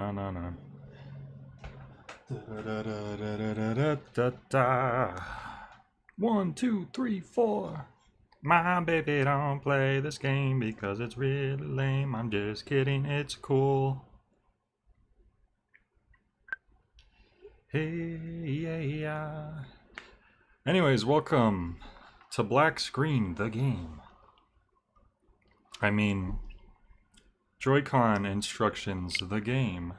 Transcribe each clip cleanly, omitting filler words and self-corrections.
No, no, no. Da, da, da, da, da, da, da, da. 1, 2, 3, 4. My baby don't play this game because it's really lame. I'm just kidding, it's cool. Hey, yeah, yeah. Anyways, welcome to Black Screen, the game. I mean, Joy-Con instructions, the game.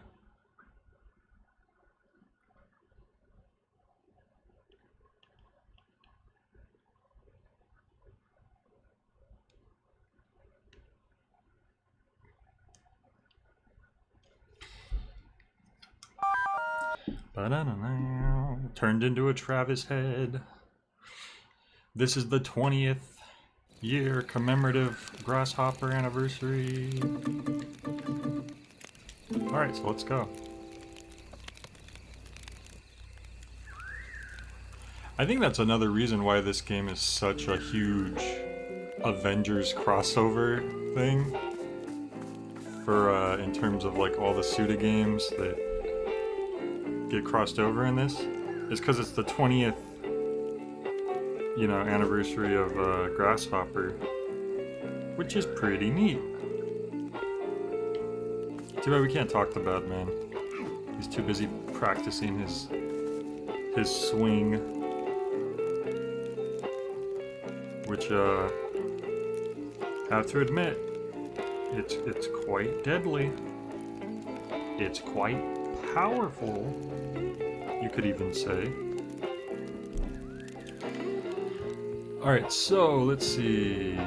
Turned into a Travis head. This is the 20th year commemorative grasshopper anniversary. Alright, so let's go. I think that's another reason why this game is such a huge Avengers crossover thing. For, in terms of like all the Suda games that get crossed over in this, is because it's the 20th, you know, anniversary of Grasshopper, which is pretty neat. Too bad we can't talk to Bad Man. He's too busy practicing his swing, which have to admit, it's quite deadly. It's quite powerful, you could even say. Alright, so let's see.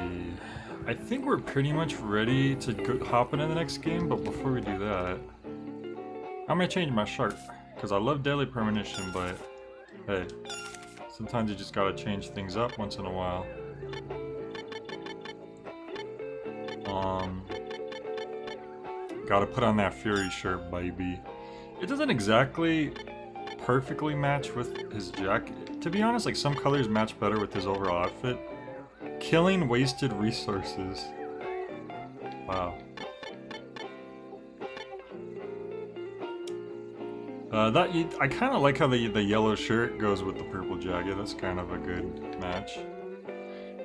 I think we're pretty much ready to hop into the next game, but before we do that, I'm gonna change my shirt, because I love Daily Premonition, but hey, sometimes you just gotta change things up once in a while. Gotta put on that Fury shirt, baby. It doesn't exactly perfectly match with his jacket. To be honest, like some colors match better with his overall outfit. Killing wasted resources. Wow. I kind of like how the yellow shirt goes with the purple jacket. That's kind of a good match.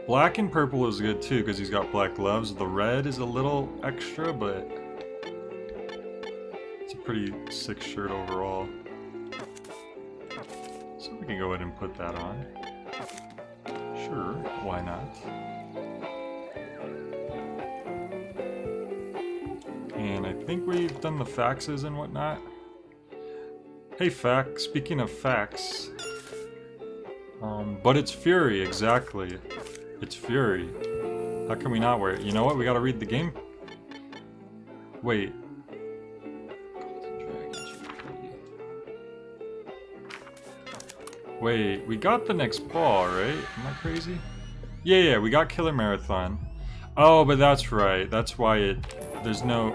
Black and purple is good too because he's got black gloves. The red is a little extra, but it's a pretty sick shirt overall. So we can go ahead and put that on. Sure, why not? And I think we've done the faxes and whatnot. Hey Fax, speaking of fax, but it's Fury, exactly. It's Fury. How can we not wear it? You know what? We gotta read the game. Wait. Wait, we got the next ball, right? Am I crazy? Yeah, we got Killer Marathon. Oh, but that's right. That's why there's no...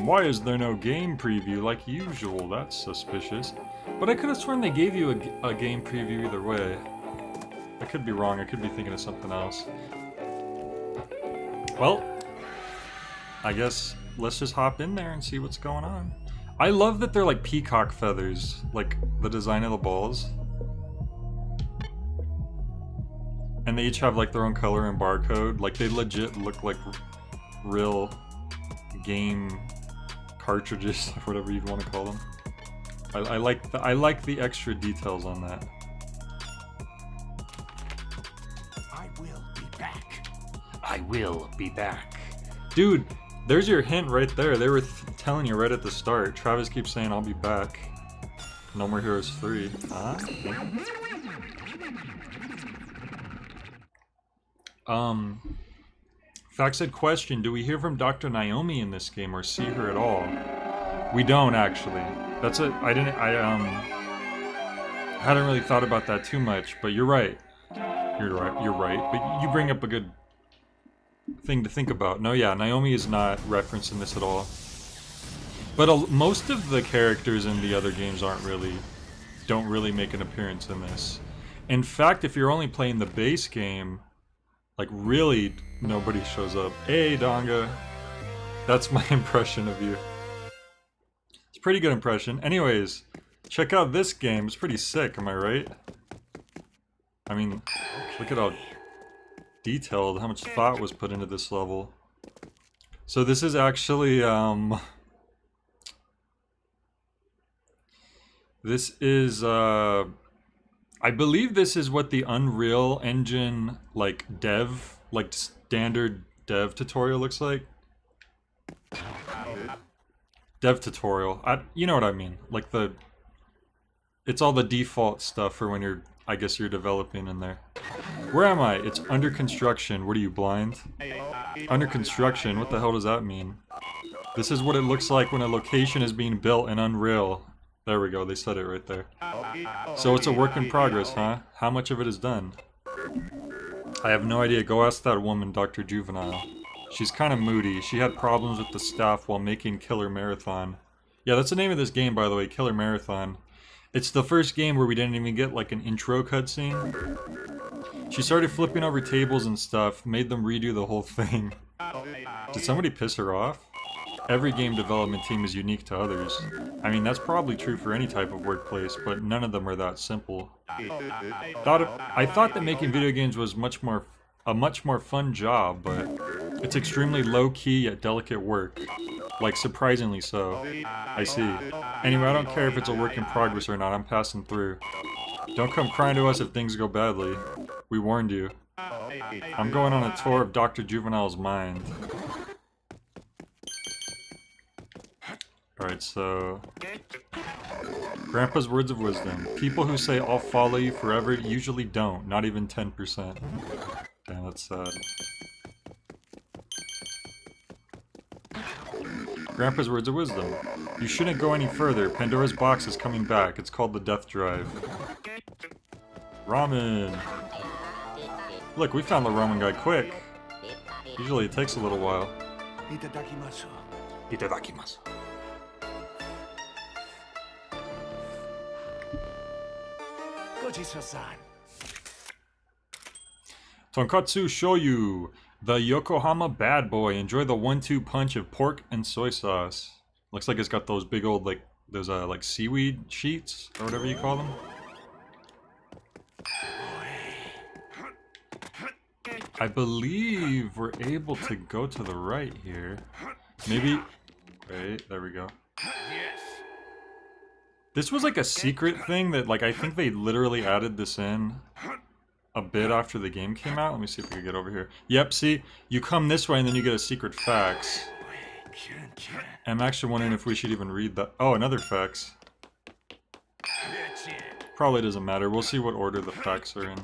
why is there no game preview like usual? That's suspicious. But I could have sworn they gave you a game preview either way. I could be wrong. I could be thinking of something else. Well, I guess let's just hop in there and see what's going on. I love that they're like peacock feathers, like the design of the balls. And they each have like their own color and barcode. Like they legit look like real game cartridges, or whatever you want to call them. I like the extra details on that. I will be back. I will be back. Dude, there's your hint right there. They were telling you right at the start. Travis keeps saying, I'll be back. No More Heroes 3. Huh? Fact said question, do we hear from Dr. Naomi in this game or see her at all? We don't actually. That's it. I hadn't really thought about that too much, but you're right. You're right. But you bring up a good thing to think about. No, yeah, Naomi is not referenced in this at all. But most of the characters in the other games don't really make an appearance in this. In fact, if you're only playing the base game, like really nobody shows up. Hey, Donga. That's my impression of you. pretty good impression. Anyways, check out this game. It's pretty sick, am I right? I mean, look at how detailed, how much thought was put into this level. So this is actually, this is, I believe this is what the Unreal Engine, like, standard dev tutorial looks like. Dev tutorial. You know what I mean. Like it's all the default stuff for when you're, I guess you're developing in there. Where am I? It's under construction. What are you, blind? Under construction, what the hell does that mean? This is what it looks like when a location is being built in Unreal. There we go, they said it right there. So it's a work in progress, huh? How much of it is done? I have no idea. Go ask that woman, Dr. Juvenile. She's kind of moody. She had problems with the staff while making Killer Marathon. Yeah, that's the name of this game, by the way, Killer Marathon. It's the first game where we didn't even get, like, an intro cutscene. She started flipping over tables and stuff, made them redo the whole thing. Did somebody piss her off? Every game development team is unique to others. I mean, that's probably true for any type of workplace, but none of them are that simple. I thought that making video games was a much more fun job, but it's extremely low-key yet delicate work. Like, surprisingly so. I see. Anyway, I don't care if it's a work in progress or not, I'm passing through. Don't come crying to us if things go badly. We warned you. I'm going on a tour of Dr. Juvenile's mind. Alright, so... Grandpa's words of wisdom. People who say, I'll follow you forever, usually don't. Not even 10%. Damn, that's sad. Grandpa's words of wisdom. You shouldn't go any further. Pandora's box is coming back. It's called the Death Drive. Ramen! Look, we found the ramen guy quick. Usually it takes a little while. Itadakimasu. Itadakimasu. Gojiso-san. Tonkatsu Shoyu, the Yokohama bad boy. Enjoy the 1-2 punch of pork and soy sauce. Looks like it's got those big old, like, those, like, seaweed sheets, or whatever you call them. I believe we're able to go to the right here. Maybe... Wait, there we go. This was like a secret thing that, like, I think they literally added this in a bit after the game came out. Let me see if we can get over here. Yep, see? You come this way and then you get a secret fax. I'm actually wondering if we should even read that. Oh, another fax. Probably doesn't matter. We'll see what order the fax are in.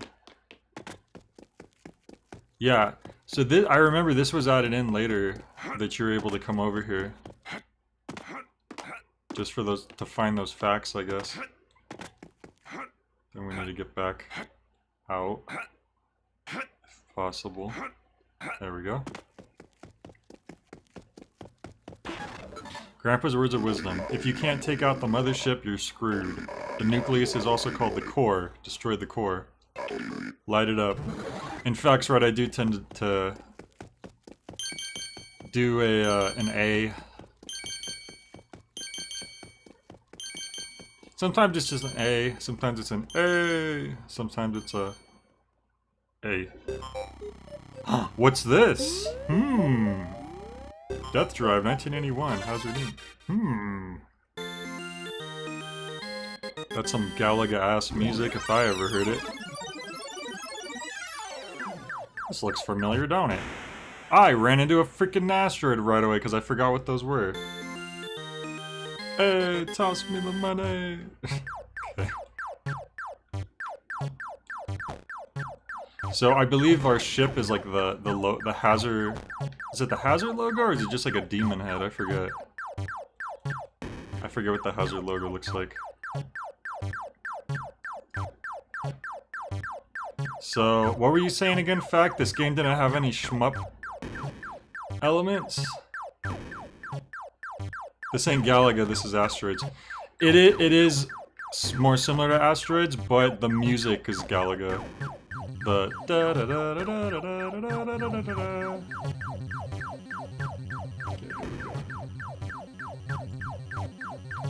Yeah, so this, I remember this was added in later, that you're able to come over here. Just for those, to find those facts, I guess. Then we need to get back out, if possible. There we go. Grandpa's words of wisdom. If you can't take out the mothership, you're screwed. The nucleus is also called the core. Destroy the core. Light it up. In fact, right, I do tend to do an A. Sometimes it's just an A, sometimes it's an A, sometimes it's a A. What's this? Death Drive, 1981, how's your name? That's some Galaga-ass music if I ever heard it. This looks familiar, don't it? I ran into a freaking asteroid right away because I forgot what those were. Hey, toss me the money! Okay. So I believe our ship is like the Hazard... Is it the Hazard logo or is it just like a demon head? I forget. I forget what the Hazard logo looks like. So, what were you saying again, Fact? This game didn't have any shmup elements? This ain't Galaga, this is Asteroids. It is more similar to Asteroids, but the music is Galaga. The da da da da da da da da da da da.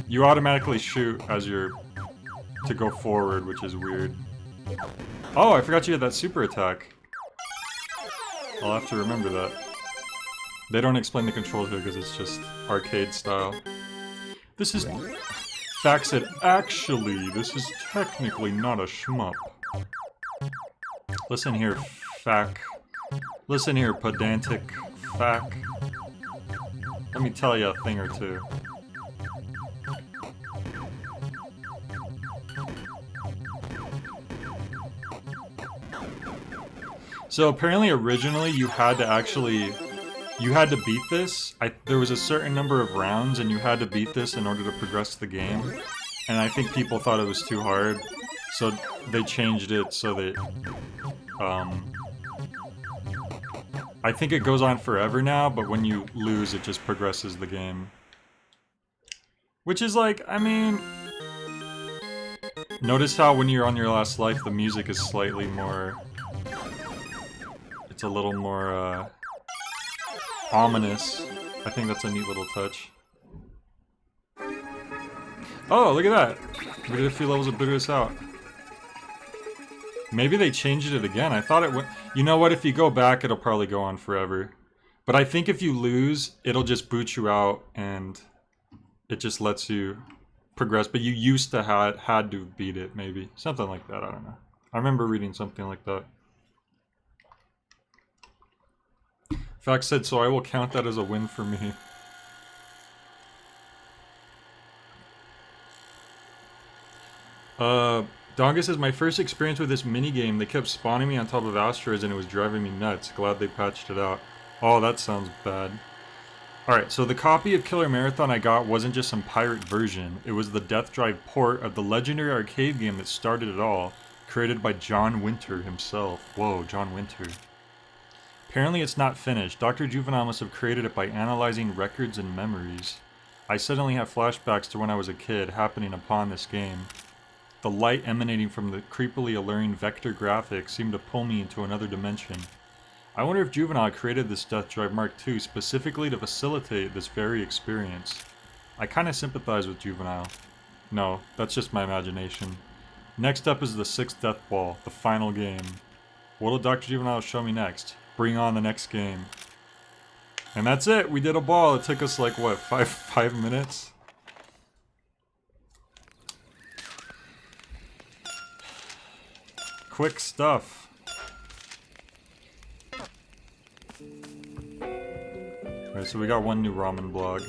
You automatically shoot as you're to go forward, which is weird. Oh, I forgot you had that super attack. I'll have to remember that. They don't explain the controls here because it's just arcade style. This is... Fact said, actually, this is technically not a shmup. Listen here, Fack. Listen here, pedantic Fack. Let me tell you a thing or two. So apparently originally you had to beat this. There was a certain number of rounds and you had to beat this in order to progress the game. And I think people thought it was too hard. So they changed it so that, I think it goes on forever now, but when you lose it just progresses the game. Which is like, I mean... Notice how when you're on your last life the music is slightly more... It's a little more, ominous. I think that's a neat little touch. Oh, look at that! We did a few levels of Bitterness out. Maybe they changed it again. I thought it would... You know what? If you go back, it'll probably go on forever. But I think if you lose, it'll just boot you out and it just lets you progress. But you used to had to beat it, maybe. Something like that, I don't know. I remember reading something like that. Fact said, so I will count that as a win for me. Donga says, my first experience with this minigame, they kept spawning me on top of asteroids and it was driving me nuts. Glad they patched it out. Oh, that sounds bad. Alright, so the copy of Killer Marathon I got wasn't just some pirate version. It was the Death Drive port of the legendary arcade game that started it all, created by John Winter himself. Whoa, John Winter. Apparently it's not finished. Dr. Juvenile must have created it by analyzing records and memories. I suddenly have flashbacks to when I was a kid, happening upon this game. The light emanating from the creepily alluring vector graphics seemed to pull me into another dimension. I wonder if Juvenile created this Death Drive Mark II specifically to facilitate this very experience. I kinda sympathize with Juvenile. No, that's just my imagination. Next up is the 6th Deathball, the final game. What'll Dr. Juvenile show me next? Bring on the next game. And that's it! We did a ball! It took us like, what, 5 minutes? Quick stuff. Alright, so we got one new ramen blog.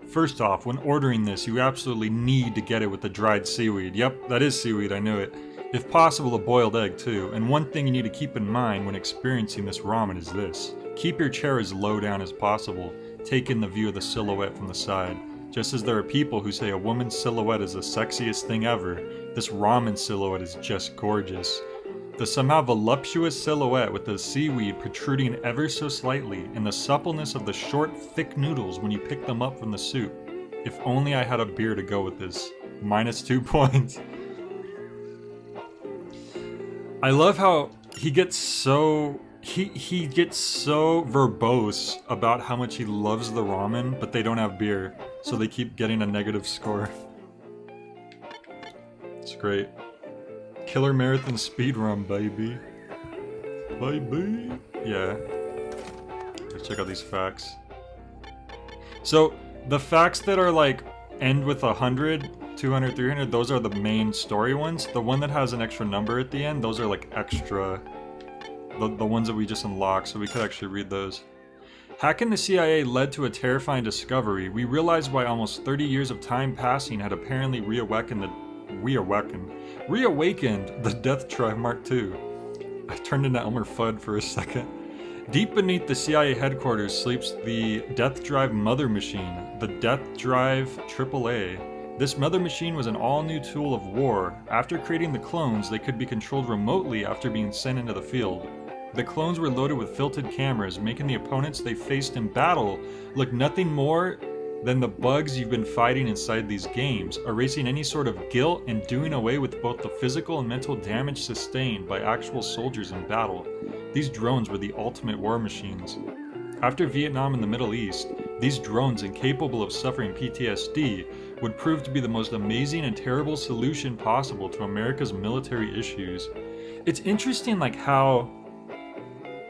First off, when ordering this, you absolutely need to get it with the dried seaweed. Yep, that is seaweed, I knew it. If possible, a boiled egg too. And one thing you need to keep in mind when experiencing this ramen is this. Keep your chair as low down as possible. Take in the view of the silhouette from the side. Just as there are people who say a woman's silhouette is the sexiest thing ever, this ramen silhouette is just gorgeous. The somehow voluptuous silhouette with the seaweed protruding ever so slightly, and the suppleness of the short, thick noodles when you pick them up from the soup. If only I had a beer to go with this. -2 points. I love how he gets so... He gets so verbose about how much he loves the ramen, but they don't have beer, so they keep getting a negative score. It's great. Killer Marathon speedrun, baby. Baby. Yeah. Let's check out these facts. So, the facts that are like, end with 100, 200, 300, those are the main story ones. The one that has an extra number at the end, those are like extra... The ones that we just unlocked, so we could actually read those. Hacking the CIA led to a terrifying discovery. We realized why almost 30 years of time passing had apparently reawakened the Death Drive Mark II. I turned into Elmer Fudd for a second. Deep beneath the CIA headquarters sleeps the Death Drive Mother Machine, the Death Drive AAA. This Mother Machine was an all-new tool of war. After creating the clones, they could be controlled remotely after being sent into the field. The clones were loaded with filtered cameras, making the opponents they faced in battle look nothing more than the bugs you've been fighting inside these games, erasing any sort of guilt and doing away with both the physical and mental damage sustained by actual soldiers in battle. These drones were the ultimate war machines. After Vietnam and the Middle East, these drones, incapable of suffering PTSD, would prove to be the most amazing and terrible solution possible to America's military issues. It's interesting like how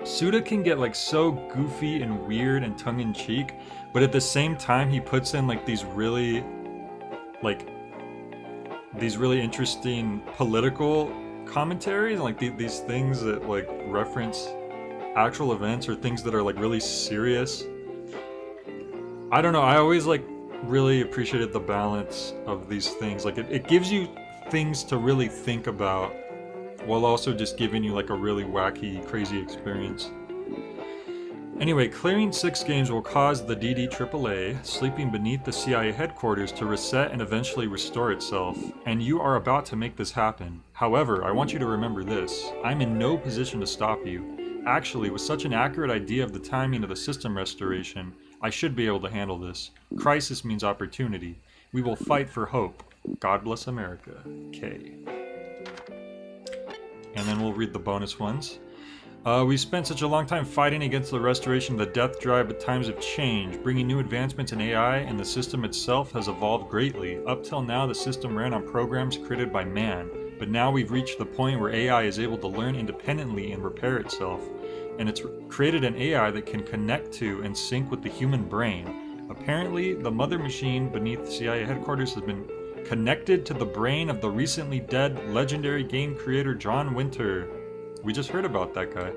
Suda can get like so goofy and weird and tongue-in-cheek, but at the same time he puts in like these really interesting political commentaries, like these things that like reference actual events or things that are like really serious. I don't know, I always like really appreciated the balance of these things. Like it gives you things to really think about while also just giving you like a really wacky, crazy experience. Anyway, clearing 6 games will cause the DD-AAA, sleeping beneath the CIA headquarters, to reset and eventually restore itself, and you are about to make this happen. However, I want you to remember this. I'm in no position to stop you. Actually, with such an accurate idea of the timing of the system restoration, I should be able to handle this. Crisis means opportunity. We will fight for hope. God bless America. K. And then we'll read the bonus ones. We spent such a long time fighting against the restoration of the death drive, but times have changed, bringing new advancements in AI, and the system itself has evolved greatly. Up till now, the system ran on programs created by man, but now we've reached the point where AI is able to learn independently and repair itself, and it's created an AI that can connect to and sync with the human brain. Apparently, the mother machine beneath the CIA headquarters has been connected to the brain of the recently dead legendary game creator John Winter. We just heard about that guy.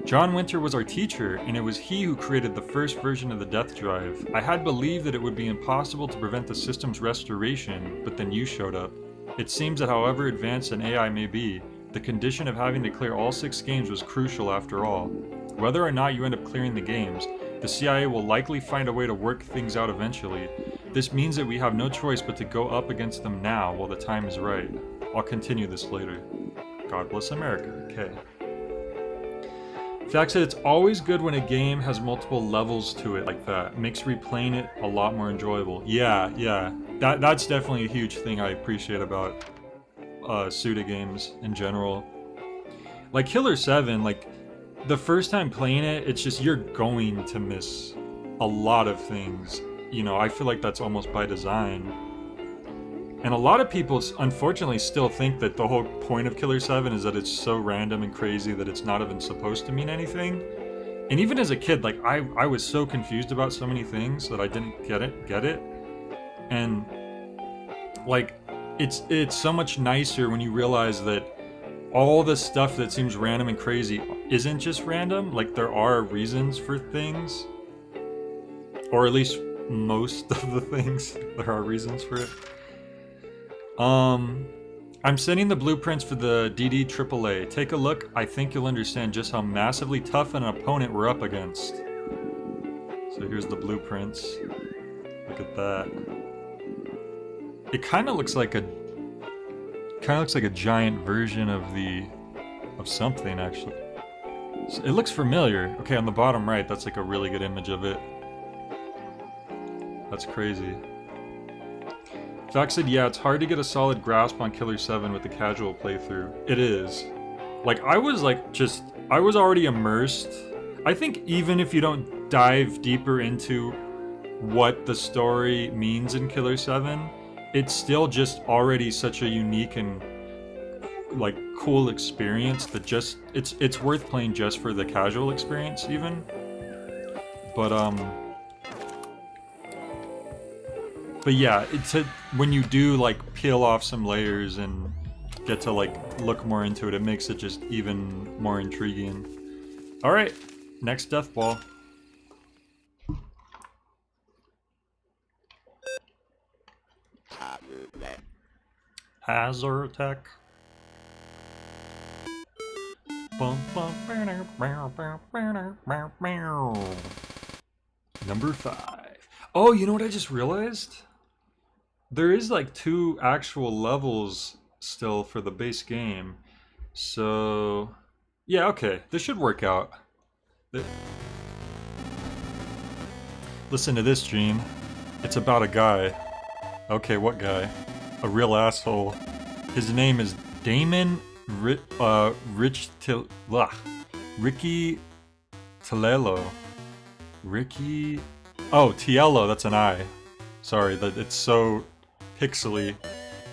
John Winter was our teacher, and it was he who created the first version of the death drive. I had believed that it would be impossible to prevent the system's restoration, but then you showed up. It seems that however advanced an AI may be, the condition of having to clear all 6 games was crucial after all. Whether or not you end up clearing the games, the CIA will likely find a way to work things out eventually. This means that we have no choice but to go up against them now while the time is right. I'll continue this later. God bless America. Okay. Jack said it's always good when a game has multiple levels to it like that. It makes replaying it a lot more enjoyable. Yeah. That's definitely a huge thing I appreciate about Suda games in general. Like Killer 7, like the first time playing it, it's just you're going to miss a lot of things. You know, I feel like that's almost by design. And a lot of people, unfortunately, still think that the whole point of Killer 7 is that it's so random and crazy that it's not even supposed to mean anything. And even as a kid, like, I was so confused about so many things that I didn't get it. And, like, it's so much nicer when you realize that all the stuff that seems random and crazy isn't just random. Like, there are reasons for things. Or at least most of the things, there are reasons for it. I'm sending the blueprints for the DD-AAA. Take a look. I think you'll understand just how massively tough an opponent we're up against. So here's the blueprints. Look at that. It kind of looks like a giant version of something actually. So it looks familiar. Okay, on the bottom right, that's like a really good image of it. That's crazy. Zach said, yeah, it's hard to get a solid grasp on Killer 7 with the casual playthrough. It is. Like, I was already immersed. I think even if you don't dive deeper into what the story means in Killer 7, it's still just already such a unique and, like, cool experience that just, it's worth playing just for the casual experience, even. But yeah, when you do like peel off some layers and get to like look more into it, it makes it just even more intriguing. All right, next Deathball. Hazard Tech. Number 5. Oh, you know what I just realized? There is like 2 actual levels still for the base game. So, yeah, okay. This should work out. Listen to this, Dream. It's about a guy. Okay, what guy? A real asshole. His name is Damon Ricky Tilello. Ricky... Oh, Tiello, that's an I. Sorry, that it's so pixely.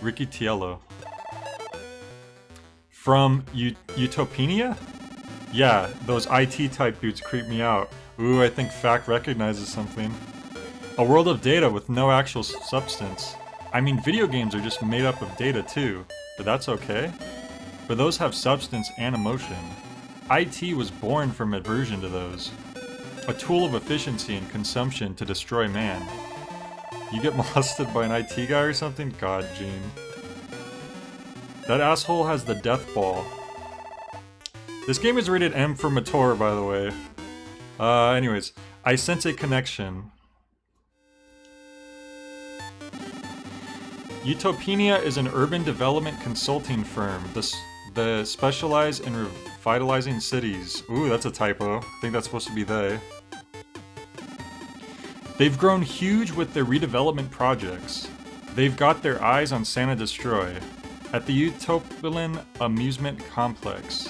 Ricky Tiello. From Utopinia? Yeah, those IT type dudes creep me out. Ooh, I think Fact recognizes something. A world of data with no actual substance. I mean, video games are just made up of data too, but that's okay. But those have substance and emotion. IT was born from aversion to those. A tool of efficiency and consumption to destroy man. You get molested by an IT guy or something? God, Gene. That asshole has the Deathball. This game is rated M for mature, by the way. Anyways, I sense a connection. Utopinia is an urban development consulting firm. They specialize in revitalizing cities. Ooh, that's a typo. I think that's supposed to be they. They've grown huge with their redevelopment projects. They've got their eyes on Santa Destroy at the Utopian Amusement Complex.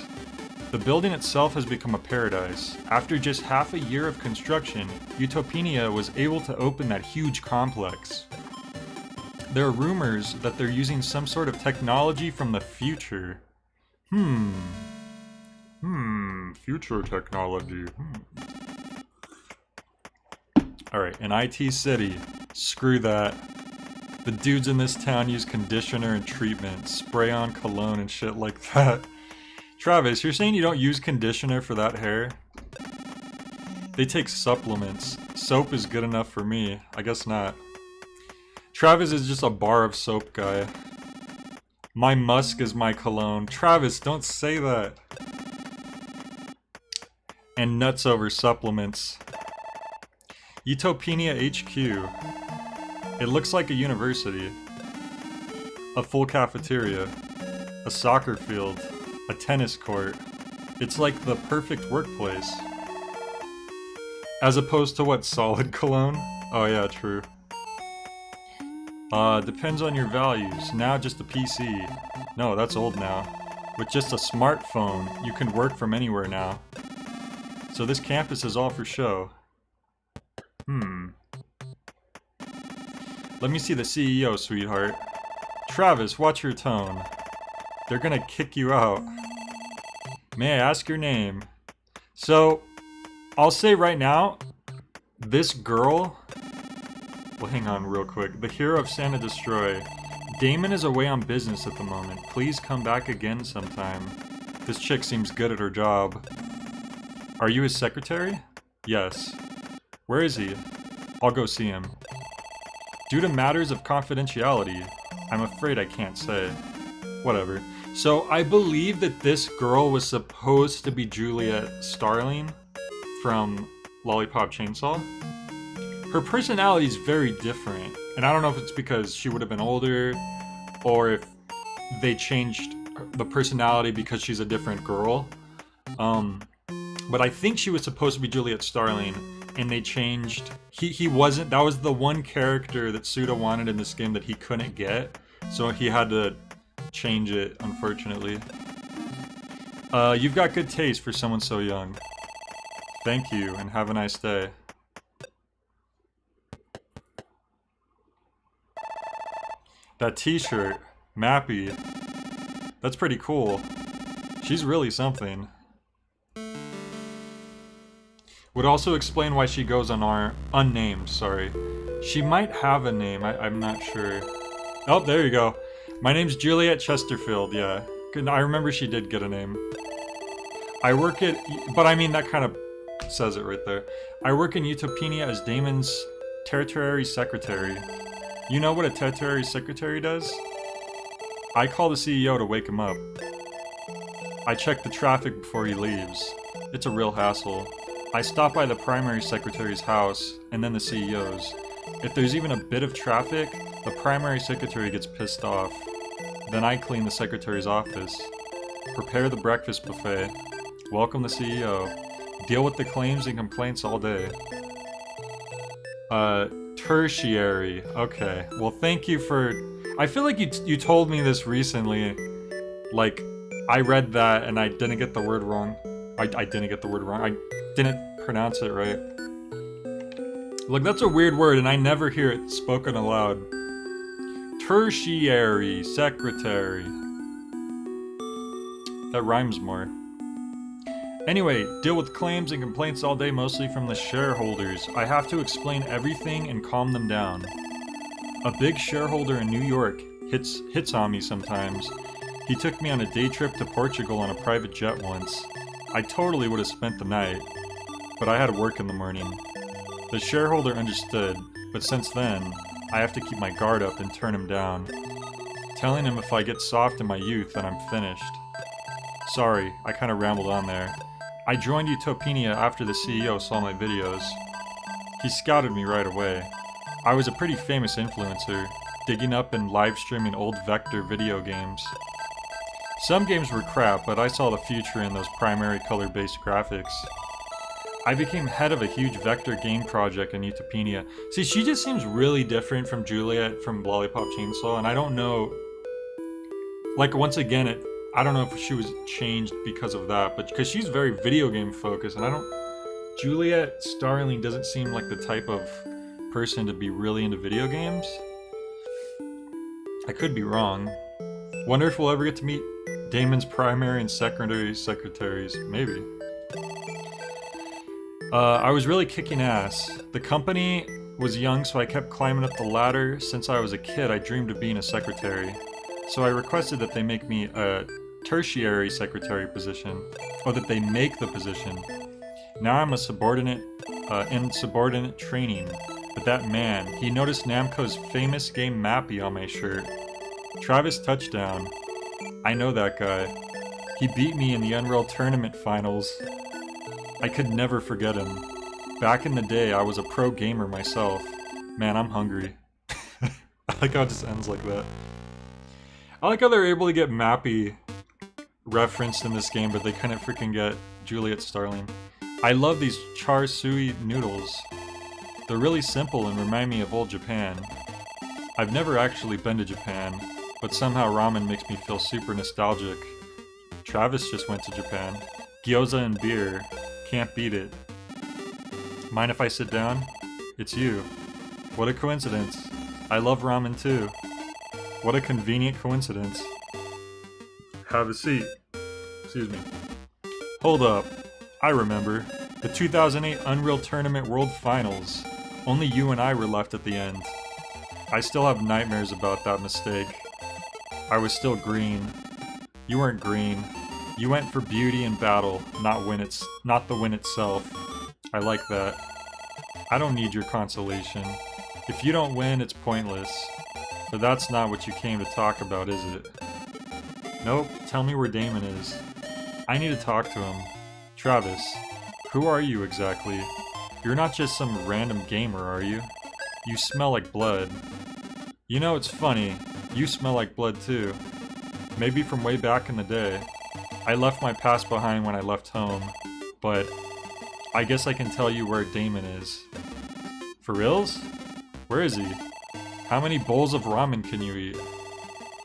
The building itself has become a paradise. After just half a year of construction, Utopinia was able to open that huge complex. There are rumors that they're using some sort of technology from the future. Future technology. Alright, an IT city. Screw that. The dudes in this town use conditioner and treatment, spray on cologne and shit like that. Travis, you're saying you don't use conditioner for that hair? They take supplements. Soap is good enough for me. I guess not. Travis is just a bar of soap guy. My musk is my cologne. Travis, don't say that. And nuts over supplements. Utopinia HQ. It looks like a university. A full cafeteria. A soccer field. A tennis court. It's like the perfect workplace. As opposed to what, solid cologne? Oh yeah, true. Depends on your values. Now just a PC. No, that's old now. With just a smartphone, you can work from anywhere now. So this campus is all for show. Let me see the CEO, sweetheart. Travis, watch your tone. They're gonna kick you out. May I ask your name? So, I'll say right now, this girl... Well, hang on real quick. The hero of Santa Destroy. Damon is away on business at the moment. Please come back again sometime. This chick seems good at her job. Are you his secretary? Yes. Where is he? I'll go see him. Due to matters of confidentiality, I'm afraid I can't say. Whatever. So I believe that this girl was supposed to be Juliet Starling from Lollipop Chainsaw. Her personality is very different, and I don't know if it's because she would have been older, or if they changed the personality because she's a different girl. But I think she was supposed to be Juliet Starling, and they changed... He wasn't... That was the one character that Suda wanted in this game that he couldn't get, so he had to change it, unfortunately. You've got good taste for someone so young. Thank you, and have a nice day. That t-shirt, Mappy, that's pretty cool. She's really something. Would also explain why she goes unnamed, sorry. She might have a name, I'm not sure. Oh, there you go. My name's Juliet Chesterfield, yeah. I remember she did get a name. I work at... But I mean, that kind of says it right there. I work in Utopinia as Damon's territory secretary. You know what a territory secretary does? I call the CEO to wake him up. I check the traffic before he leaves. It's a real hassle. I stop by the primary secretary's house, and then the CEO's. If there's even a bit of traffic, the primary secretary gets pissed off. Then I clean the secretary's office. Prepare the breakfast buffet. Welcome the CEO. Deal with the claims and complaints all day. Tertiary. Okay. Well, thank you for... I feel like you told me this recently. Like, I read that and I didn't get the word wrong. I didn't get the word wrong. I didn't pronounce it right. Look, that's a weird word and I never hear it spoken aloud. Tertiary secretary. That rhymes more. Anyway, deal with claims and complaints all day, mostly from the shareholders. I have to explain everything and calm them down. A big shareholder in New York hits on me sometimes. He took me on a day trip to Portugal on a private jet once. I totally would have spent the night, but I had to work in the morning. The shareholder understood, but since then, I have to keep my guard up and turn him down. Telling him if I get soft in my youth, then I'm finished. Sorry, I kinda rambled on there. I joined Utopinia after the CEO saw my videos. He scouted me right away. I was a pretty famous influencer, digging up and live streaming old vector video games. Some games were crap, but I saw the future in those primary color-based graphics. I became head of a huge vector game project in Utopinia. See, she just seems really different from Juliet from Lollipop Chainsaw, and I don't know... Like, once again, I don't know if she was changed because of that, but because she's very video game focused, and I don't... Juliet Starling doesn't seem like the type of person to be really into video games. I could be wrong. Wonder if we'll ever get to meet Damon's primary and secondary secretaries. Maybe. I was really kicking ass. The company was young, so I kept climbing up the ladder. Since I was a kid, I dreamed of being a secretary. So I requested that they make me a tertiary secretary position, or that they make the position. Now I'm a subordinate, in subordinate training. But that man, he noticed Namco's famous game Mappy on my shirt. Travis Touchdown. I know that guy. He beat me in the Unreal Tournament finals. I could never forget him. Back in the day, I was a pro gamer myself. Man, I'm hungry. I like how it just ends like that. I like how they're able to get Mappy referenced in this game, but they couldn't freaking get Juliet Starling. I love these char sui noodles. They're really simple and remind me of old Japan. I've never actually been to Japan, but somehow ramen makes me feel super nostalgic. Travis just went to Japan. Gyoza and beer. Can't beat it. Mind if I sit down? It's you. What a coincidence. I love ramen too. What a convenient coincidence. Have a seat. Excuse me. Hold up. I remember. The 2008 Unreal Tournament World Finals. Only you and I were left at the end. I still have nightmares about that mistake. I was still green. You weren't green. You went for beauty and battle, not the win itself. I like that. I don't need your consolation. If you don't win, it's pointless. But that's not what you came to talk about, is it? Nope, tell me where Damon is. I need to talk to him. Travis, who are you exactly? You're not just some random gamer, are you? You smell like blood. You know, it's funny. You smell like blood too. Maybe from way back in the day. I left my past behind when I left home, but I guess I can tell you where Damon is. For reals? Where is he? How many bowls of ramen can you eat?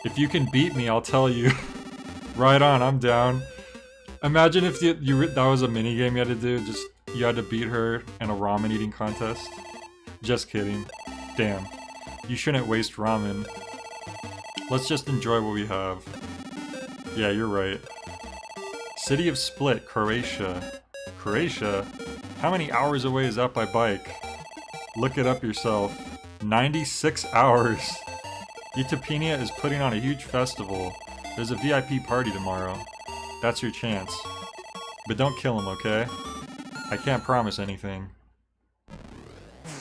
If you can beat me, I'll tell you. Right on, I'm down. Imagine if that was a minigame you had to do, just you had to beat her in a ramen eating contest. Just kidding. Damn. You shouldn't waste ramen. Let's just enjoy what we have. Yeah, you're right. City of Split, Croatia. Croatia? How many hours away is that by bike? Look it up yourself. 96 hours! Utopinia is putting on a huge festival. There's a VIP party tomorrow. That's your chance. But don't kill him, okay? I can't promise anything.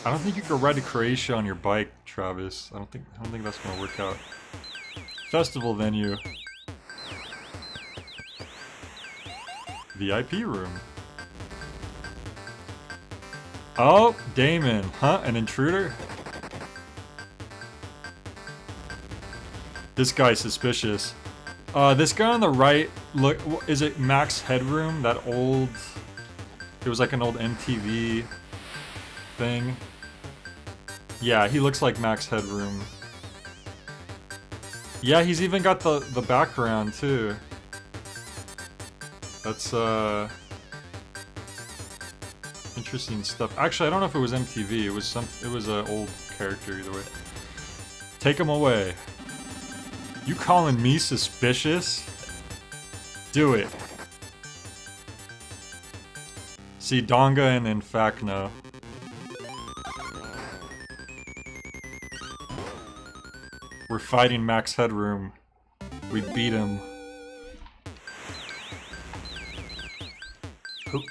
I don't think you can ride to Croatia on your bike, Travis. I don't think that's gonna work out. Festival venue. VIP room. Oh, Damon. Huh? An intruder? This guy's suspicious. This guy on the right, look, is it Max Headroom? That old... It was like an old MTV thing. Yeah, he looks like Max Headroom. Yeah, he's even got the background too. That's interesting stuff. Actually, I don't know if it was MTV. It was an old character either way. Take him away. You calling me suspicious? Do it. See, Donga and Infacno. We're fighting Max Headroom. We beat him.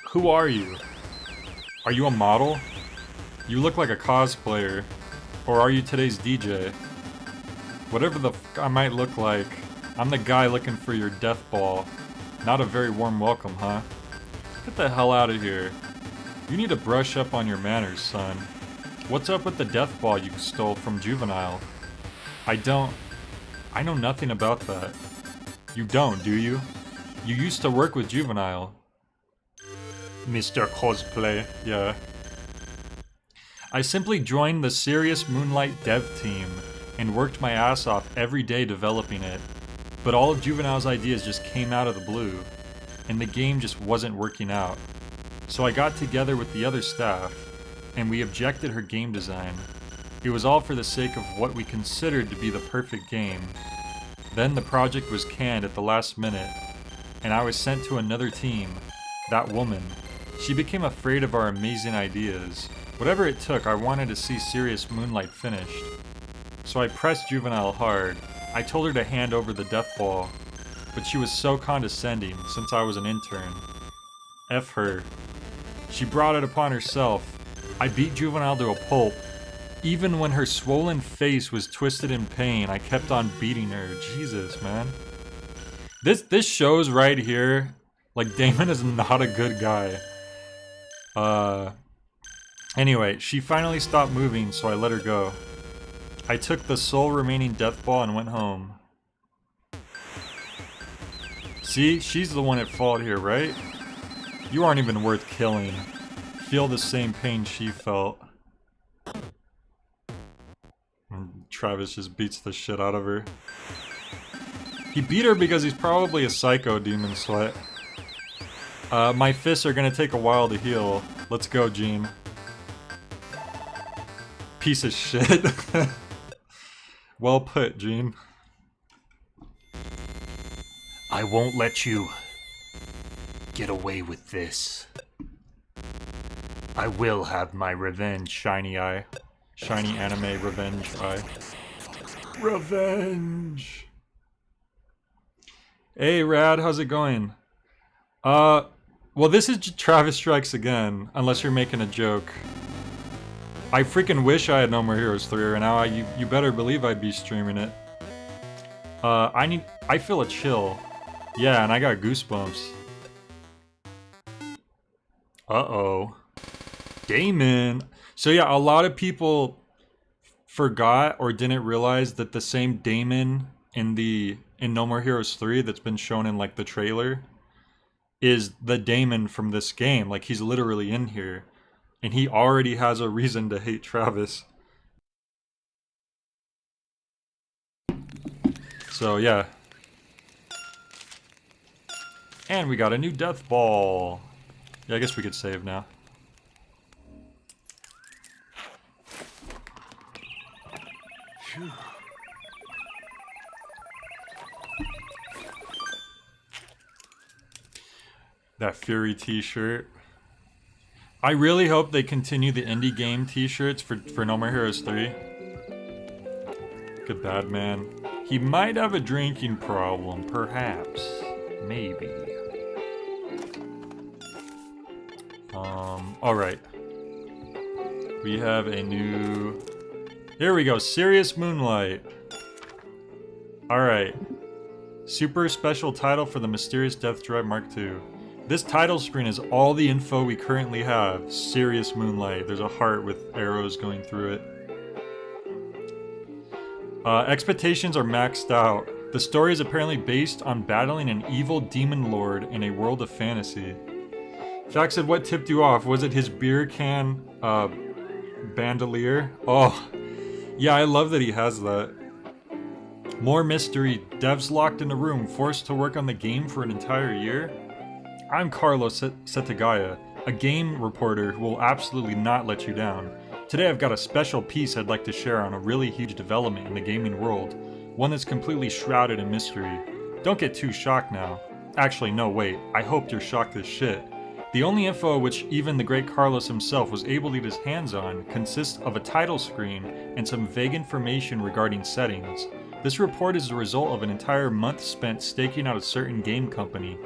Who are you? Are you a model? You look like a cosplayer. Or are you today's DJ? Whatever the f I might look like, I'm the guy looking for your Deathball. Not a very warm welcome, huh? Get the hell out of here. You need to brush up on your manners, son. What's up with the Deathball you stole from Juvenile? I know nothing about that. You don't, do you? You used to work with Juvenile. Mr. Cosplay, yeah. I simply joined the serious Moonlight dev team and worked my ass off every day developing it. But all of Juvenile's ideas just came out of the blue, and the game just wasn't working out. So I got together with the other staff, and we objected her game design. It was all for the sake of what we considered to be the perfect game. Then the project was canned at the last minute, and I was sent to another team. That woman. She became afraid of our amazing ideas. Whatever it took, I wanted to see serious Moonlight finished. So I pressed Juvenile hard. I told her to hand over the Deathball, but she was so condescending since I was an intern. F her. She brought it upon herself. I beat Juvenile to a pulp. Even when her swollen face was twisted in pain, I kept on beating her. Jesus, man. This shows right here, like, Damon is not a good guy. Anyway, she finally stopped moving, so I let her go. I took the sole remaining Deathball and went home. See, she's the one at fault here, right? You aren't even worth killing. Feel the same pain she felt. And Travis just beats the shit out of her. He beat her because he's probably a psycho, Demon Sweat. My fists are gonna take a while to heal. Let's go, Gene. Piece of shit. Well put, Gene. I won't let you get away with this. I will have my revenge, Shiny Eye. Shiny anime revenge eye. Revenge! Hey, Rad, how's it going? Well, this is Travis Strikes Again, unless you're making a joke. I freaking wish I had No More Heroes 3 right now. You better believe I'd be streaming it. I feel a chill. Yeah, and I got goosebumps. Uh-oh. Damon! So yeah, a lot of people forgot or didn't realize that the same Damon in No More Heroes 3 that's been shown in, like, the trailer is the Damon from this game. Like, he's literally in here. And he already has a reason to hate Travis. So, yeah. And we got a new Deathball. Yeah, I guess we could save now. Phew. That Fury t-shirt. I really hope they continue the indie game t-shirts for No More Heroes 3. Good bad man. He might have a drinking problem, perhaps. Maybe. Alright. We have a new... Here we go, Serious Moonlight. Alright. Super special title for the Mysterious Death Drive Mark II. This title screen is all the info we currently have. Serious Moonlight. There's a heart with arrows going through it. Expectations are maxed out. The story is apparently based on battling an evil demon lord in a world of fantasy. Jack said, what tipped you off? Was it his beer can bandolier? Oh, Yeah, I love that he has that. More mystery. Devs locked in a room, forced to work on the game for an entire year. I'm Carlos Setagaya, a game reporter who will absolutely not let you down. Today I've got a special piece I'd like to share on a really huge development in the gaming world, one that's completely shrouded in mystery. Don't get too shocked now. Actually, no, wait, I hoped you're shocked as shit. The only info which even the great Carlos himself was able to get his hands on consists of a title screen and some vague information regarding settings. This report is the result of an entire month spent staking out a certain game company.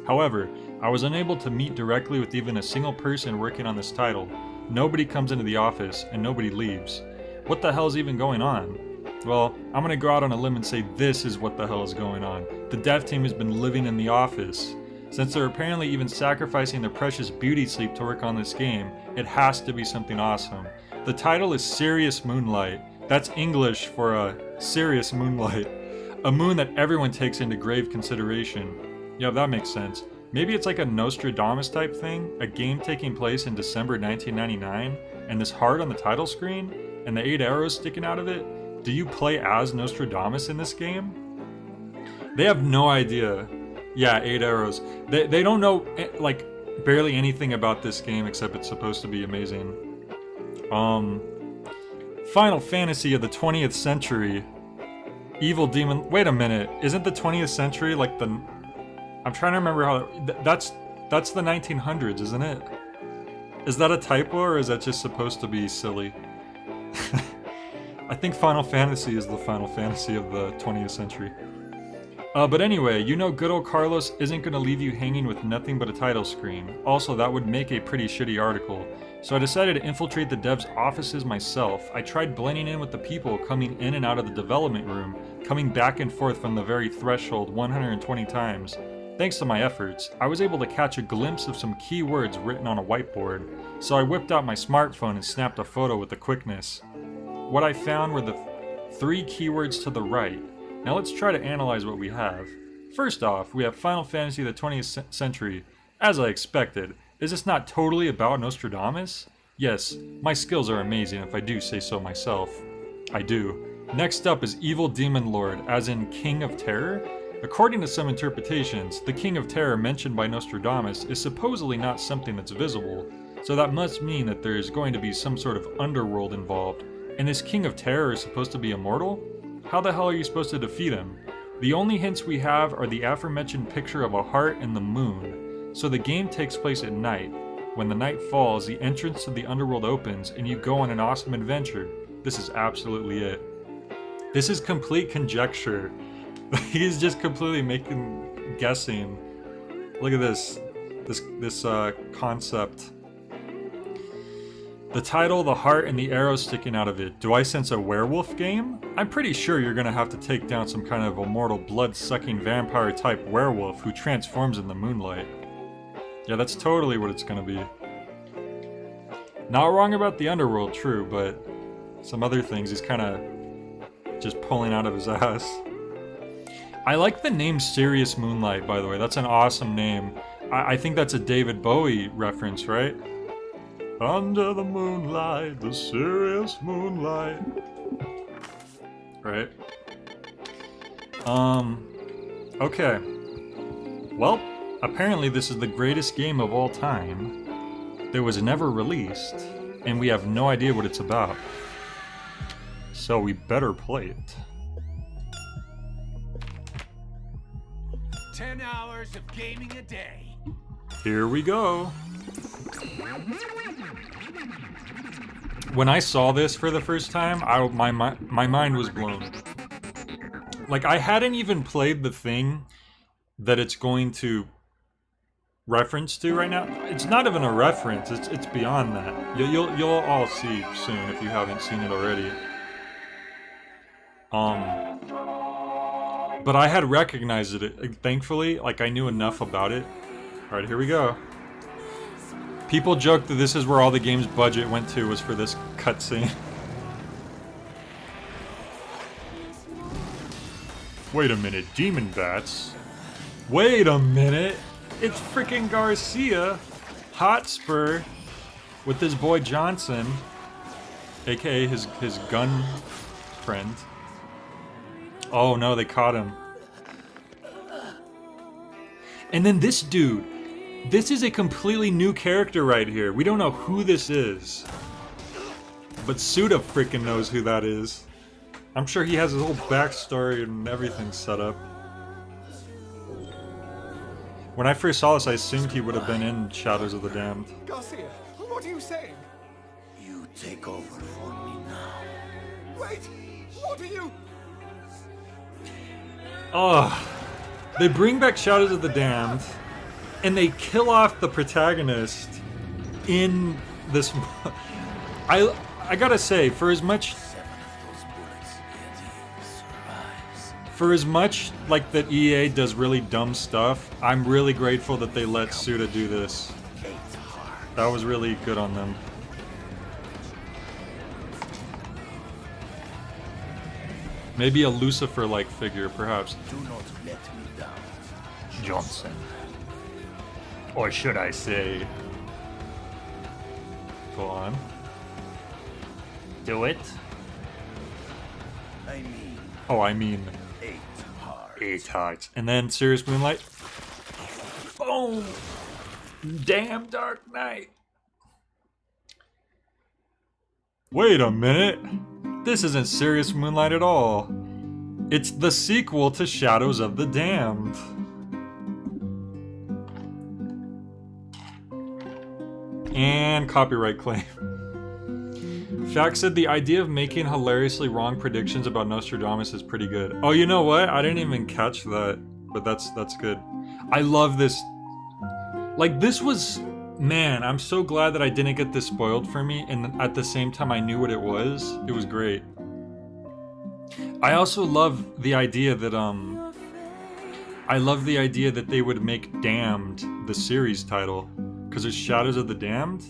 However, I was unable to meet directly with even a single person working on this title. Nobody comes into the office, and nobody leaves. What the hell is even going on? Well, I'm gonna go out on a limb and say this is what the hell is going on. The dev team has been living in the office. Since they're apparently even sacrificing their precious beauty sleep to work on this game, it has to be something awesome. The title is Serious Moonlight. That's English for a serious moonlight. A moon that everyone takes into grave consideration. Yeah, that makes sense. Maybe it's like a Nostradamus type thing, a game taking place in December 1999, and this heart on the title screen, and the 8 arrows sticking out of it. Do you play as Nostradamus in this game? They have no idea. Yeah, 8 arrows. They don't know, like, barely anything about this game except it's supposed to be amazing. Final Fantasy of the 20th century. Evil Demon... Wait a minute. Isn't the 20th century like the... I'm trying to remember how... That's the 1900s, isn't it? Is that a typo or is that just supposed to be silly? I think Final Fantasy is the Final Fantasy of the 20th century. But anyway, you know good old Carlos isn't going to leave you hanging with nothing but a title screen. Also, that would make a pretty shitty article. So I decided to infiltrate the devs' offices myself. I tried blending in with the people coming in and out of the development room, coming back and forth from the very threshold 120 times. Thanks to my efforts, I was able to catch a glimpse of some key words written on a whiteboard, so I whipped out my smartphone and snapped a photo with the quickness. What I found were the 3 keywords to the right. Now let's try to analyze what we have. First off, we have Final Fantasy of the 20th century. As I expected, is this not totally about Nostradamus? Yes, my skills are amazing if I do say so myself. I do. Next up is Evil Demon Lord, as in King of Terror. According to some interpretations, the King of Terror mentioned by Nostradamus is supposedly not something that's visible, so that must mean that there is going to be some sort of underworld involved. And this King of Terror is supposed to be immortal? How the hell are you supposed to defeat him? The only hints we have are the aforementioned picture of a heart and the moon. So the game takes place at night. When the night falls, the entrance to the underworld opens and you go on an awesome adventure. This is absolutely it. This is complete conjecture. He's just completely guessing. Look at this concept. The title, the heart, and the arrow sticking out of it. Do I sense a werewolf game? I'm pretty sure you're gonna have to take down some kind of immortal blood-sucking vampire-type werewolf who transforms in the moonlight. Yeah, that's totally what it's gonna be. Not wrong about the underworld, true, but some other things he's kinda just pulling out of his ass. I like the name Serious Moonlight, by the way. That's an awesome name. I think that's a David Bowie reference, right? Under the moonlight, the serious moonlight. Right? Okay. Well, apparently this is the greatest game of all time that was never released, and we have no idea what it's about. So we better play it. 10 hours of gaming a day. Here we go. When I saw this for the first time, my mind was blown. Like, I hadn't even played the thing that it's going to reference to right now. It's not even a reference. It's beyond that. You'll all see soon if you haven't seen it already. But I had recognized it. Thankfully, like, I knew enough about it. All right, here we go. People joke that this is where all the game's budget went to, was for this cutscene. Wait a minute, demon bats? Wait a minute! It's freaking Garcia, Hotspur, with his boy Johnson. aka his gun friend. Oh no, they caught him. And then this dude. This is a completely new character right here. We don't know who this is. But Suda freaking knows who that is. I'm sure he has his whole backstory and everything set up. When I first saw this, I assumed he would have been in Shadows of the Damned. Garcia, what are you saying? You take over for me now. Wait, what are you? Oh, they bring back Shadows of the Damned, and they kill off the protagonist in this. I gotta say, for as much like that EA does really dumb stuff, I'm really grateful that they let Suda do this. That was really good on them. Maybe a Lucifer-like figure, perhaps. Do not let me down. Johnson. Or should I say, Go on. do it? I mean, Oh, I mean, 8 hearts. 8 hearts. And then Serious Moonlight. Boom! Damn Dark Knight. Wait a minute. This isn't Serious Moonlight at all. It's the sequel to Shadows of the Damned. And copyright claim. Shaq said the idea of making hilariously wrong predictions about Nostradamus is pretty good. Oh, you know what? I didn't even catch that, but that's good. I love this. Like, this was... Man, I'm so glad that I didn't get this spoiled for me, and at the same time I knew what it was. It was great. I also love the idea that, I love the idea that they would make Damned the series title. Because there's Shadows of the Damned,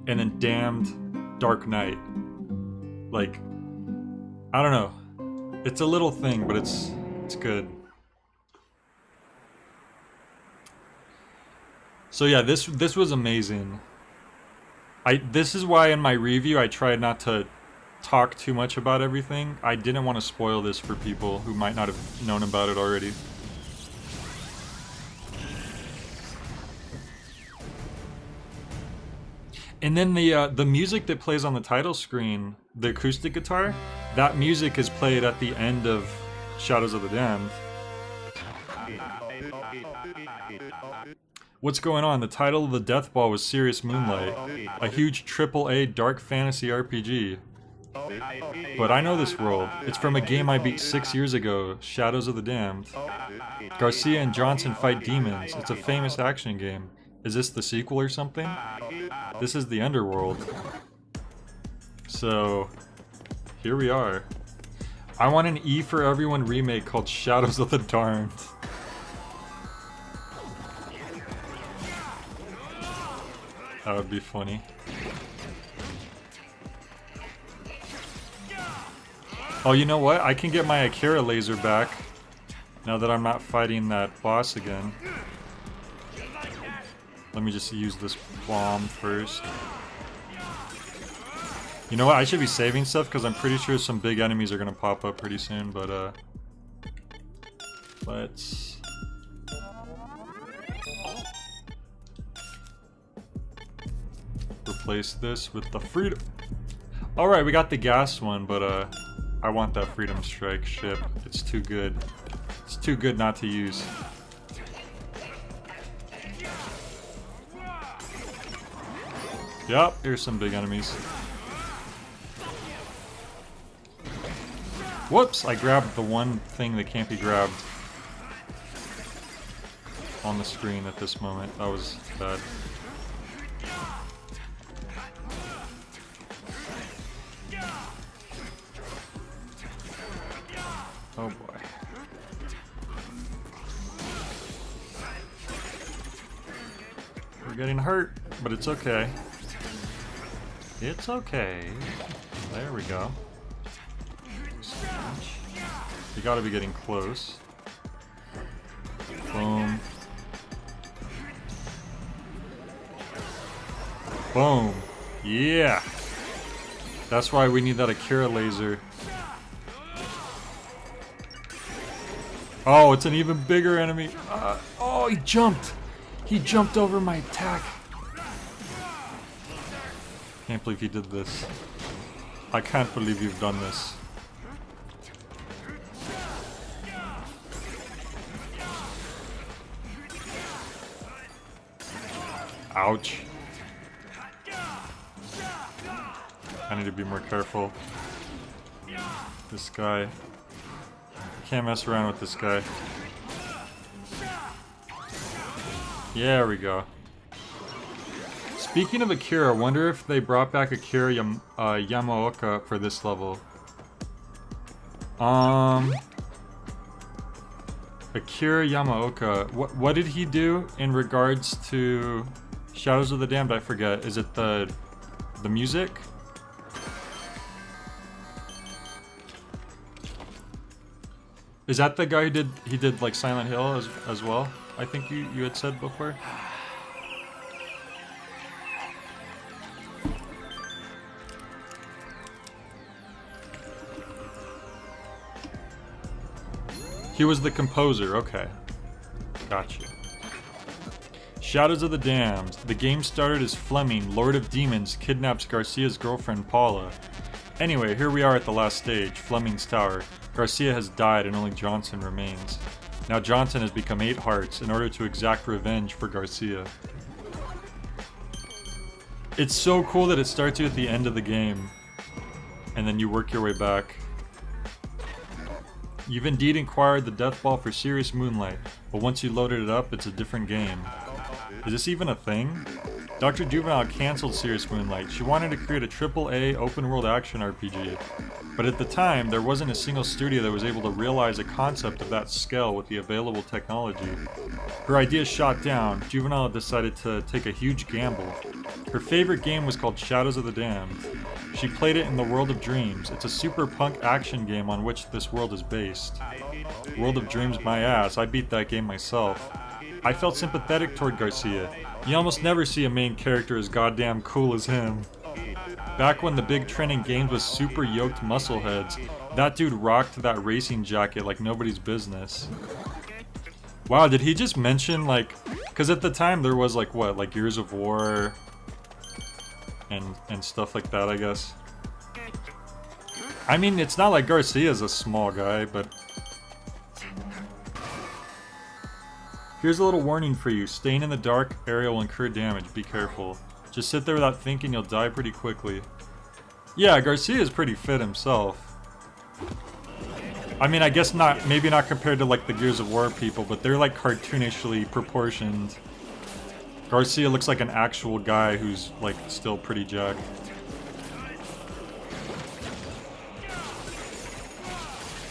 and then Damned Dark Knight. Like, I don't know. It's a little thing, but it's good. So yeah, this was amazing. This is why in my review I tried not to talk too much about everything. I didn't want to spoil this for people who might not have known about it already. And then the music that plays on the title screen, the acoustic guitar, that music is played at the end of Shadows of the Damned. What's going on? The title of the Deathball was Serious Moonlight, a huge AAA dark fantasy RPG. But I know this world. It's from a game I beat 6 years ago, Shadows of the Damned. Garcia and Johnson fight demons. It's a famous action game. Is this the sequel or something? This is the Underworld. So, here we are. I want an E for Everyone remake called Shadows of the Darned. That would be funny. Oh, you know what? I can get my Akira laser back now that I'm not fighting that boss again. Let me just use this bomb first. You know what? I should be saving stuff because I'm pretty sure some big enemies are going to pop up pretty soon, but let's... replace this with the freedom. Alright, we got the gas one, but I want that Freedom Strike ship. It's too good. It's too good not to use. Yup, here's some big enemies. Whoops, I grabbed the one thing that can't be grabbed on the screen at this moment. That was bad. Oh boy. We're getting hurt, but it's okay. It's okay. There we go. You gotta be getting close. Boom. Boom. Yeah. That's why we need that Akira laser. Oh, it's an even bigger enemy. Oh, he jumped. He jumped over my attack. Can't believe he did this. I can't believe you've done this. Ouch. I need to be more careful. This guy. Can't mess around with this guy. Yeah, there we go. Speaking of Akira, I wonder if they brought back Akira Yamaoka for this level. Akira Yamaoka. What did he do in regards to Shadows of the Damned? I forget. Is it the music? Is that the guy who did like Silent Hill as well? I think you had said before. He was the composer, okay. Gotcha. Shadows of the Damned. The game started as Fleming, Lord of Demons, kidnaps Garcia's girlfriend Paula. Anyway, here we are at the last stage, Fleming's tower. Garcia has died and only Johnson remains. Now Johnson has become 8 hearts in order to exact revenge for Garcia. It's so cool that it starts you at the end of the game, and then you work your way back. You've indeed acquired the Deathball for Serious Moonlight, but once you loaded it up, it's a different game. Is this even a thing? Dr. Juvenile cancelled Serious Moonlight. She wanted to create a AAA open-world action RPG. But at the time, there wasn't a single studio that was able to realize a concept of that scale with the available technology. Her idea shot down, Juvenile decided to take a huge gamble. Her favorite game was called Shadows of the Damned. She played it in the World of Dreams. It's a super punk action game on which this world is based. World of Dreams my ass, I beat that game myself. I felt sympathetic toward Garcia. You almost never see a main character as goddamn cool as him. Back when the big trend in games was super yoked muscleheads, that dude rocked that racing jacket like nobody's business. Wow, did he just mention like... Because at the time there was like what, like Gears of War and stuff like that, I guess. I mean, it's not like Garcia's a small guy, but... Here's a little warning for you. Staying in the dark area will incur damage. Be careful. Just sit there without thinking, you'll die pretty quickly. Yeah, Garcia is pretty fit himself. I mean, I guess not, maybe not compared to like the Gears of War people, but they're like cartoonishly proportioned. Garcia looks like an actual guy who's like still pretty jacked.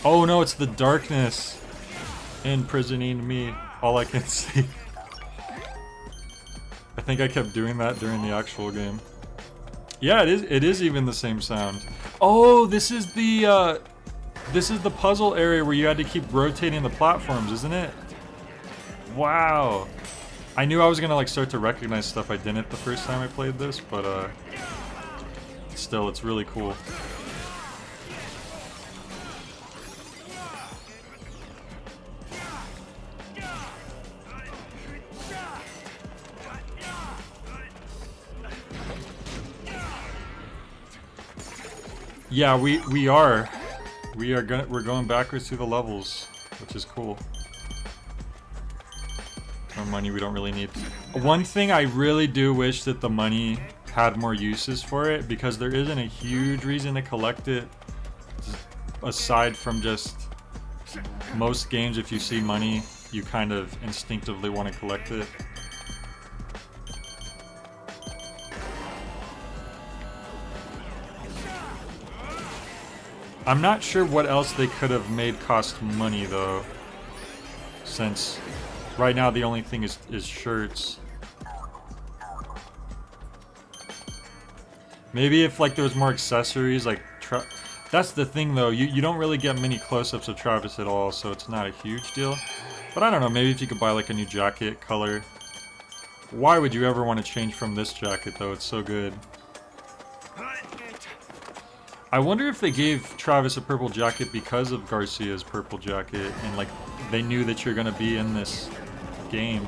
Oh no, it's the darkness imprisoning me. All I can see. I think I kept doing that during the actual game. Yeah, it is even the same sound. Oh, this is the puzzle area where you had to keep rotating the platforms, isn't it? Wow. I knew I was gonna like start to recognize stuff I didn't the first time I played this, but still, it's really cool. Yeah, we're going backwards through the levels, which is cool. More money we don't really need. One thing I really do wish that the money had more uses for it, because there isn't a huge reason to collect it aside from just most games. If you see money, you kind of instinctively want to collect it. I'm not sure what else they could have made cost money though, since right now the only thing is shirts. Maybe if like there was more accessories, like that's the thing though, you don't really get many close-ups of Travis at all, so it's not a huge deal. But I don't know, maybe if you could buy like a new jacket color. Why would you ever want to change from this jacket though? It's so good. I wonder if they gave Travis a purple jacket because of Garcia's purple jacket, and like they knew that you're gonna be in this game.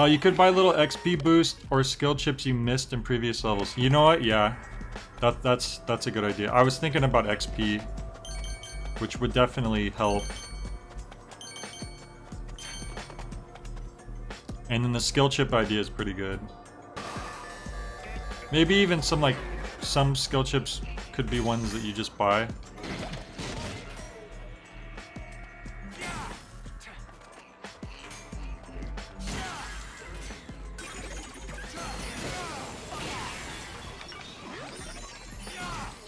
You could buy little XP boost or skill chips you missed in previous levels. You know what? Yeah, that's a good idea. I was thinking about XP, which would definitely help. And then the skill chip idea is pretty good. Maybe even some skill chips could be ones that you just buy.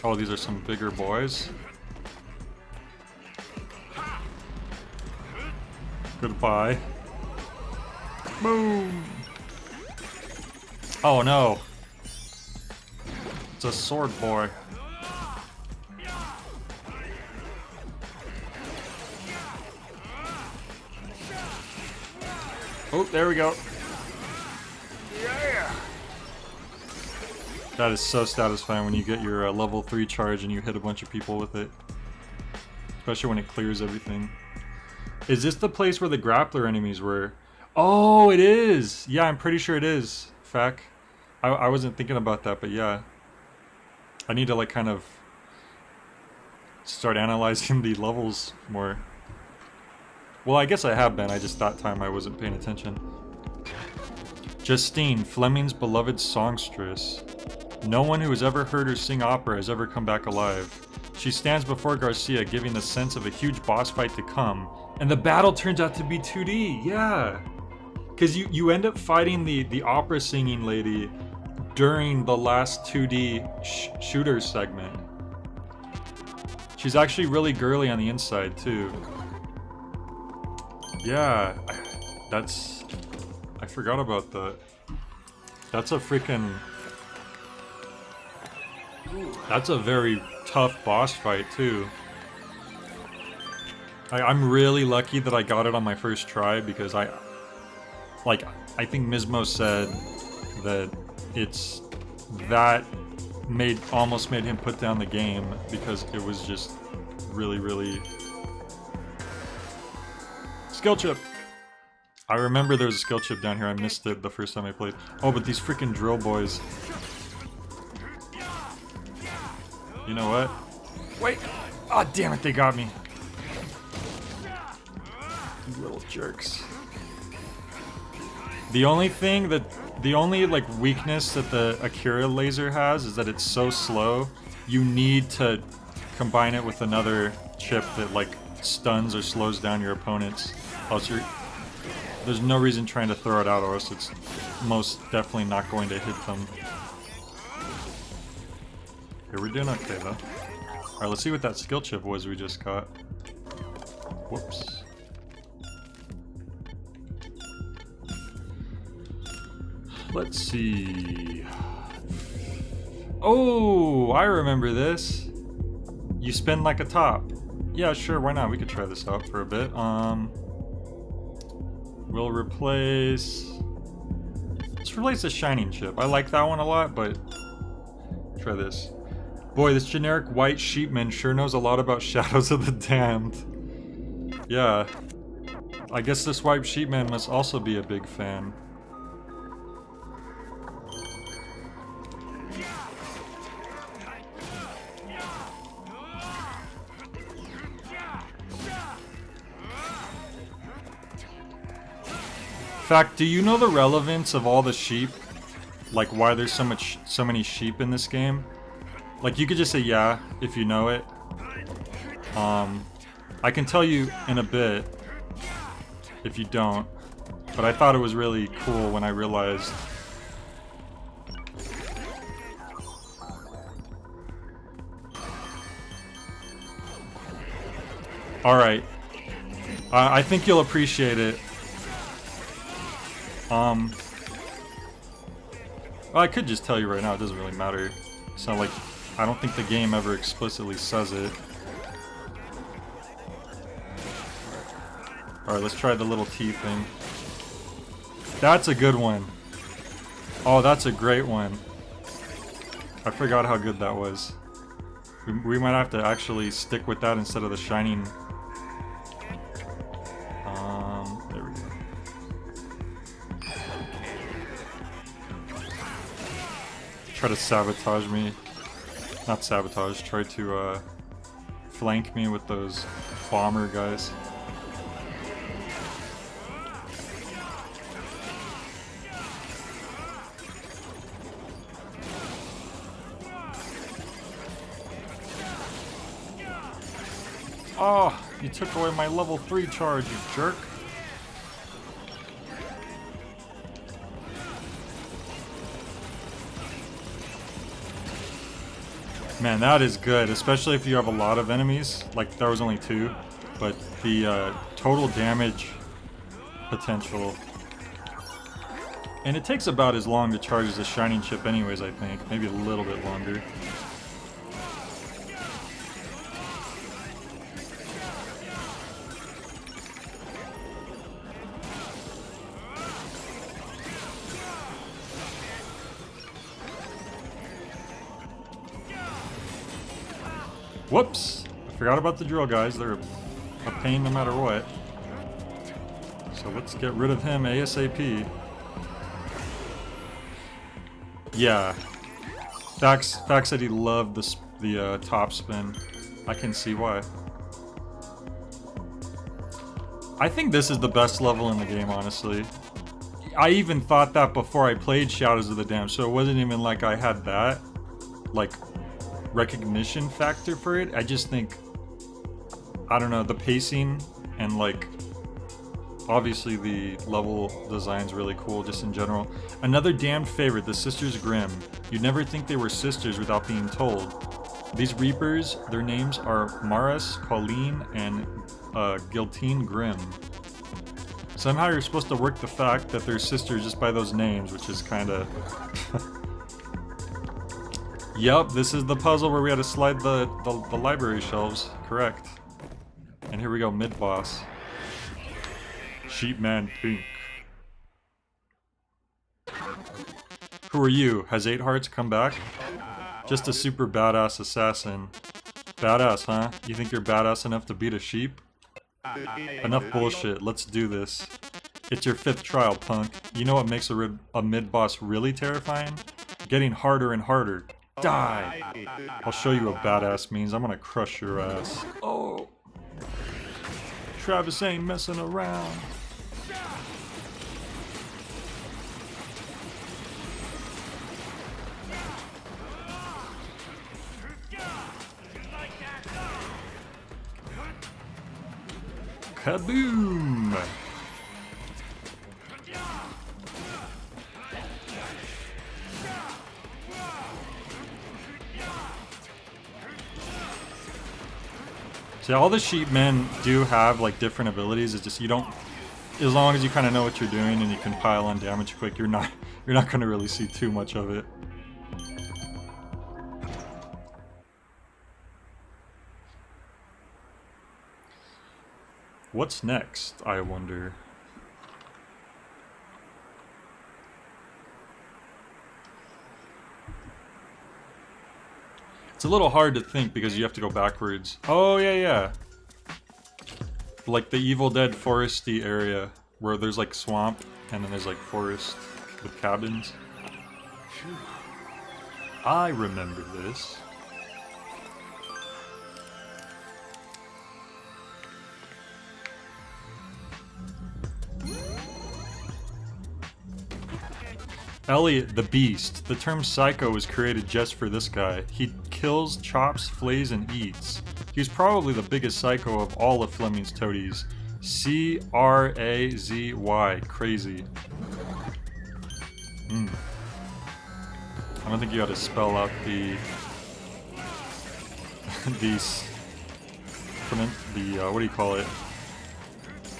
Oh, these are some bigger boys. Goodbye. Boom! Oh no! It's a sword boy. Oh, there we go. Yeah! That is so satisfying when you get your level 3 charge and you hit a bunch of people with it. Especially when it clears everything. Is this the place where the grappler enemies were? Oh, it is! Yeah, I'm pretty sure it is. Fact. I wasn't thinking about that, but yeah. I need to like kind of start analyzing the levels more. Well, I guess I have been. I just that time I wasn't paying attention. Justine, Fleming's beloved songstress. No one who has ever heard her sing opera has ever come back alive. She stands before Garcia, giving the sense of a huge boss fight to come. And the battle turns out to be 2D, yeah! Because you end up fighting the opera singing lady during the last 2D shooter segment. She's actually really girly on the inside, too. Yeah, I forgot about that. That's a freaking... That's a very tough boss fight, too. I'm really lucky that I got it on my first try, because I think Mismo said that it's... That almost made him put down the game, because it was just really, really... Skill chip! I remember there was a skill chip down here, I missed it the first time I played. Oh, but these freaking drill boys. You know what? Wait! Aw, oh, damn it, they got me. You little jerks. The only like weakness that the Akira laser has is that it's so slow. You need to combine it with another chip that like stuns or slows down your opponents. Else there's no reason trying to throw it out, or else it's most definitely not going to hit them. Okay, we're doing okay though. Alright, let's see what that skill chip was we just got. Whoops. Let's see. Oh, I remember this. You spin like a top. Yeah, sure, why not? We could try this out for a bit. We'll replace... Let's replace the shining chip. I like that one a lot, but... Try this. Boy, this generic white sheepman sure knows a lot about Shadows of the Damned. Yeah. I guess this white sheepman must also be a big fan. In fact, do you know the relevance of all the sheep? Like why there's so many sheep in this game? Like you could just say yeah if you know it. I can tell you in a bit if you don't, but I thought it was really cool when I realized. All right, I think you'll appreciate it. Well, I could just tell you right now, it doesn't really matter. So like, I don't think the game ever explicitly says it. Alright, let's try the little T thing. That's a good one. Oh, that's a great one. I forgot how good that was. We might have to actually stick with that instead of the shining. There we go. Try to sabotage me. Not sabotage, try to flank me with those bomber guys. Oh, you took away my level 3 charge, you jerk. Man, that is good, especially if you have a lot of enemies. Like, there was only 2, but the total damage potential. And it takes about as long to charge as a shining chip anyways, I think. Maybe a little bit longer. Whoops! I forgot about the drill guys. They're a pain no matter what. So let's get rid of him ASAP. Yeah. Fax said he loved the top spin. I can see why. I think this is the best level in the game, honestly. I even thought that before I played Shadows of the Dam, so it wasn't even like I had that, like, recognition factor for it. I just think, I don't know, the pacing and like obviously the level design's really cool just in general. Another damned favorite, the Sisters Grimm. You'd never think they were sisters without being told. These Reapers, their names are Maris, Colleen, and Giltine Grimm. Somehow you're supposed to work the fact that they're sisters just by those names, which is kinda Yup, this is the puzzle where we had to slide the library shelves. Correct. And here we go, mid-boss. Sheepman Pink. Who are you? Has 8 Hearts come back? Just a super badass assassin. Badass, huh? You think you're badass enough to beat a sheep? Enough bullshit, let's do this. It's your 5th trial, punk. You know what makes a mid-boss really terrifying? Getting harder and harder. Die! I'll show you what badass means. I'm gonna crush your ass. Oh! Travis ain't messing around. Kaboom! See, all the sheepmen do have like different abilities. It's just you don't, as long as you kind of know what you're doing and you can pile on damage quick, you're not going to really see too much of it. What's next, I wonder? It's a little hard to think because you have to go backwards. Oh, yeah, yeah. Like the Evil Dead foresty area where there's like swamp and then there's like forest with cabins. I remember this. Elliot the Beast. The term psycho was created just for this guy. He kills, chops, flays, and eats. He was probably the biggest psycho of all of Fleming's toadies. C-R-A-Z-Y. Crazy. I don't think you had to spell out the what do you call it?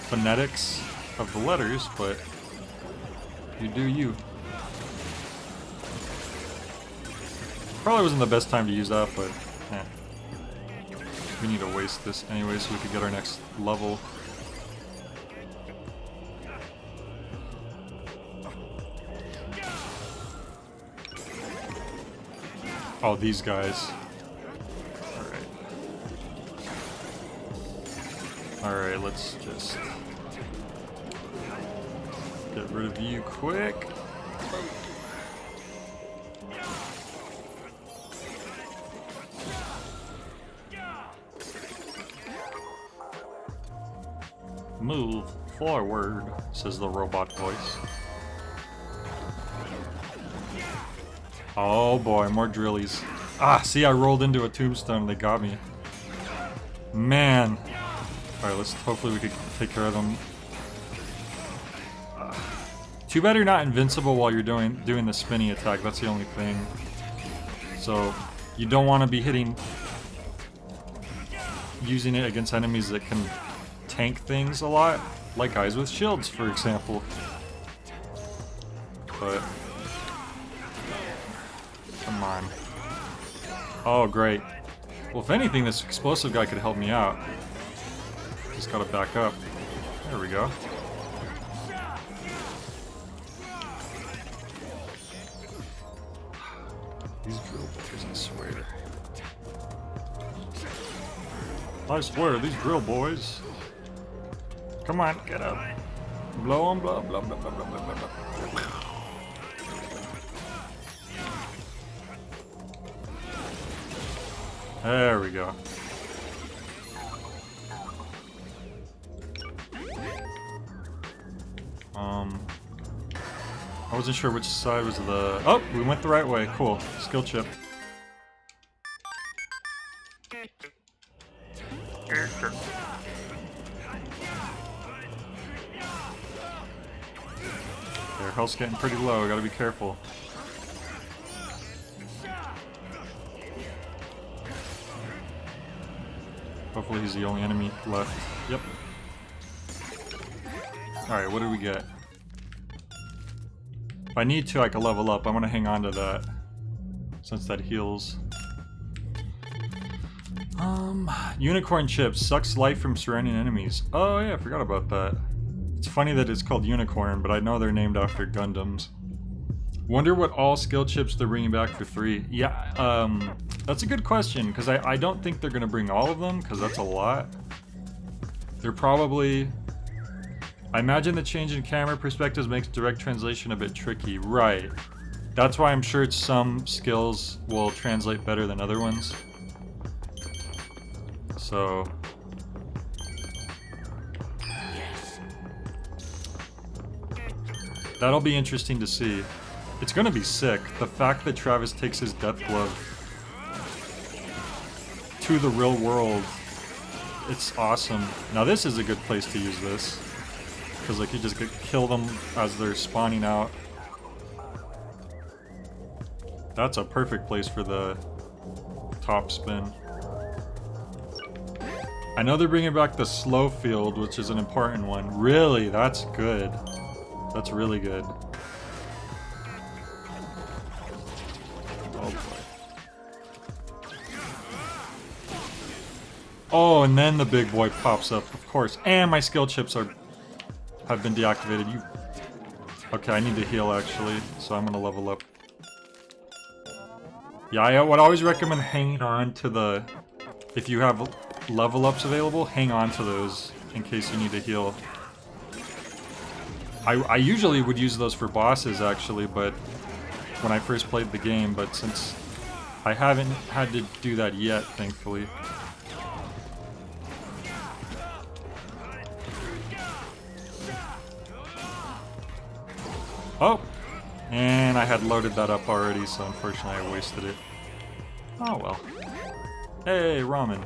Phonetics of the letters, but you do you. Probably wasn't the best time to use that, but we need to waste this anyway so we can get our next level. Oh, these guys. Alright, let's just get rid of you quick. Move forward, says the robot voice. Oh boy, more drillies. Ah, see, I rolled into a tombstone and they got me. Man. Alright, let's hopefully we can take care of them. Too bad you're not invincible while you're doing the spinny attack. That's the only thing. So you don't want to be using it against enemies that can tank things a lot, like guys with shields, for example. But come on. Oh, great. Well, if anything, this explosive guy could help me out. Just gotta back up. There we go. These drill boys, I swear. I swear, these drill boys. Come on, get up. Blow on, blow, blah, blah, blah, blah, blah, blah. There we go. I wasn't sure which side was the... Oh, we went the right way. Cool. Skill chip. Their health's getting pretty low. Gotta be careful. Hopefully he's the only enemy left. Yep. Alright, what did we get? If I need to, I can level up. I'm gonna hang on to that, since that heals. Unicorn chips sucks life from surrounding enemies. Oh yeah, I forgot about that. It's funny that it's called unicorn, but I know they're named after Gundams. Wonder what all skill chips they're bringing back for 3. Yeah, that's a good question, because I don't think they're gonna bring all of them, because that's a lot. They're probably... I imagine the change in camera perspectives makes direct translation a bit tricky. Right. That's why I'm sure some skills will translate better than other ones. So... that'll be interesting to see. It's gonna be sick. The fact that Travis takes his death glove to the real world, it's awesome. Now this is a good place to use this. Because like you just kill them as they're spawning out. That's a perfect place for the top spin. I know they're bringing back the slow field, which is an important one. Really, that's good. That's really good. Oh boy. Oh, and then the big boy pops up, of course. And my skill chips have been deactivated. Okay, I need to heal actually, so I'm gonna level up. Yeah, I would always recommend hanging on to the... If you have level ups available, hang on to those in case you need to heal. I usually would use those for bosses actually, but when I first played the game, but since I haven't had to do that yet, thankfully. Oh! And I had loaded that up already, so unfortunately I wasted it. Oh well. Hey, ramen.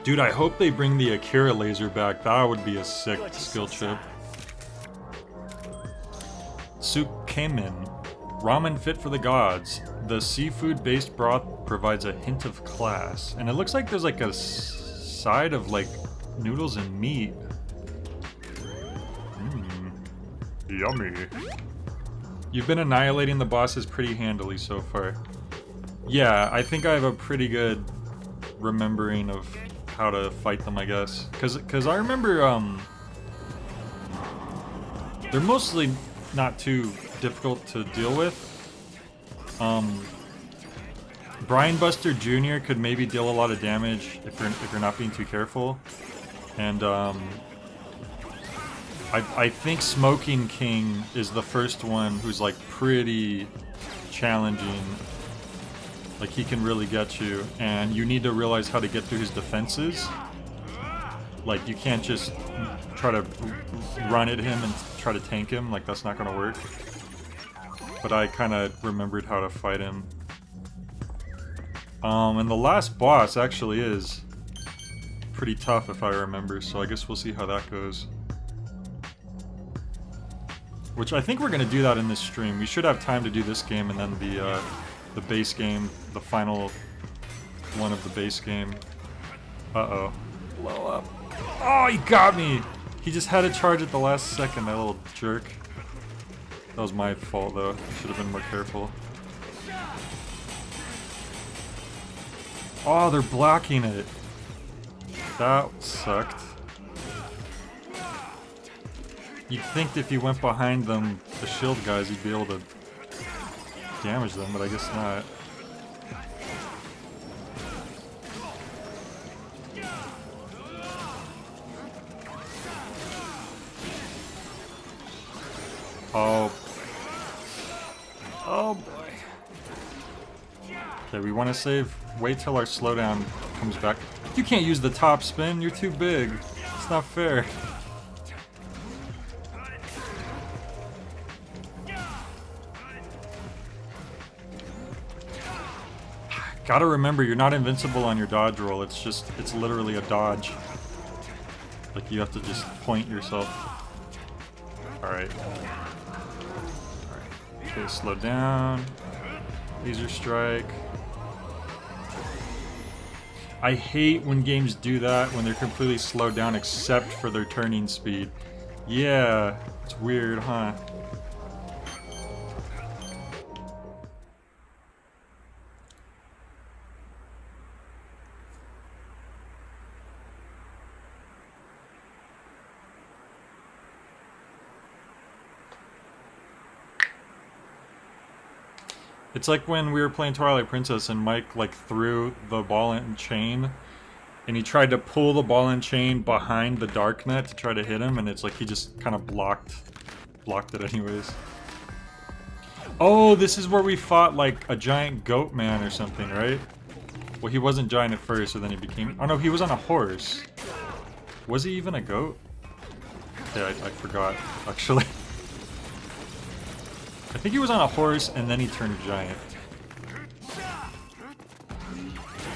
Dude, I hope they bring the Akira laser back. That would be a sick skill chip. Tsukemen. Ramen fit for the gods. The seafood-based broth provides a hint of class. And it looks like there's like a side of like Noodles and meat. Yummy. You've been annihilating the bosses pretty handily so far. Yeah, I think I have a pretty good remembering of how to fight them, I guess. Cause I remember, they're mostly not too difficult to deal with. Brian Buster Jr. could maybe deal a lot of damage if you're not being too careful. And, I think Smoking King is the first one who's like pretty challenging. Like he can really get you, and you need to realize how to get through his defenses. Like you can't just try to run at him and try to tank him, like that's not gonna work. But I kinda remembered how to fight him. And the last boss actually is pretty tough if I remember, so I guess we'll see how that goes. Which I think we're gonna do that in this stream. We should have time to do this game and then the base game, the final one of the base game. Uh-oh. Blow up. Oh, he got me! He just had to charge at the last second, that little jerk. That was my fault though. I should have been more careful. Oh, they're blocking it. That sucked. You'd think if you went behind them, the shield guys, you'd be able to damage them, but I guess not. Oh. Oh boy. Okay, we want to save. Wait till our slowdown comes back. You can't use the top spin, you're too big. It's not fair. Gotta remember, you're not invincible on your dodge roll. It's literally a dodge. Like you have to just point yourself. Alright. Okay, slow down. Laser strike. I hate when games do that, when they're completely slowed down except for their turning speed. Yeah, it's weird, huh? It's like when we were playing Twilight Princess and Mike like threw the ball and chain and he tried to pull the ball and chain behind the dark net to try to hit him, and it's like he just kind of blocked it anyways. Oh, this is where we fought like a giant goat man or something, right? Well, he wasn't giant at first, so then he became... Oh no, he was on a horse. Was he even a goat? Okay, I forgot, actually. I think he was on a horse and then he turned giant.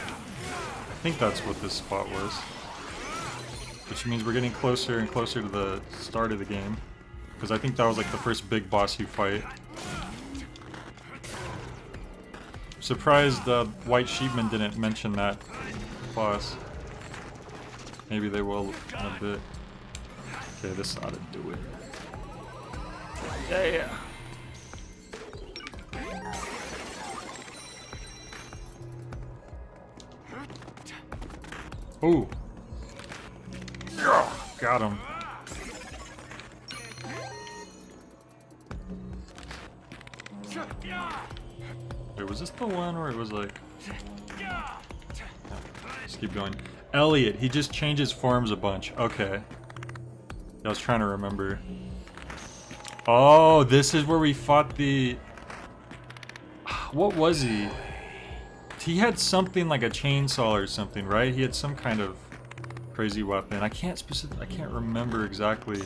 I think that's what this spot was. Which means we're getting closer and closer to the start of the game. Because I think that was like the first big boss you fight. Surprised White Sheepman didn't mention that boss. Maybe they will in a bit. Okay, this ought to do it. Yeah. Ooh. Got him. Wait, was this the one where it was like... Yeah. Let's keep going. Elliot, he just changes forms a bunch. Okay. I was trying to remember. Oh, this is where we fought the... What was he? He had something like a chainsaw or something, right? He had some kind of crazy weapon. I can't remember exactly.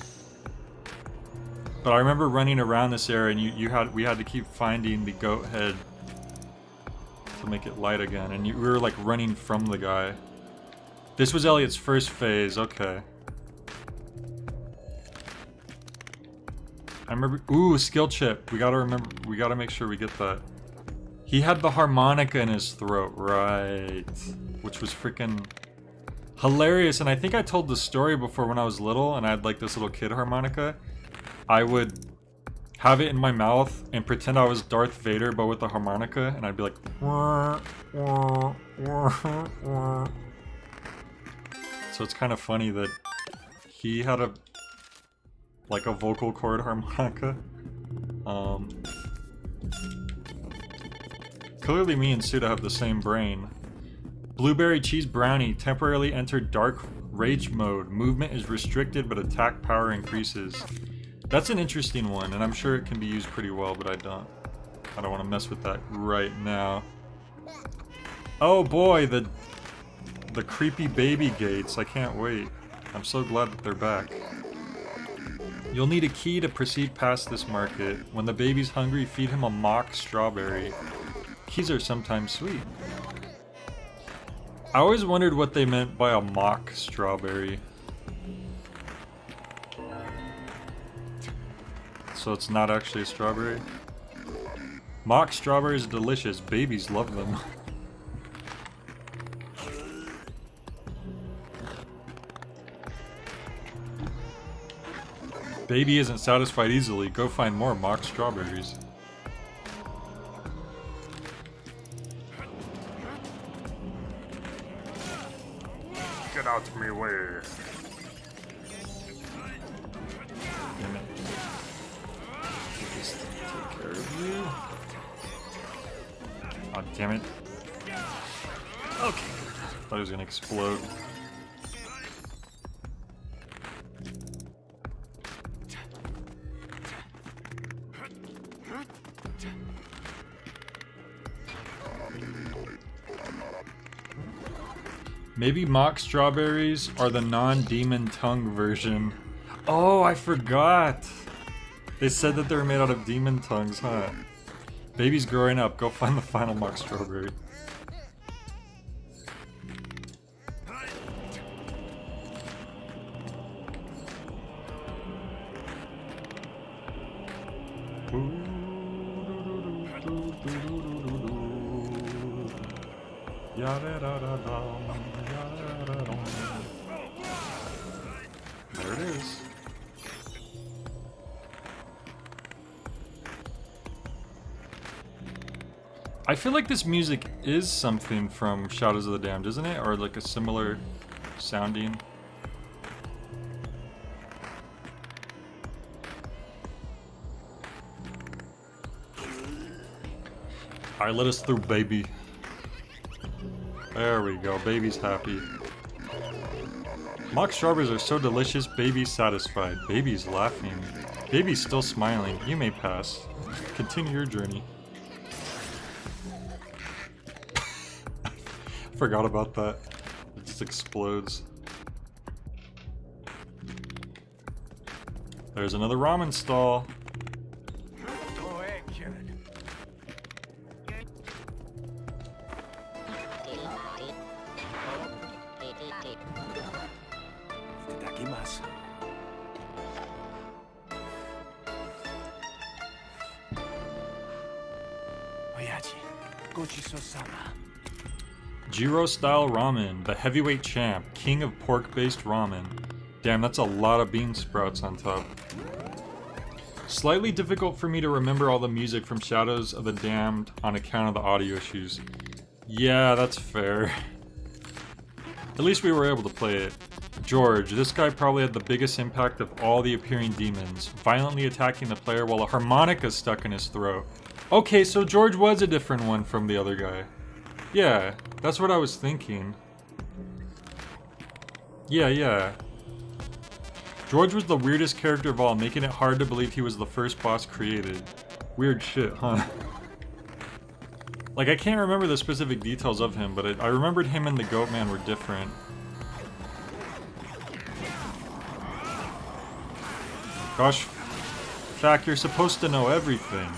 But I remember running around this area and we had to keep finding the goat head to make it light again, and we were like running from the guy. This was Elliot's first phase, okay. I remember, ooh, skill chip. We gotta make sure we get that. He had the harmonica in his throat, right? Which was freaking Hilarious, and I think I told the story before when I was little and I had like this little kid harmonica. I would have it in my mouth and pretend I was Darth Vader but with the harmonica, and I'd be like wah, wah, wah, wah. So it's kind of funny that he had a vocal cord harmonica. Clearly me and Suda have the same brain. Blueberry cheese brownie temporarily entered dark rage mode. Movement is restricted but attack power increases. That's an interesting one, and I'm sure it can be used pretty well, but I don't want to mess with that right now. Oh boy, the creepy baby gates. I can't wait. I'm so glad that they're back. You'll need a key to proceed past this market. When the baby's hungry, feed him a mock strawberry. Keys are sometimes sweet. I always wondered what they meant by a mock strawberry. So it's not actually a strawberry? Mock strawberries are delicious. Babies love them. Baby isn't satisfied easily. Go find more mock strawberries. Get out of my way. Damn it. Just take care of you. Oh, damn it. Okay. Thought he was gonna explode. Maybe mock strawberries are the non-demon tongue version. Oh, I forgot. They said that they were made out of demon tongues, huh? Baby's growing up. Go find the final mock strawberry. There it is. I feel like this music is something from Shadows of the Damned, isn't it? Or like a similar sounding. Alright, let us through, baby. There we go, baby's happy. Mock strawberries are so delicious, baby's satisfied. Baby's laughing. Baby's still smiling. You may pass. Continue your journey. Forgot about that. It just explodes. There's another ramen stall. Go ahead, kid. Itadakimasu. Oyaji, gochiso-sama. Jiro-style ramen, the heavyweight champ, king of pork-based ramen. Damn, that's a lot of bean sprouts on top. Slightly difficult for me to remember all the music from Shadows of the Damned on account of the audio issues. Yeah, that's fair. At least we were able to play it. George, this guy probably had the biggest impact of all the appearing demons, violently attacking the player while a harmonica stuck in his throat. Okay, so George was a different one from the other guy. Yeah, that's what I was thinking. Yeah. George was the weirdest character of all, making it hard to believe he was the first boss created. Weird shit, huh? Like, I can't remember the specific details of him, but I remembered him and the Goat Man were different. Gosh, Fack, you're supposed to know everything.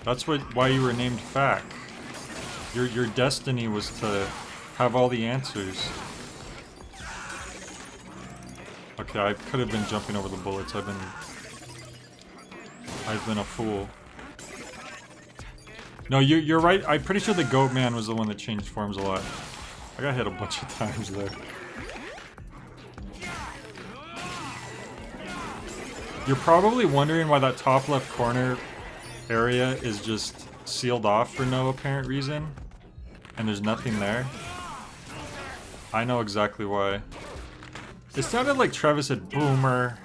That's why you were named Fack. Your destiny was to have all the answers. Okay, I could have been jumping over the bullets. I've been a fool. No, you're right. I'm pretty sure the Goat Man was the one that changed forms a lot. I got hit a bunch of times there. You're probably wondering why that top left corner area is just sealed off for no apparent reason. And there's nothing there. I know exactly why. It sounded like Travis said boomer.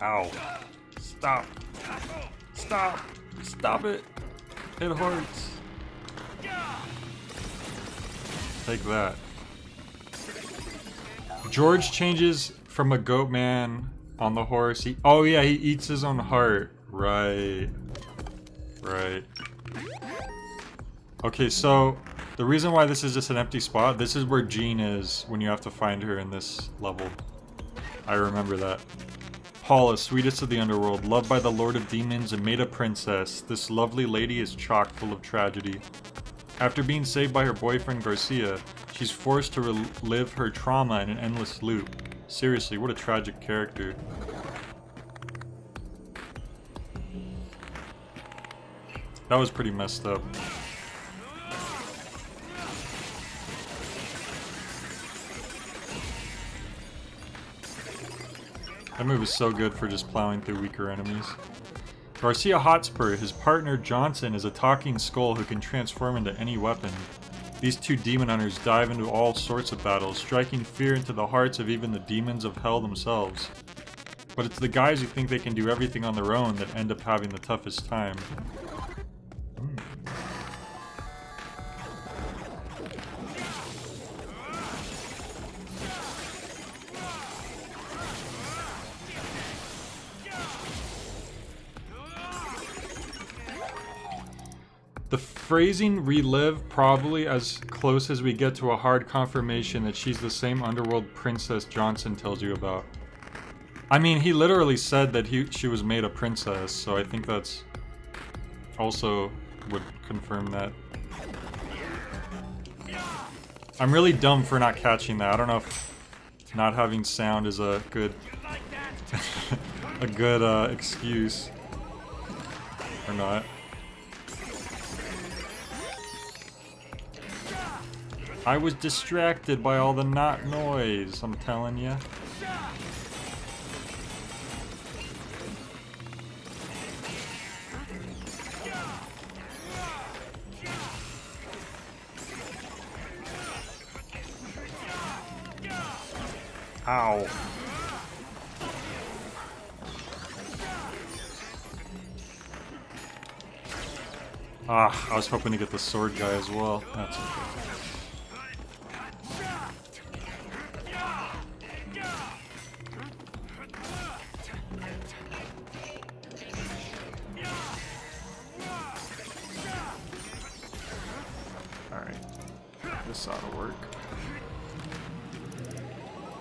Ow. Stop. Stop. Stop it. It hurts. Take that. George changes from a goat man on the horse. Oh yeah, he eats his own heart. Right. Right. Okay, so the reason why this is just an empty spot, this is where Jean is when you have to find her in this level. I remember that. Paula, sweetest of the underworld, loved by the Lord of Demons and made a princess, this lovely lady is chock full of tragedy. After being saved by her boyfriend Garcia, she's forced to relive her trauma in an endless loop. Seriously, what a tragic character. That was pretty messed up. That move is so good for just plowing through weaker enemies. Garcia Hotspur, his partner Johnson, is a talking skull who can transform into any weapon. These two demon hunters dive into all sorts of battles, striking fear into the hearts of even the demons of hell themselves. But it's the guys who think they can do everything on their own that end up having the toughest time. The phrasing relive probably as close as we get to a hard confirmation that she's the same underworld princess Johnson tells you about. I mean, he literally said that she was made a princess, so I think that's also would confirm that. I'm really dumb for not catching that. I don't know if not having sound is a good a good excuse or not. I was distracted by all the knot noise, I'm telling ya. Ow. Ah, I was hoping to get the sword guy as well. That's okay. This ought to work.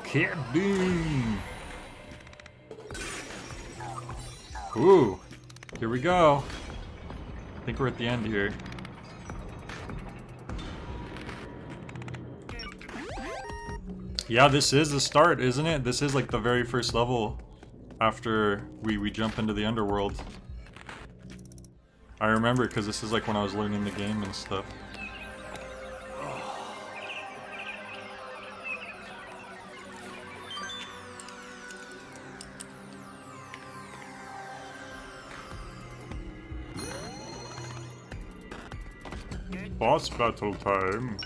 Kaboom! Ooh, here we go. I think we're at the end here. Yeah, this is the start, isn't it? This is like the very first level after we jump into the underworld. I remember because this is like when I was learning the game and stuff. Boss battle time.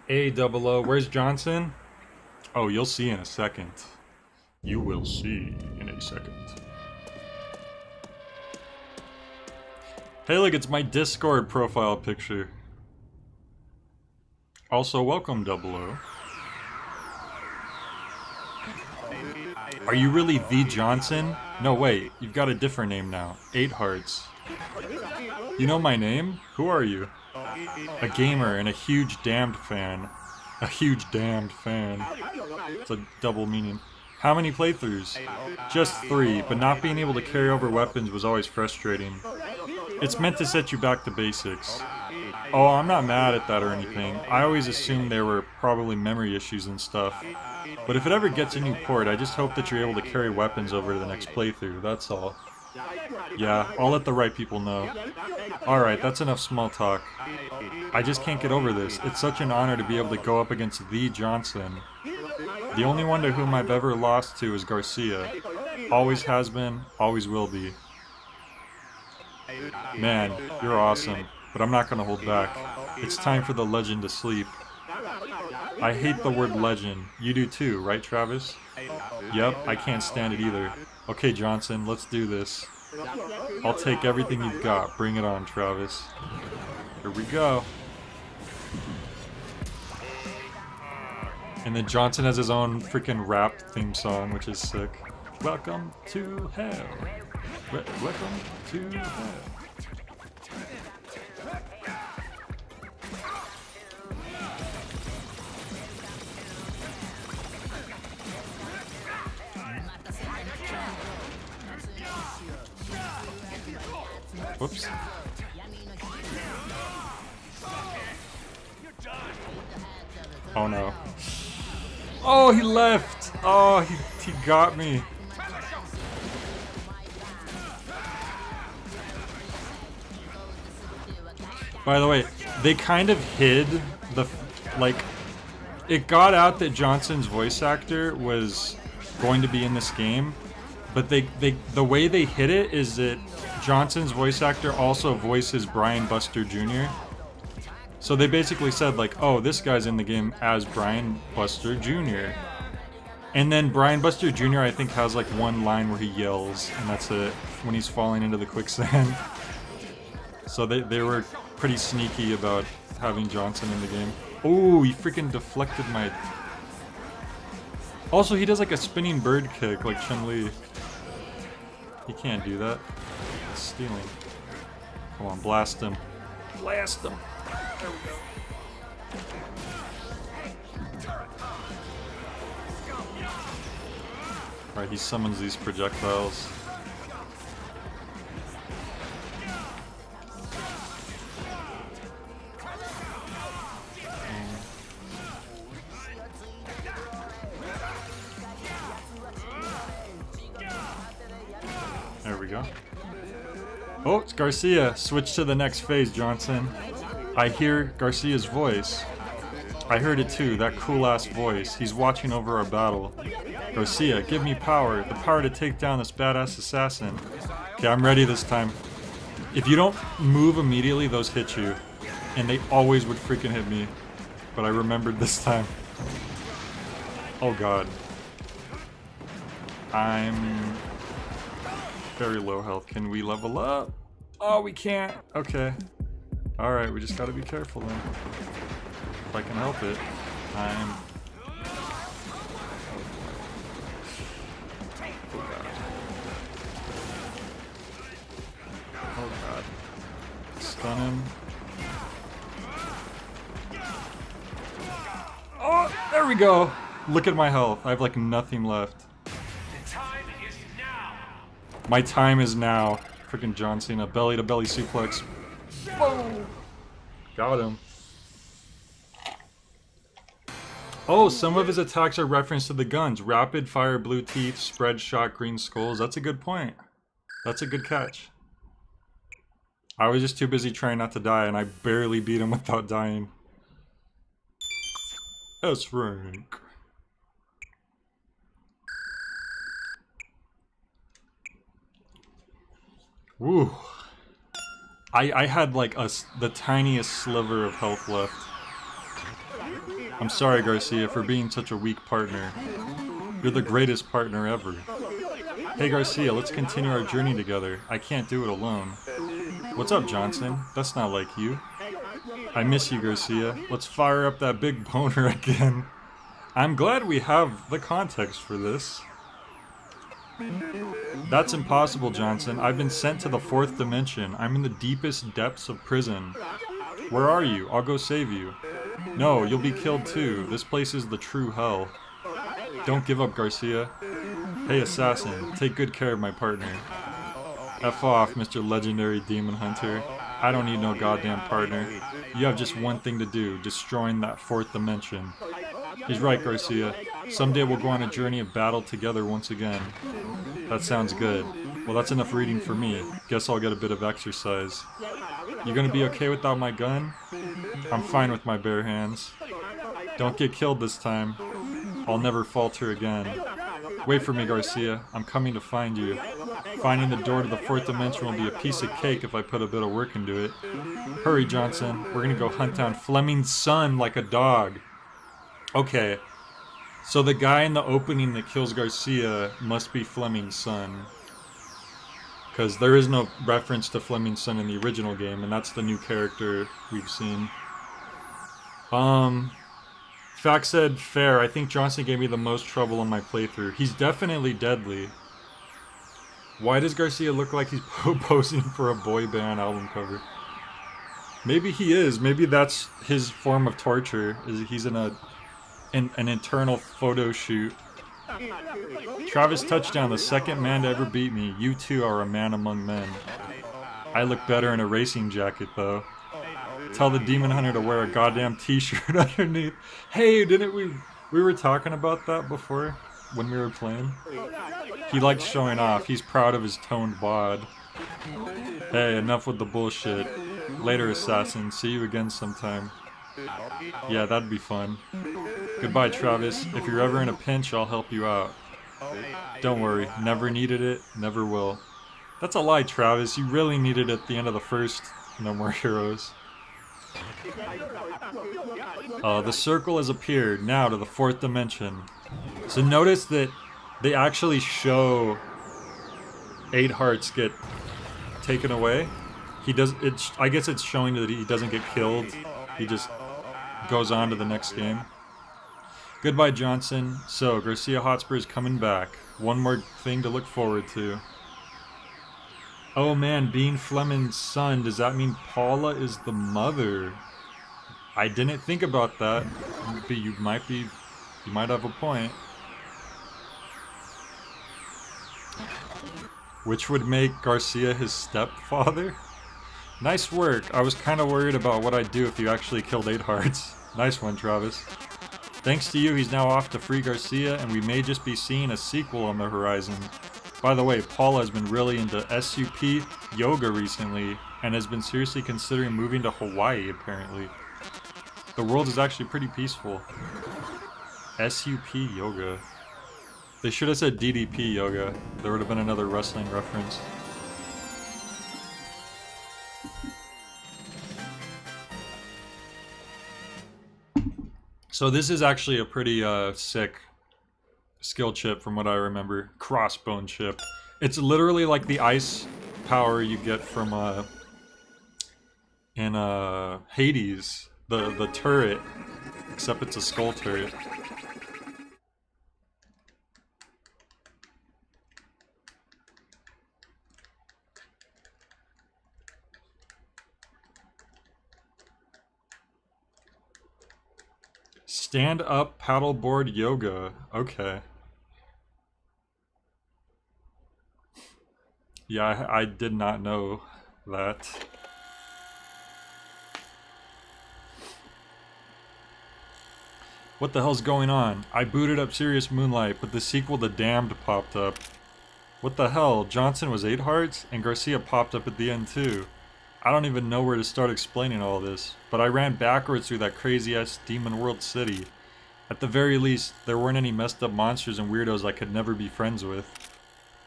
A00, where's Johnson? Oh, you'll see in a second. You will see in a second. Hey, look, it's my Discord profile picture. Also, welcome, 00. Are you really the Johnson? No, wait, you've got a different name now. 8 hearts. You know my name? Who are you? A gamer and a huge damned fan. A huge damned fan. It's a double meaning. How many playthroughs? Just 3, but not being able to carry over weapons was always frustrating. It's meant to set you back to basics. Oh, I'm not mad at that or anything. I always assumed there were probably memory issues and stuff. But if it ever gets a new port, I just hope that you're able to carry weapons over to the next playthrough, that's all. Yeah, I'll let the right people know. Alright, that's enough small talk. I just can't get over this. It's such an honor to be able to go up against the Johnson. The only one to whom I've ever lost to is Garcia. Always has been, always will be. Man, you're awesome, but I'm not gonna hold back. It's time for the legend to sleep. I hate the word legend. You do too, right, Travis? Yep, I can't stand it either. Okay, Johnson, let's do this. I'll take everything you've got. Bring it on, Travis. Here we go. And then Johnson has his own freaking rap theme song, which is sick. Welcome to hell. Welcome to hell. Whoops. Oh no. Oh, he left! Oh, he got me. By the way, they kind of hid the, like, it got out that Johnson's voice actor was going to be in this game, but the way they hid it is that Johnson's voice actor also voices Brian Buster Jr. So they basically said like, oh, this guy's in the game as Brian Buster Jr. And then Brian Buster Jr. I think has like one line where he yells, and that's it, when he's falling into the quicksand. So they were pretty sneaky about having Johnson in the game. Oh, he freaking deflected my... Also, he does like a spinning bird kick like Chun-Li. He can't do that. It's stealing. Come on, blast him. Blast him! There we go. Alright, he summons these projectiles. There we go. Oh, it's Garcia. Switch to the next phase, Johnson. I hear Garcia's voice. I heard it too, that cool-ass voice. He's watching over our battle. Garcia, give me power. The power to take down this badass assassin. Okay, I'm ready this time. If you don't move immediately, those hit you. And they always would freaking hit me. But I remembered this time. Oh god. I'm very low health. Can we level up? Oh, we can't. Okay. Alright, we just gotta be careful then. If I can help it. I'm... Oh god. Stun him. Oh, there we go! Look at my health. I have like nothing left. My time is now. Freaking John Cena. Belly to belly suplex. Whoa! Got him. Oh, some of his attacks are referenced to the guns. Rapid fire blue teeth, spread shot green skulls. That's a good point. That's a good catch. I was just too busy trying not to die, and I barely beat him without dying. S rank. Woo. I had like the tiniest sliver of health left. I'm sorry, Garcia, for being such a weak partner. You're the greatest partner ever. Hey Garcia, let's continue our journey together. I can't do it alone. What's up, Johnson? That's not like you. I miss you, Garcia. Let's fire up that big boner again. I'm glad we have the context for this. That's impossible, Johnson. I've been sent to the 4th dimension. I'm in the deepest depths of prison. Where are you? I'll go save you. No, you'll be killed too. This place is the true hell. Don't give up, Garcia. Hey, assassin. Take good care of my partner. F off, Mr. Legendary Demon Hunter. I don't need no goddamn partner. You have just one thing to do, destroying that fourth dimension. He's right, Garcia. Someday we'll go on a journey of battle together once again. That sounds good. Well, that's enough reading for me. Guess I'll get a bit of exercise. You gonna be okay without my gun? I'm fine with my bare hands. Don't get killed this time. I'll never falter again. Wait for me, Garcia. I'm coming to find you. Finding the door to the fourth dimension will be a piece of cake if I put a bit of work into it. Hurry, Johnson. We're gonna go hunt down Fleming's son like a dog. Okay. So the guy in the opening that kills Garcia must be Fleming's son. Because there is no reference to Fleming's son in the original game, and that's the new character we've seen. Fact said, fair. I think Johnson gave me the most trouble on my playthrough. He's definitely deadly. Why does Garcia look like he's posing for a boy band album cover? Maybe he is. Maybe that's his form of torture. Is he's in an internal photo shoot. Travis touchdown, the second man to ever beat me. You too are a man among men. I look better in a racing jacket though. Tell the demon hunter to wear a goddamn t-shirt underneath. Hey, didn't we were talking about that before when we were playing? He likes showing off. He's proud of his toned bod. Hey, enough with the bullshit. Later, assassin. See you again sometime. Yeah, that'd be fun. Goodbye, Travis. If you're ever in a pinch, I'll help you out. Don't worry. Never needed it. Never will. That's a lie, Travis. You really needed it at the end of the first No More Heroes. The circle has appeared now to the fourth dimension. So notice that they actually show 8 hearts get taken away. He does it. I guess it's showing that he doesn't get killed. He just goes on to the next game. Goodbye, Johnson. So Garcia Hotspur is coming back. One more thing to look forward to. Oh man, being Fleming's son, does that mean Paula is the mother? I didn't think about that, but you might have a point. Which would make Garcia his stepfather? Nice work. I was kind of worried about what I'd do if you actually killed 8 hearts. Nice one, Travis. Thanks to you, he's now off to free Garcia, and we may just be seeing a sequel on the horizon. By the way, Paula has been really into SUP yoga recently, and has been seriously considering moving to Hawaii, apparently. The world is actually pretty peaceful. SUP yoga. They should have said DDP yoga. There would have been another wrestling reference. So this is actually a pretty sick skill chip from what I remember. Crossbone chip. It's literally like the ice power you get from in Hades, the turret, except it's a skull turret. Stand up paddleboard yoga. Okay. Yeah, I did not know that. What the hell's going on? I booted up Serious Moonlight, but the sequel to Damned popped up. What the hell? Johnson was 8 hearts, and Garcia popped up at the end too. I don't even know where to start explaining all this, but I ran backwards through that crazy-ass Demon World city. At the very least, there weren't any messed up monsters and weirdos I could never be friends with.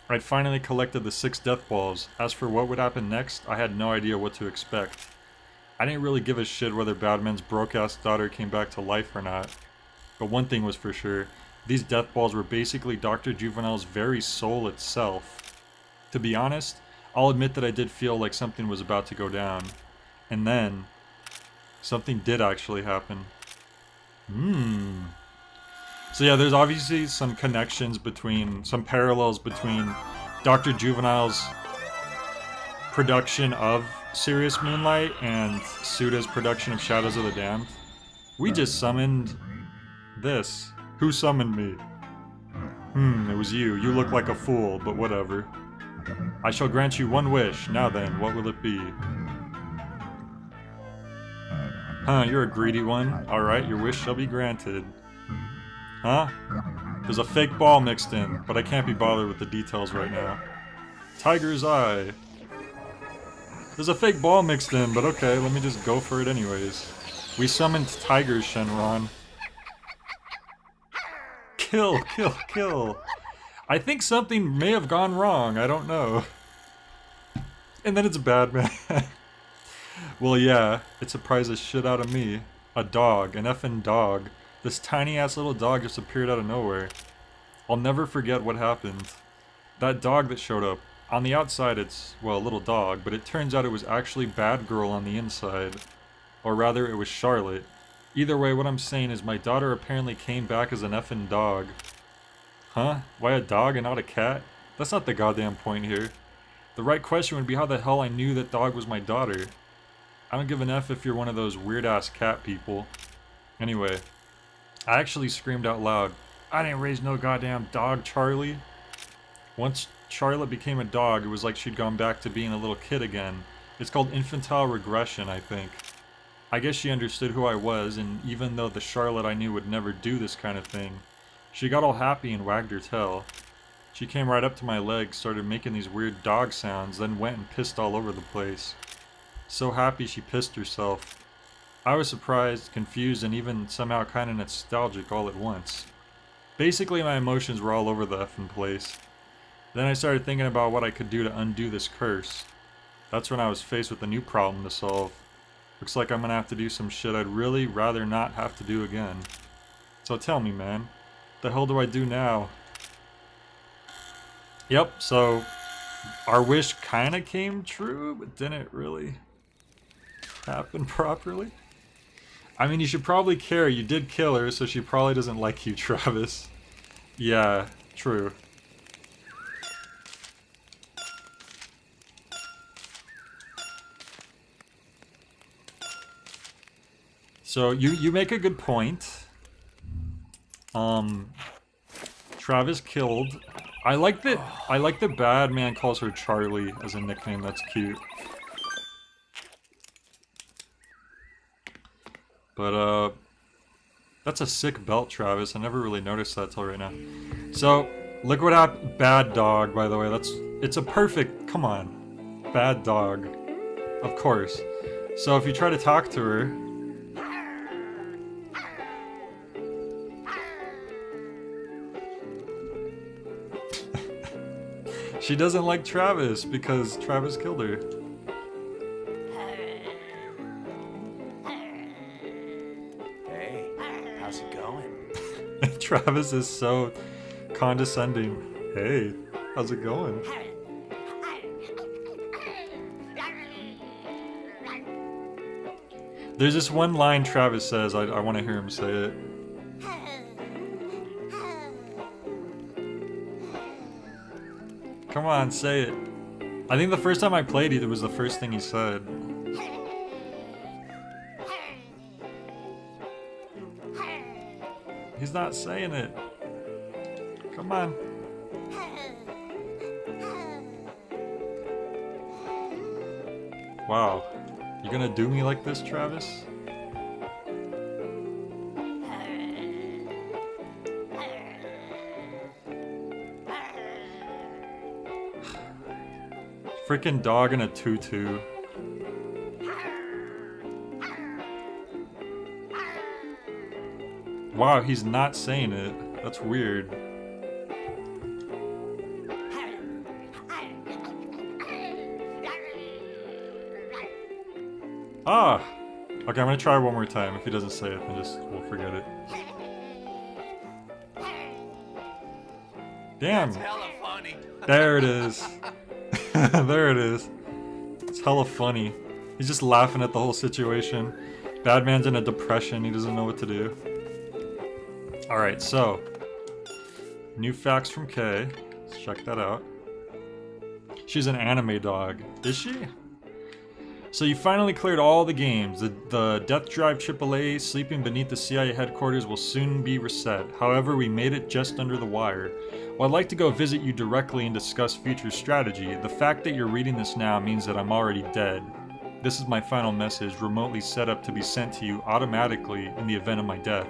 I'd finally collected the 6 Deathballs. As for what would happen next, I had no idea what to expect. I didn't really give a shit whether Badman's broke-ass daughter came back to life or not. But one thing was for sure, these Deathballs were basically Dr. Juvenile's very soul itself. To be honest, I'll admit that I did feel like something was about to go down. And then, something did actually happen. So yeah, there's obviously some connections between, some parallels between Dr. Juvenile's production of Serious Moonlight and Suda's production of Shadows of the Damned. We just summoned this. Who summoned me? It was you. You look like a fool, but whatever. I shall grant you one wish. Now then, what will it be? Huh, you're a greedy one. Alright, your wish shall be granted. Huh? There's a fake ball mixed in, but I can't be bothered with the details right now. Tiger's eye. There's a fake ball mixed in, but okay, let me just go for it anyways. We summoned tigers, Shenron. Kill, kill, kill. I think something may have gone wrong, I don't know. And then it's bad, man. Well, yeah, it surprised the shit out of me. A dog, an effing dog. This tiny ass little dog just appeared out of nowhere. I'll never forget what happened. That dog that showed up. On the outside it's, well, a little dog, but it turns out it was actually Bad Girl on the inside. Or rather, it was Charlotte. Either way, what I'm saying is my daughter apparently came back as an effing dog. Huh? Why a dog and not a cat? That's not the goddamn point here. The right question would be how the hell I knew that dog was my daughter. I don't give an F if you're one of those weird-ass cat people. Anyway, I actually screamed out loud, "I didn't raise no goddamn dog, Charlie." Once Charlotte became a dog, it was like she'd gone back to being a little kid again. It's called infantile regression, I think. I guess she understood who I was, and even though the Charlotte I knew would never do this kind of thing, she got all happy and wagged her tail. She came right up to my legs, started making these weird dog sounds, then went and pissed all over the place. So happy she pissed herself. I was surprised, confused, and even somehow kinda nostalgic all at once. Basically, my emotions were all over the effing place. Then I started thinking about what I could do to undo this curse. That's when I was faced with a new problem to solve. Looks like I'm gonna have to do some shit I'd really rather not have to do again. So tell me, man, what the hell do I do now? Yep, so our wish kinda came true, but didn't really happen properly. I mean, you should probably care. You did kill her, so she probably doesn't like you, Travis. Yeah, true. So you make a good point. Travis killed. I like that Bad Man calls her Charlie as a nickname. That's cute. But that's a sick belt, Travis. I never really noticed that till right now. So look what happened. Bad dog, by the way. It's a perfect. Come on, bad dog. Of course. So if you try to talk to her. She doesn't like Travis because Travis killed her. Hey, how's it going? Travis is so condescending. Hey, how's it going? There's this one line Travis says, I want to hear him say it. Come on, say it. I think the first time I played it was the first thing he said. He's not saying it. Come on. Wow. You gonna do me like this, Travis? Freaking dog in a tutu. Wow, he's not saying it. That's weird. Ah! Okay, I'm gonna try one more time. If he doesn't say it, then we'll forget it. Damn! That's hella funny. There it is. There it is. It's hella funny. He's just laughing at the whole situation. Bad Man's in a depression. He doesn't know what to do. Alright, so. New facts from Kay. Let's check that out. She's an anime dog. Is she? So you finally cleared all the games. The Death Drive AAA sleeping beneath the CIA headquarters will soon be reset. However, we made it just under the wire. While I'd like to go visit you directly and discuss future strategy, the fact that you're reading this now means that I'm already dead. this is my final message, remotely set up to be sent to you automatically in the event of my death.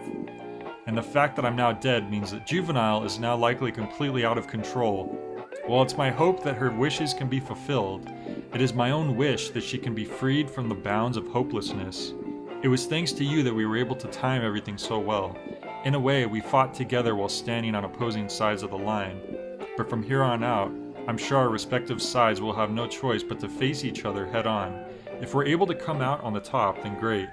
And the fact that I'm now dead means that Juvenile is now likely completely out of control. While it's my hope that her wishes can be fulfilled, it is my own wish that she can be freed from the bounds of hopelessness. It was thanks to you that we were able to time everything so well. In a way, we fought together while standing on opposing sides of the line. But from here on out, I'm sure our respective sides will have no choice but to face each other head on. If we're able to come out on the top, then great.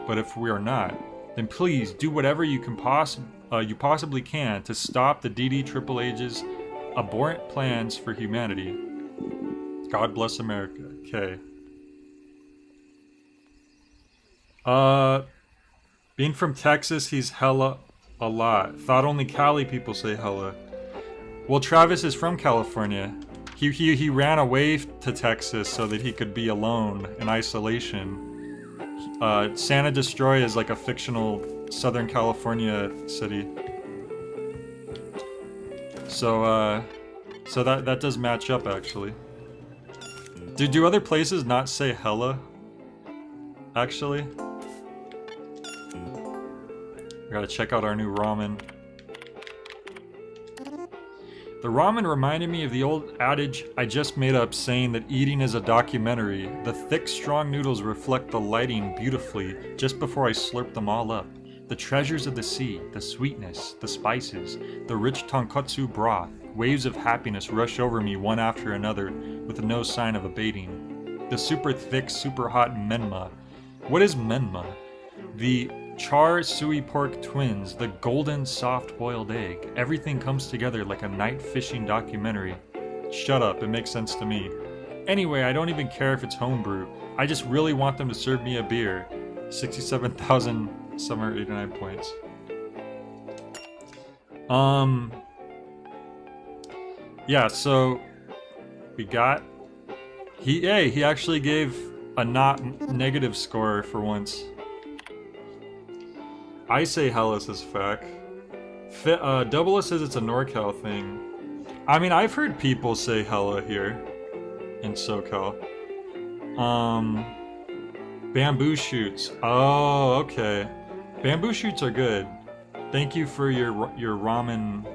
But if we are not, then please do whatever you can possibly can to stop the DD Triple H's abhorrent plans for humanity. God bless America. Okay. Being from Texas, he's hella a lot. Thought only Cali people say hella. Well, Travis is from California. He ran away to Texas so that he could be alone in isolation. Santa Destroy is like a fictional Southern California city. So that does match up actually. Do other places not say hella? Actually? I gotta check out our new ramen. The ramen reminded me of the old adage I just made up saying that eating is a documentary. The thick, strong noodles reflect the lighting beautifully just before I slurp them all up. The treasures of the sea, the sweetness, the spices, the rich tonkotsu broth. Waves of happiness rush over me one after another with no sign of abating. The super thick, super hot menma. What is menma? The char suey pork twins, the golden soft boiled egg. Everything comes together like a night fishing documentary. Shut up, it makes sense to me. Anyway, I don't even care if it's homebrew. I just really want them to serve me a beer. 67,789 points. Yeah, so we got he actually gave a not negative score for once. I say hella says feck. Double says it's a NorCal thing. I mean, I've heard people say hella here in SoCal. Bamboo shoots. Oh, okay. Bamboo shoots are good. Thank you for your ramen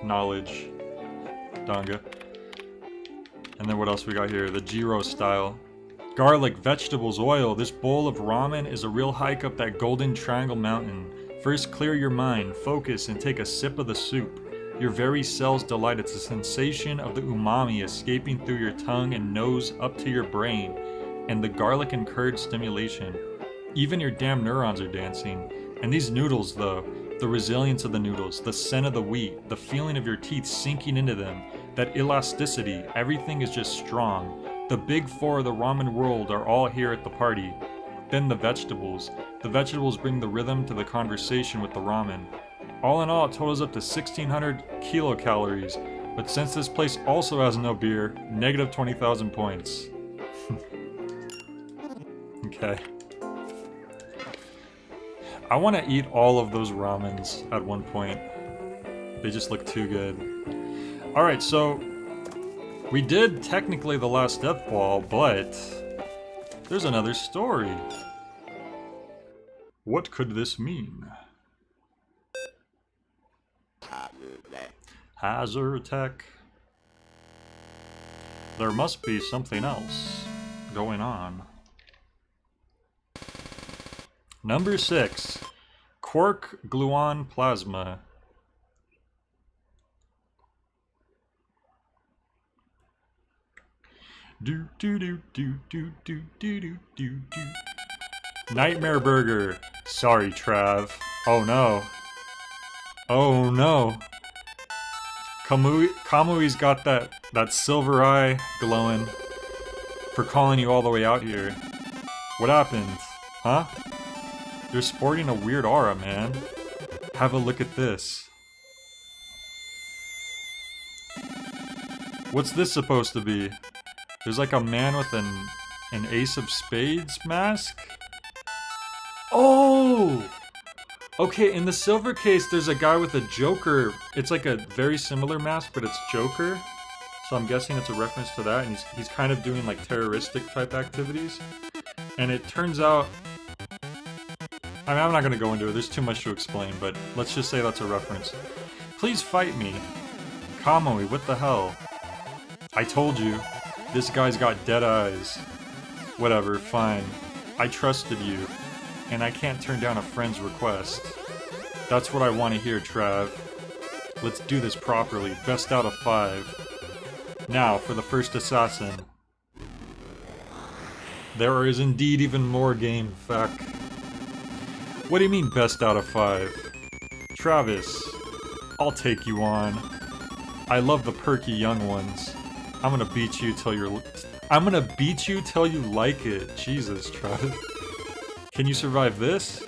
knowledge, Donga. And then what else we got here? The Jiro style. Garlic, vegetables, oil. This bowl of ramen is a real hike up that golden triangle mountain. First, clear your mind, focus, and take a sip of the soup. Your very cells delight. It's a sensation of the umami escaping through your tongue and nose up to your brain, and the garlic and curd stimulation. Even your damn neurons are dancing. And these noodles, though, the resilience of the noodles, the scent of the wheat, the feeling of your teeth sinking into them, that elasticity, everything is just strong. The big four of the ramen world are all here at the party. Then the vegetables. The vegetables bring the rhythm to the conversation with the ramen. All in all, it totals up to 1,600 kilocalories. But since this place also has no beer, negative 20,000 points. Okay. I want to eat all of those ramens at one point. They just look too good. Alright, so we did technically the last Deathball, but there's another story. What could this mean? Hazard attack. There must be something else going on. Number 6. Quark gluon plasma. Do do do do do do do do do do. Nightmare Burger. Sorry, Trav. Oh no. Oh no. Kamui's got that silver eye glowing for calling you all the way out here. What happened? Huh? You're sporting a weird aura, man. Have a look at this. What's this supposed to be? There's like a man with an Ace of Spades mask? Oh! Okay, in the silver case, there's a guy with a Joker. It's like a very similar mask, but it's Joker. So I'm guessing it's a reference to that, and he's kind of doing like terroristic type activities. And it turns out... I mean, I'm not gonna go into it, there's too much to explain, but let's just say that's a reference. Please fight me. Kamui, what the hell? I told you. This guy's got dead eyes. Whatever, fine. I trusted you. And I can't turn down a friend's request. That's what I want to hear, Trav. Let's do this properly. Best out of 5. Now, for the first assassin. There is indeed even more game, fuck. What do you mean, best out of 5? Travis, I'll take you on. I love the perky young ones. I'm gonna beat you till you're... I'm gonna beat you till you like it. Jesus, Travis. Can you survive this?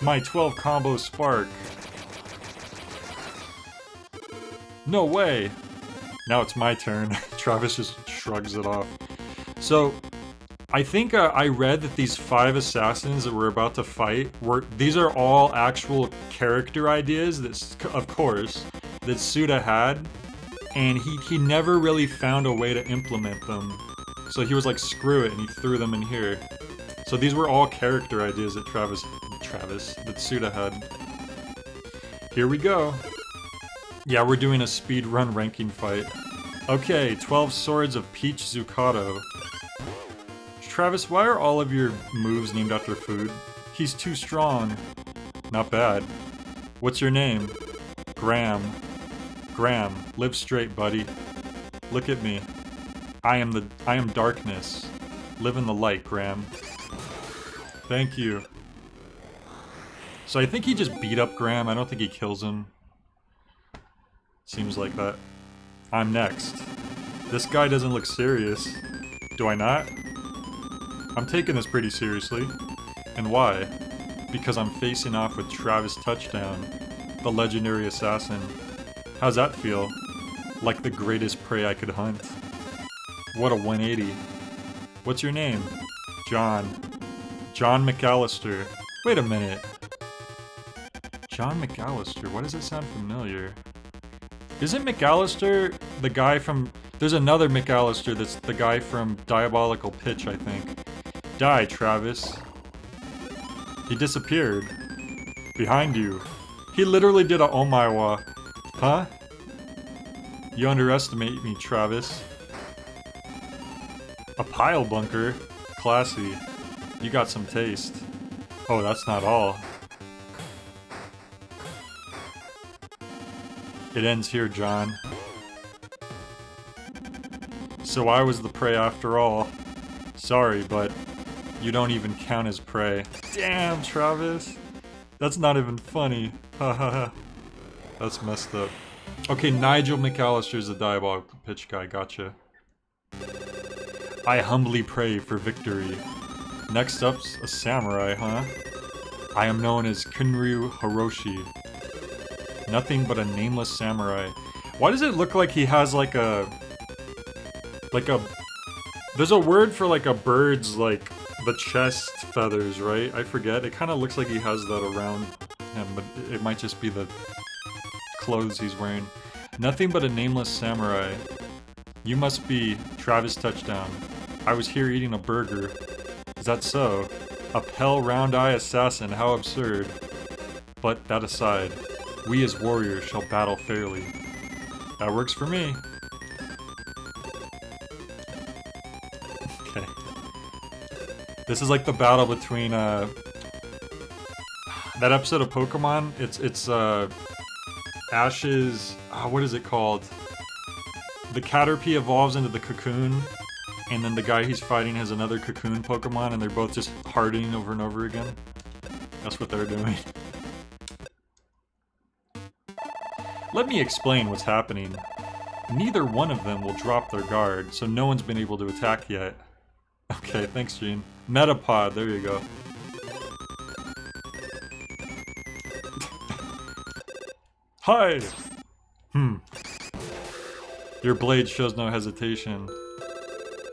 My 12 combo spark. No way! Now it's my turn. Travis just shrugs it off. So, I think I read that these 5 assassins that we're about to fight these are all actual character ideas that, of course, that Suda had, and he never really found a way to implement them. So he was like, screw it, and he threw them in here. So these were all character ideas that that Suda had. Here we go. Yeah, we're doing a speedrun ranking fight. Okay, 12 Swords of Peach Zucado. Travis, why are all of your moves named after food? He's too strong. Not bad. What's your name? Graham. Graham, live straight, buddy. Look at me. I am darkness. Live in the light, Graham. Thank you. So I think he just beat up Graham. I don't think he kills him. Seems like that. I'm next. This guy doesn't look serious. Do I not? I'm taking this pretty seriously. And why? Because I'm facing off with Travis Touchdown, the legendary assassin. How's that feel? Like the greatest prey I could hunt. What a 180. What's your name? John. John McAllister. Wait a minute. John McAllister, why does it sound familiar? Isn't McAllister the guy from... There's another McAllister that's the guy from Diabolical Pitch, I think. Die, Travis. He disappeared. Behind you. He literally did a oh my wa. Huh? You underestimate me, Travis. A pile bunker? Classy. You got some taste. Oh, that's not all. It ends here, John. So I was the prey after all. Sorry, but you don't even count as prey. Damn, Travis. That's not even funny. Hahaha. That's messed up. Okay, Nigel McAllister's the Diabolical Pitch guy, gotcha. I humbly pray for victory. Next up's a samurai, huh? I am known as Kunryu Hiroshi. Nothing but a nameless samurai. Why does it look like he has like a... There's a word for like a bird's, like, the chest feathers, right? I forget. It kind of looks like he has that around him, but it might just be the clothes he's wearing. Nothing but a nameless samurai. You must be Travis Touchdown. I was here eating a burger. Is that so? A pale round-eye assassin, how absurd. But that aside, we as warriors shall battle fairly. That works for me. Okay. This is like the battle between, that episode of Pokemon, it's Ash's, what is it called? The Caterpie evolves into the cocoon, and then the guy he's fighting has another cocoon Pokemon, and they're both just hardening over and over again. That's what they're doing. Let me explain what's happening. Neither one of them will drop their guard, so no one's been able to attack yet. Okay, thanks, Gene. Metapod, there you go. Hi! Your blade shows no hesitation.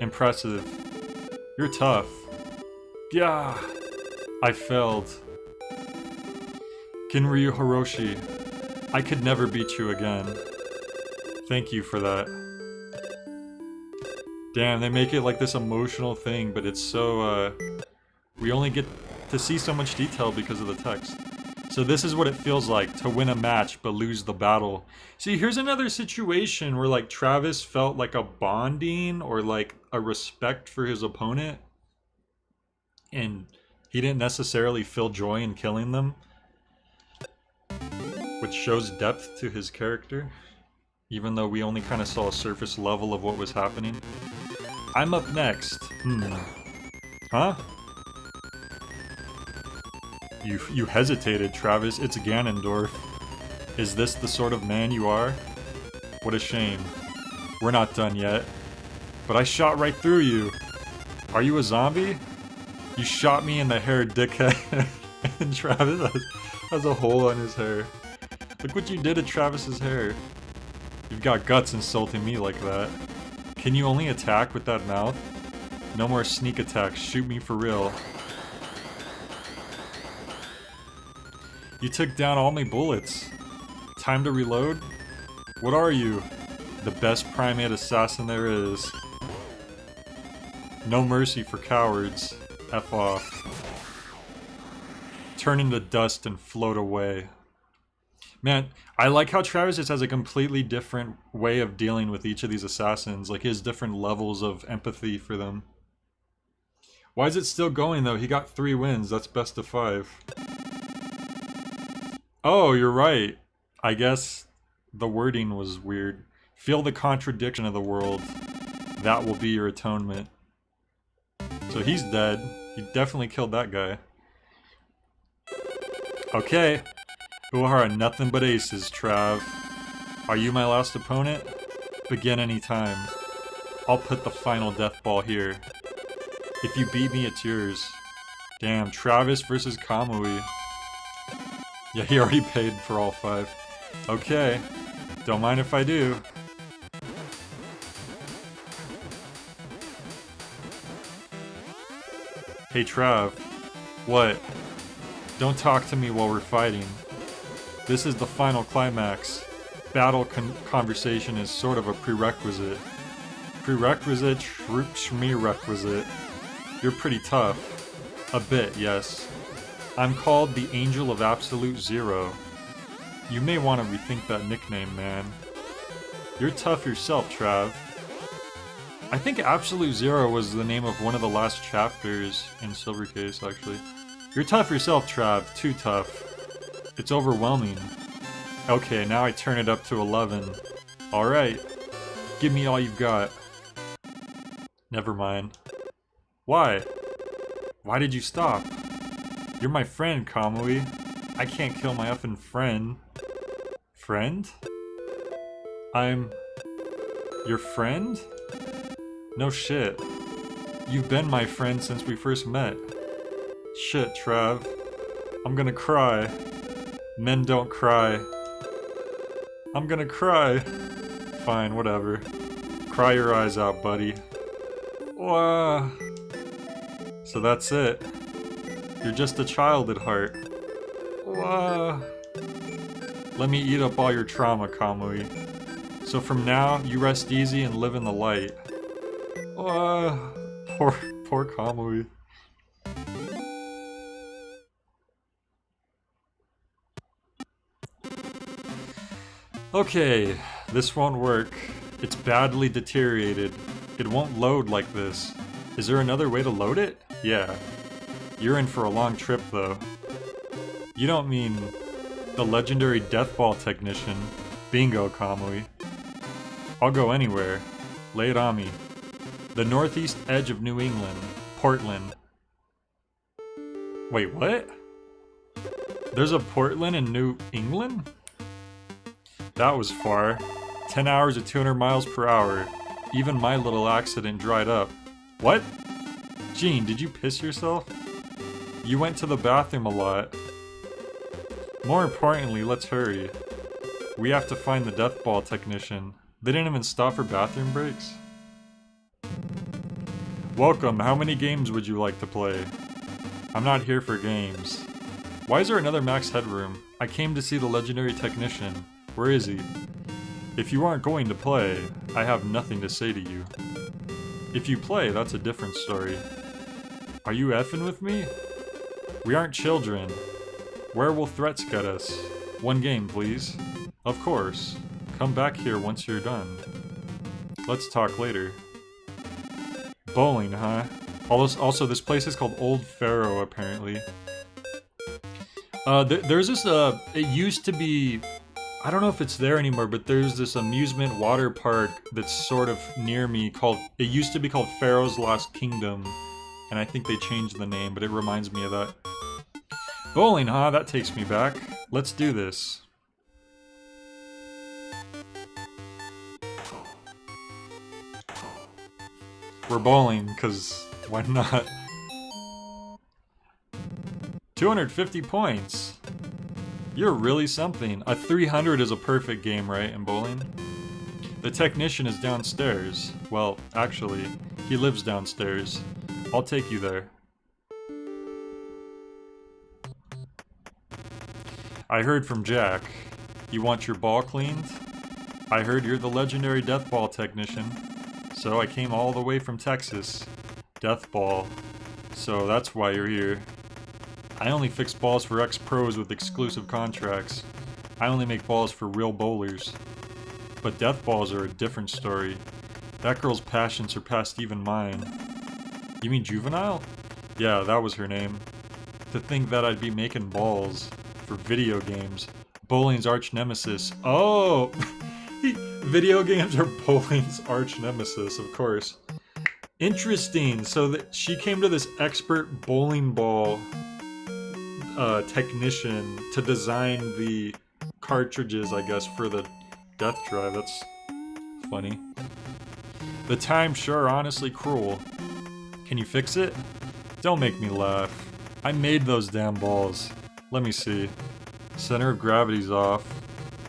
Impressive. You're tough. Yeah! I failed. Kinryu Hiroshi. I could never beat you again. Thank you for that. Damn, they make it like this emotional thing, but it's so, We only get to see so much detail because of the text. So this is what it feels like to win a match but lose the battle. See, here's another situation where like Travis felt like a bonding or like a respect for his opponent, and he didn't necessarily feel joy in killing them, which shows depth to his character, even though we only kind of saw a surface level of what was happening. I'm up next. Huh? You hesitated, Travis. It's Ganondorf. Is this the sort of man you are? What a shame. We're not done yet. But I shot right through you. Are you a zombie? You shot me in the hair, dickhead. And Travis has a hole on his hair. Look what you did to Travis's hair. You've got guts insulting me like that. Can you only attack with that mouth? No more sneak attacks. Shoot me for real. You took down all my bullets. Time to reload? What are you? The best primate assassin there is. No mercy for cowards. F off. Turn into dust and float away. Man, I like how Travis just has a completely different way of dealing with each of these assassins. Like, he has different levels of empathy for them. Why is it still going, though? He got 3 wins. That's best of 5. Oh, you're right. I guess the wording was weird. Feel the contradiction of the world. That will be your atonement. So he's dead. He definitely killed that guy. Okay. Uehara, nothing but aces, Trav. Are you my last opponent? Begin anytime. I'll put the final Deathball here. If you beat me, it's yours. Damn, Travis versus Kamui. Yeah, he already paid for all 5. Okay. Don't mind if I do. Hey, Trav. What? Don't talk to me while we're fighting. This is the final climax. Battle conversation is sort of a prerequisite. Prerequisite, requisite. You're pretty tough. A bit, yes. I'm called the Angel of Absolute Zero. You may want to rethink that nickname, man. You're tough yourself, Trav. I think Absolute Zero was the name of one of the last chapters in Silvercase, actually. You're tough yourself, Trav. Too tough. It's overwhelming. Okay, now I turn it up to 11. Alright. Give me all you've got. Never mind. Why? Why did you stop? You're my friend, Kamui. I can't kill my effing friend. Friend? I'm... your friend? No shit. You've been my friend since we first met. Shit, Trav. I'm gonna cry. Men don't cry. I'm gonna cry. Fine, whatever. Cry your eyes out, buddy. Wah. So that's it. You're just a child at heart. Wah. Let me eat up all your trauma, Kamui. So from now, you rest easy and live in the light. Wah. Poor Kamui. Okay, this won't work. It's badly deteriorated. It won't load like this. Is there another way to load it? Yeah. You're in for a long trip, though. You don't mean the legendary Deathball technician. Bingo, Kamui. I'll go anywhere. Lay it on me. The northeast edge of New England. Portland. Wait, what? There's a Portland in New England? That was far. 10 hours at 200 miles per hour. Even my little accident dried up. What? Gene, did you piss yourself? You went to the bathroom a lot. More importantly, let's hurry. We have to find the Deathball technician. They didn't even stop for bathroom breaks? Welcome, how many games would you like to play? I'm not here for games. Why is there another max headroom? I came to see the legendary technician. Where is he? If you aren't going to play, I have nothing to say to you. If you play, that's a different story. Are you effing with me? We aren't children. Where will threats get us? One game, please. Of course. Come back here once you're done. Let's talk later. Bowling, huh? Also, this place is called Old Pharaoh, apparently. There's this, it used to be... I don't know if it's there anymore, but there's this amusement water park that's sort of near me called... It used to be called Pharaoh's Lost Kingdom, and I think they changed the name, but it reminds me of that. Bowling, huh? That takes me back. Let's do this. We're bowling, because why not? 250 points. You're really something. A 300 is a perfect game, right, in bowling? The technician is downstairs. Well, actually, he lives downstairs. I'll take you there. I heard from Jack. You want your ball cleaned? I heard you're the legendary Deathball technician. So I came all the way from Texas. Deathball. So that's why you're here. I only fix balls for ex-pros with exclusive contracts. I only make balls for real bowlers. But Deathballs are a different story. That girl's passion surpassed even mine. You mean Juvenile? Yeah, that was her name. To think that I'd be making balls for video games. Bowling's arch nemesis. Oh! Video games are bowling's arch nemesis, of course. Interesting. So that she came to this expert bowling ball technician to design the cartridges, I guess, for the death drive. That's funny. The time's sure honestly cruel. Can you fix it? Don't make me laugh. I made those damn balls. Let me see. Center of gravity's off.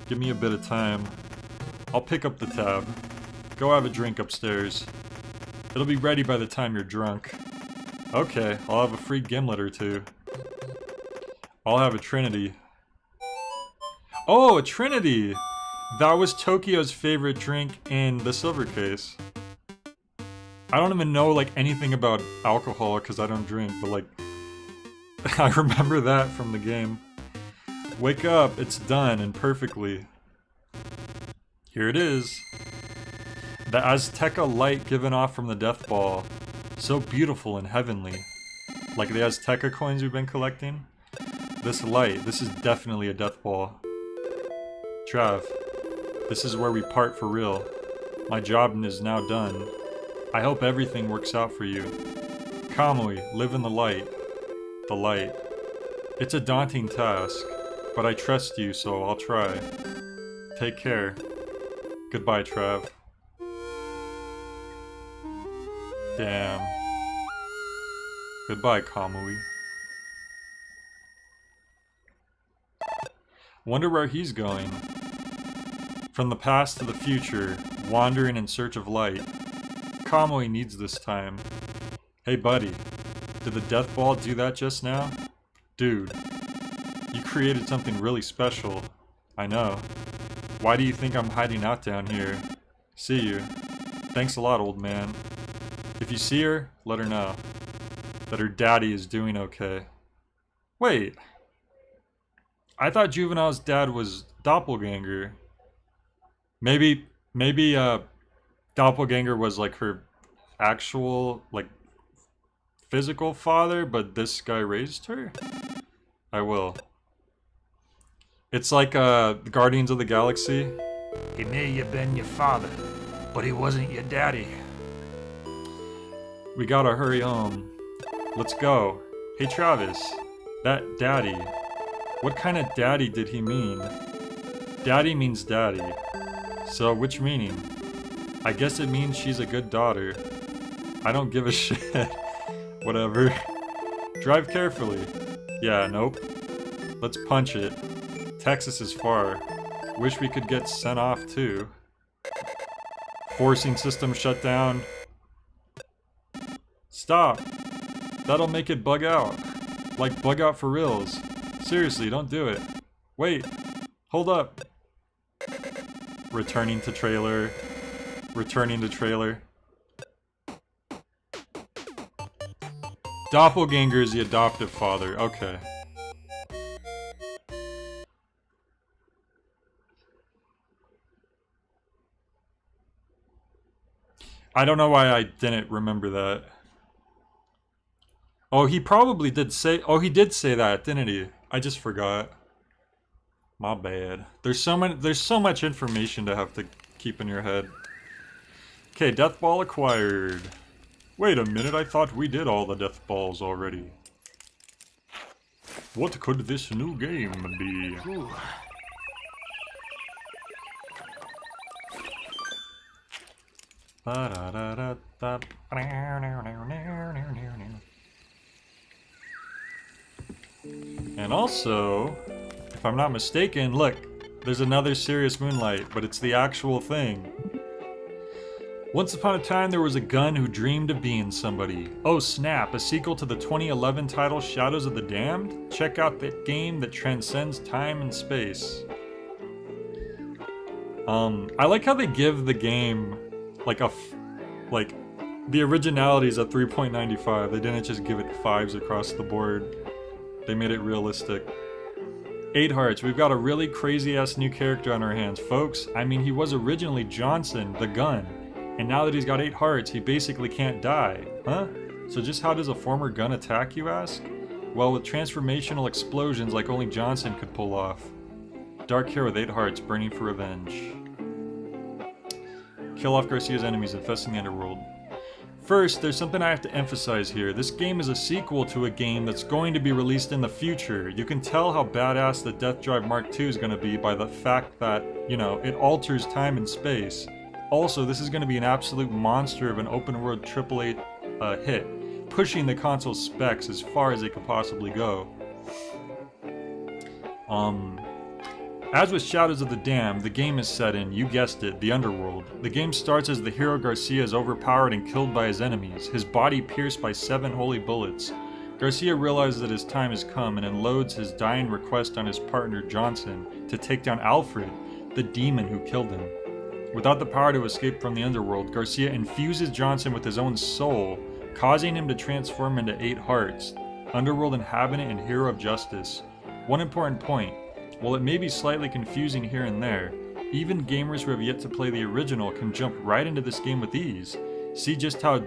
Give me a bit of time. I'll pick up the tab. Go have a drink upstairs. It'll be ready by the time you're drunk. Okay, I'll have a free gimlet or two. I'll have a Trinity. Oh, a Trinity! That was Tokyo's favorite drink in the silver case. I don't even know, like, anything about alcohol because I don't drink, but, like, I remember that from the game. Wake up, it's done, and perfectly. Here it is. The Azteca light given off from the death ball. So beautiful and heavenly. Like the Azteca coins we've been collecting. This light, this is definitely a death ball. Trav, this is where we part for real. My job is now done. I hope everything works out for you. Kamui, live in the light. The light. It's a daunting task, but I trust you, so I'll try. Take care. Goodbye, Trav. Damn. Goodbye, Kamui. Wonder where he's going. From the past to the future, wandering in search of light. Kamui needs this time. Hey buddy, did the death ball do that just now? Dude, you created something really special. I know. Why do you think I'm hiding out down here? See you. Thanks a lot, old man. If you see her, let her know that her daddy is doing okay. Wait. I thought Juvenile's dad was Doppelganger. Maybe Doppelganger was like her actual, like, physical father, but this guy raised her? I will. It's like Guardians of the Galaxy. He may have been your father, but he wasn't your daddy. We gotta hurry home. Let's go. Hey Travis, that daddy. What kind of daddy did he mean? Daddy means daddy. So which meaning? I guess it means she's a good daughter. I don't give a shit. Whatever. Drive carefully. Yeah, nope. Let's punch it. Texas is far. Wish we could get sent off too. Forcing system shut down. Stop. That'll make it bug out. Like bug out for reals. Seriously, don't do it. Wait. Hold up. Returning to trailer. Returning to trailer. Doppelganger is the adoptive father. Okay. I don't know why I didn't remember that. Oh, he probably did say... Oh, he did say that, didn't he? I just forgot. My bad. There's so much information to have to keep in your head. Okay, Deathball acquired. Wait a minute, I thought we did all the Deathballs already. What could this new game be? Ooh. And also, if I'm not mistaken, look, there's another serious Moonlight, but it's the actual thing. Once upon a time, there was a gun who dreamed of being somebody. Oh snap, a sequel to the 2011 title Shadows of the Damned? Check out that game that transcends time and space. I like how they give the game like the originality is at 3.95. They didn't just give it 5s across the board. They made it realistic. 8 hearts. We've got a really crazy-ass new character on our hands, folks. I mean, he was originally Johnson, the gun. And now that he's got 8 hearts, he basically can't die. Huh? So just how does a former gun attack, you ask? Well, with transformational explosions like only Johnson could pull off. Dark hair with 8 hearts, burning for revenge. Kill off Garcia's enemies, infesting the underworld. First, there's something I have to emphasize here. This game is a sequel to a game that's going to be released in the future. You can tell how badass the Death Drive Mark II is going to be by the fact that, you know, it alters time and space. Also, this is going to be an absolute monster of an open-world AAA hit, pushing the console's specs as far as it could possibly go. As with Shadows of the Damned, the game is set in, you guessed it, the underworld. The game starts as the hero Garcia is overpowered and killed by his enemies, his body pierced by 7 holy bullets. Garcia realizes that his time has come and unloads his dying request on his partner Johnson to take down Alfred, the demon who killed him. Without the power to escape from the underworld, Garcia infuses Johnson with his own soul, causing him to transform into 8 hearts, underworld inhabitant and hero of justice. One important point. While it may be slightly confusing here and there, even gamers who have yet to play the original can jump right into this game with ease. See just how...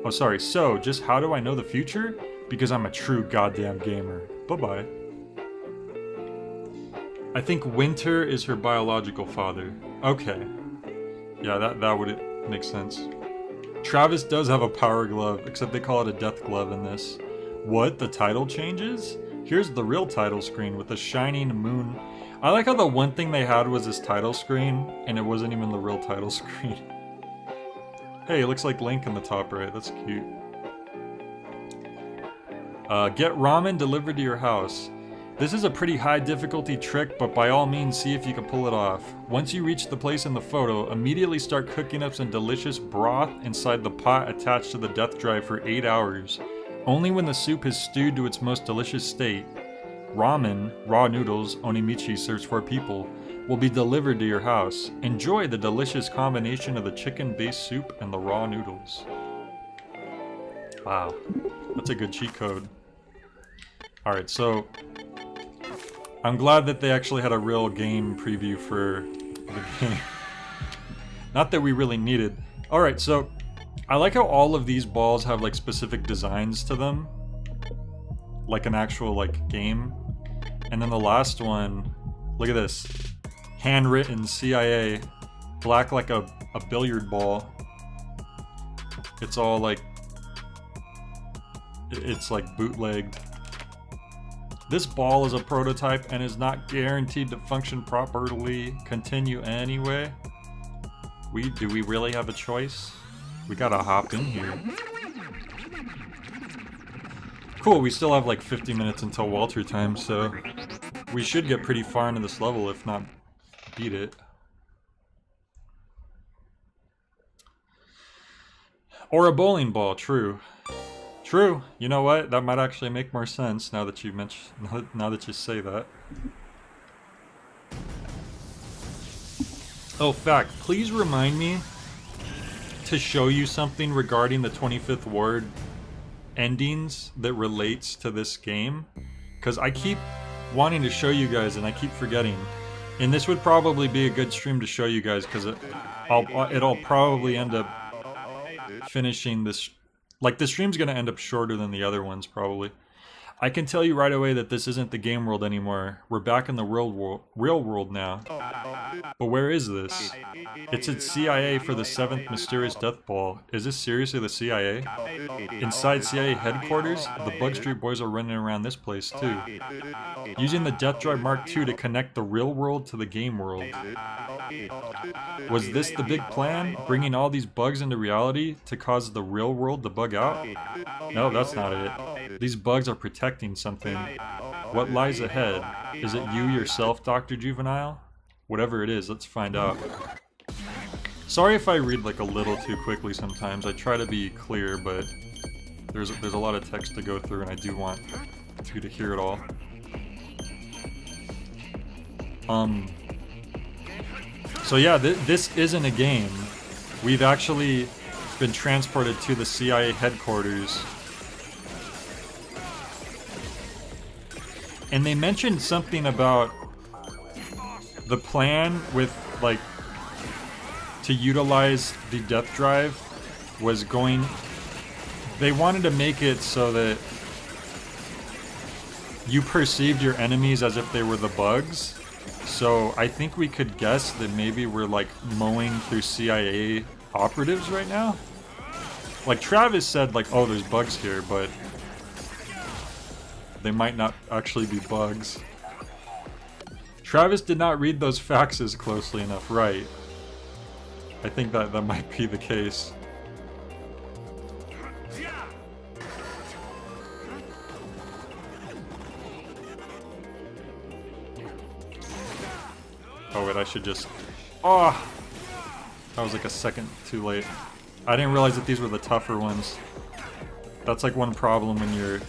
Oh, sorry. So, just how do I know the future? Because I'm a true goddamn gamer. Bye-bye. I think Winter is her biological father. Okay. Yeah, that would make sense. Travis does have a power glove, except they call it a death glove in this. What? The title changes? Here's the real title screen with the shining moon. I like how the one thing they had was this title screen, and it wasn't even the real title screen. Hey, it looks like Link in the top right. That's cute. Get ramen delivered to your house. This is a pretty high difficulty trick, but by all means see if you can pull it off. Once you reach the place in the photo, immediately start cooking up some delicious broth inside the pot attached to the death drive for 8 hours. Only when the soup is stewed to its most delicious state, ramen, raw noodles, onimichi serves 4 people, will be delivered to your house. Enjoy the delicious combination of the chicken-based soup and the raw noodles. Wow, that's a good cheat code. Alright, so I'm glad that they actually had a real game preview for the game. Not that we really needed. Alright, so I like how all of these balls have like specific designs to them. Like an actual like game. And then the last one, look at this. Handwritten CIA. Black like a billiard ball. It's all like... It's like bootlegged. This ball is a prototype and is not guaranteed to function properly. Continue anyway. Do we really have a choice? We gotta hop in here. Cool, we still have like 50 minutes until Walter time, so we should get pretty far into this level, if not beat it. Or a bowling ball, true. True. You know what? That might actually make more sense now that you now that you say that. Oh, fact. Please remind me to show you something regarding the 25th Ward endings that relates to this game, because I keep wanting to show you guys and I keep forgetting. And this would probably be a good stream to show you guys, because it'll probably end up finishing this. Like, the stream's gonna end up shorter than the other ones, probably. I can tell you right away that this isn't the game world anymore. We're back in the real world now. But where is this? It's at CIA for the 7th mysterious Deathball. Is this seriously the CIA? Inside CIA headquarters, the Bug Street boys are running around this place too. Using the Death Drive Mark II to connect the real world to the game world. Was this the big plan? Bringing all these bugs into reality to cause the real world to bug out? No, that's not it. These bugs are protecting something. What lies ahead? Is it you yourself, Dr. Juvenile? Whatever it is, let's find out. Sorry if I read like a little too quickly sometimes. I try to be clear, but there's a lot of text to go through, and I do want you to hear it all. So yeah, this isn't a game. We've actually been transported to the CIA headquarters. And they mentioned something about the plan with, like, to utilize the Death Drive was going... They wanted to make it so that you perceived your enemies as if they were the bugs. So I think we could guess that maybe we're, like, mowing through CIA operatives right now. Like, Travis said, like, oh, there's bugs here, but they might not actually be bugs. Travis did not read those faxes closely enough, right? I think that might be the case. Oh wait, I should just... Oh! That was like a second too late. I didn't realize that these were the tougher ones. That's like one problem when you're...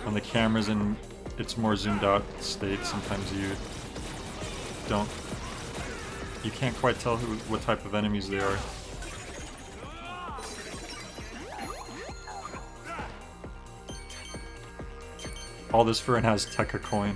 When the camera's in its more zoomed out state, sometimes you don't... You can't quite tell what type of enemies they are. All this for an Azteca coin.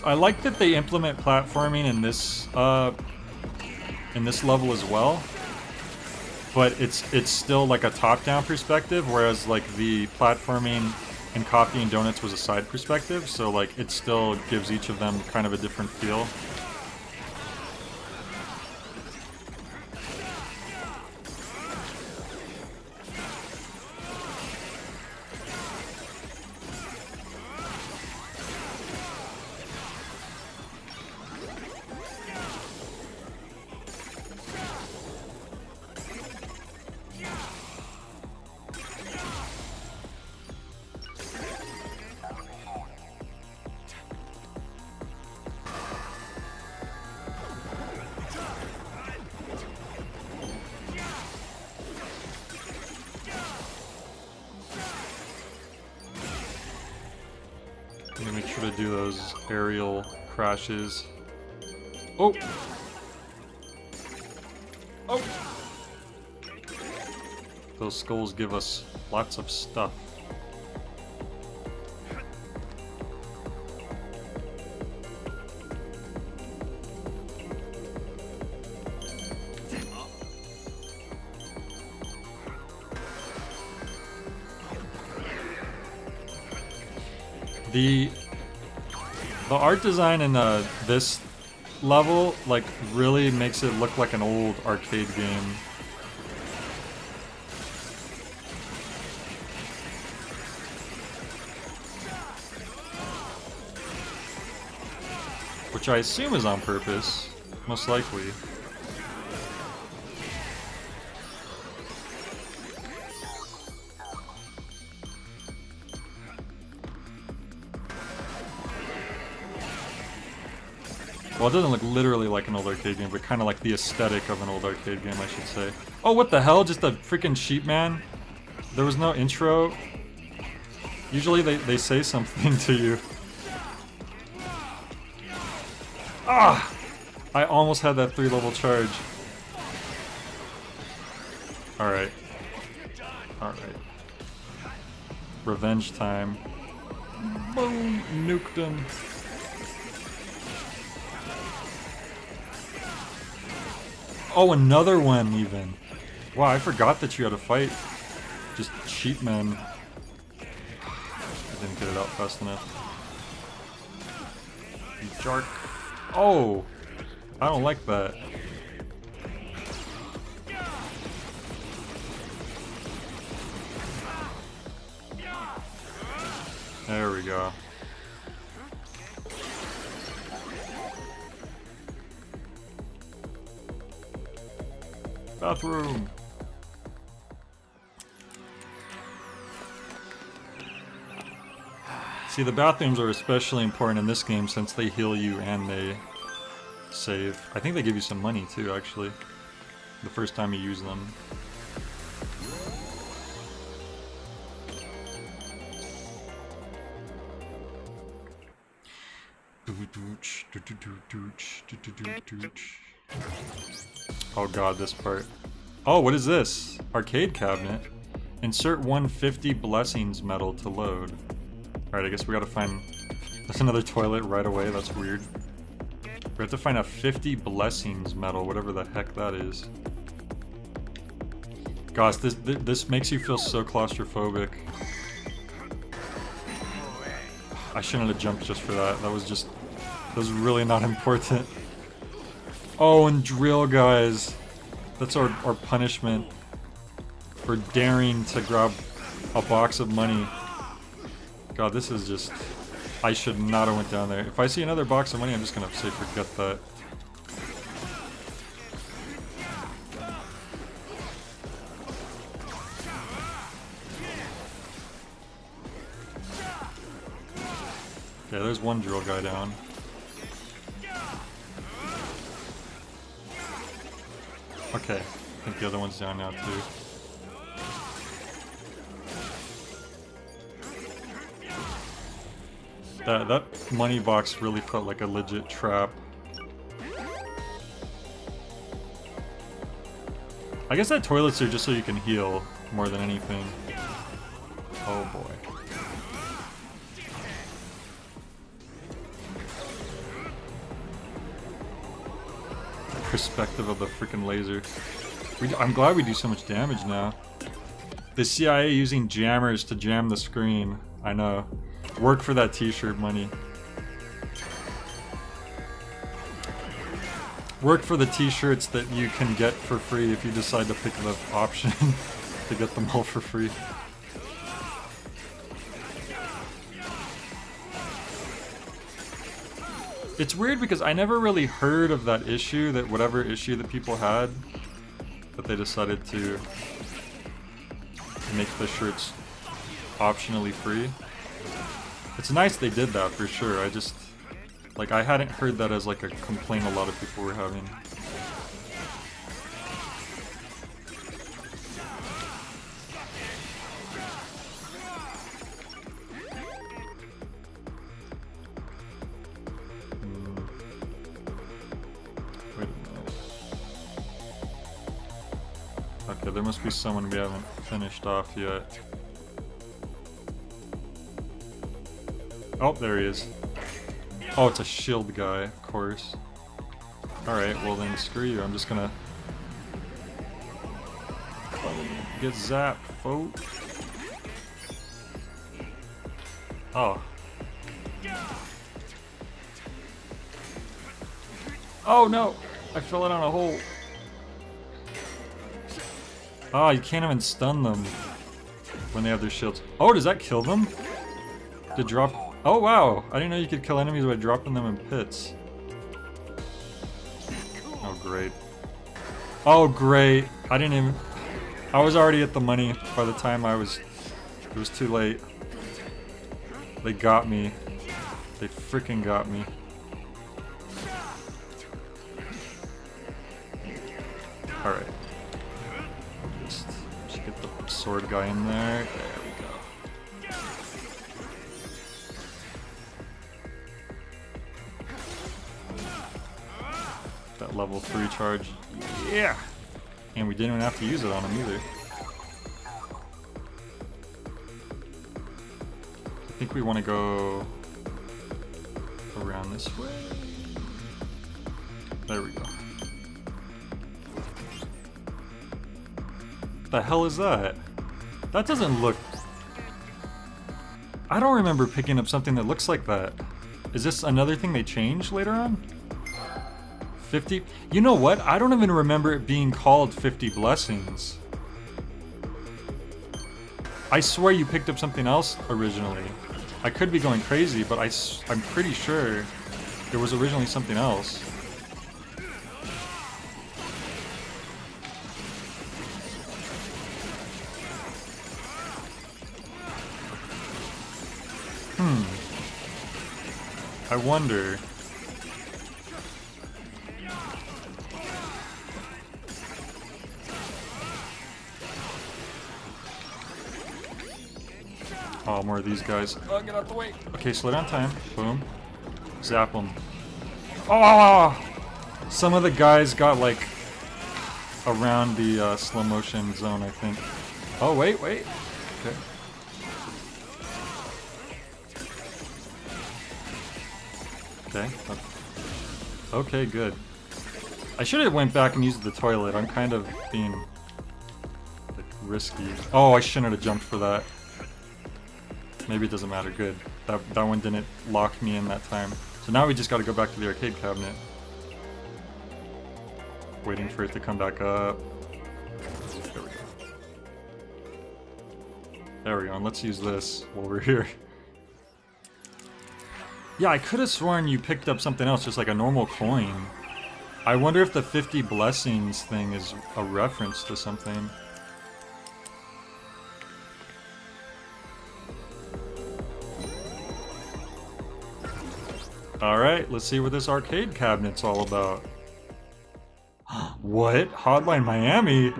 I like that they implement platforming in this level as well, but it's still like a top-down perspective, whereas like the platforming in Coffee and Donuts was a side perspective, so like it still gives each of them kind of a different feel. Let me make sure to do those aerial crashes. Oh! Oh! Those skulls give us lots of stuff. The art design in this level, like, really makes it look like an old arcade game. Which I assume is on purpose, most likely. Well, it doesn't look literally like an old arcade game, but kind of like the aesthetic of an old arcade game, I should say. Oh, what the hell? Just a freaking sheep man? There was no intro. Usually they say something to you. Ah! I almost had that 3-level charge. Alright. Alright. Revenge time. Boom! Nuked him. Oh, another one even. Wow, I forgot that you had to fight just cheap men. I didn't get it out fast enough. You jerk. Oh! I don't like that. There we go. Bathroom! See, the bathrooms are especially important in this game since they heal you and they save. I think they give you some money too, actually, the first time you use them. Oh god, this part. Oh, what is this? Arcade cabinet. Insert 150 blessings medal to load. Alright, I guess we gotta find... There's another toilet right away, that's weird. We have to find a 50 blessings medal, whatever the heck that is. Gosh, this makes you feel so claustrophobic. I shouldn't have jumped just for that. That was really not important. Oh, and drill guys. That's our punishment for daring to grab a box of money. God, this is just... I should not have went down there. If I see another box of money, I'm just gonna say forget that. Okay, there's one drill guy down. Okay, I think the other one's down now too. That money box really felt like a legit trap. I guess that toilets are just so you can heal more than anything. Oh boy. Perspective of the freaking laser. I'm glad we do so much damage now. The CIA using jammers to jam the screen. I know. Work for that t-shirt money. Work for the t-shirts that you can get for free if you decide to pick the option to get them all for free. It's weird because I never really heard of that issue, that whatever issue that people had, that they decided to make the shirts optionally free. It's nice they did that for sure. I just, like, I hadn't heard that as like a complaint a lot of people were having. Wait a minute. Okay, there must be someone we haven't finished off yet. Oh, there he is. Oh, it's a shield guy, of course. Alright, well then screw you. I'm just gonna get zapped, folks. Oh. Oh no! I fell in on a hole. Oh, you can't even stun them when they have their shields. Oh, does that kill them? To drop... Oh wow! I didn't know you could kill enemies by dropping them in pits. Oh great. Oh great! I didn't even... I was already at the money by the time I was... It was too late. They got me. They freaking got me. Alright. Just get the sword guy in there. There we go. That level 3 charge. Yeah! And we didn't even have to use it on him either. I think we want to go around this way. There we go. What the hell is that? That doesn't look... I don't remember picking up something that looks like that. Is this another thing they changed later on? 50? You know what? I don't even remember it being called 50 Blessings. I swear you picked up something else originally. I could be going crazy, but I'm pretty sure there was originally something else. I wonder. Oh, more of these guys. Oh, get out the way. Okay, slow down time. Boom. Zap them. Oh! Some of the guys got like around the slow motion zone, I think. Oh, wait. Okay. Okay. Okay, good. I should have went back and used the toilet. I'm kind of being like, risky. Oh, I shouldn't have jumped for that. Maybe it doesn't matter. Good. That one didn't lock me in that time. So now we just got to go back to the arcade cabinet. Waiting for it to come back up. There we go. There we go. And let's use this while we're here. Yeah, I could have sworn you picked up something else, just like a normal coin. I wonder if the 50 Blessings thing is a reference to something. Alright, let's see what this arcade cabinet's all about. What? Hotline Miami?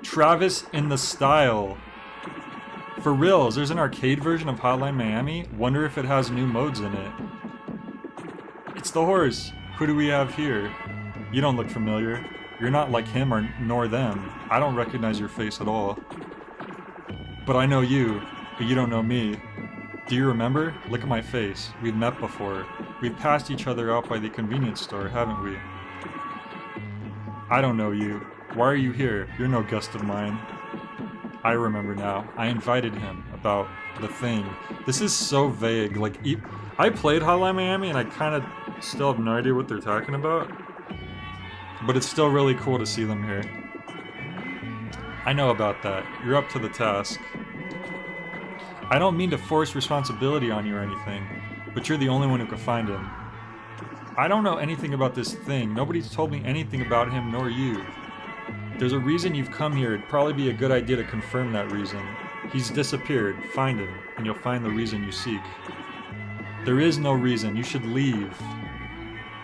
Travis in the style. For reals, there's an arcade version of Hotline Miami? Wonder if it has new modes in it. It's the horse. Who do we have here? You don't look familiar. You're not like him or nor them. I don't recognize your face at all. But I know you, but you don't know me. Do you remember? Look at my face. We've met before. We've passed each other out by the convenience store, haven't we? I don't know you. Why are you here? You're no guest of mine. I remember now. I invited him about the thing. This is so vague. Like, I played Hotline Miami and I kind of still have no idea what they're talking about. But it's still really cool to see them here. I know about that. You're up to the task. I don't mean to force responsibility on you or anything, but you're the only one who can find him. I don't know anything about this thing. Nobody's told me anything about him, nor you. There's a reason you've come here. It'd probably be a good idea to confirm that reason. He's disappeared. Find him, and you'll find the reason you seek. There is no reason. You should leave.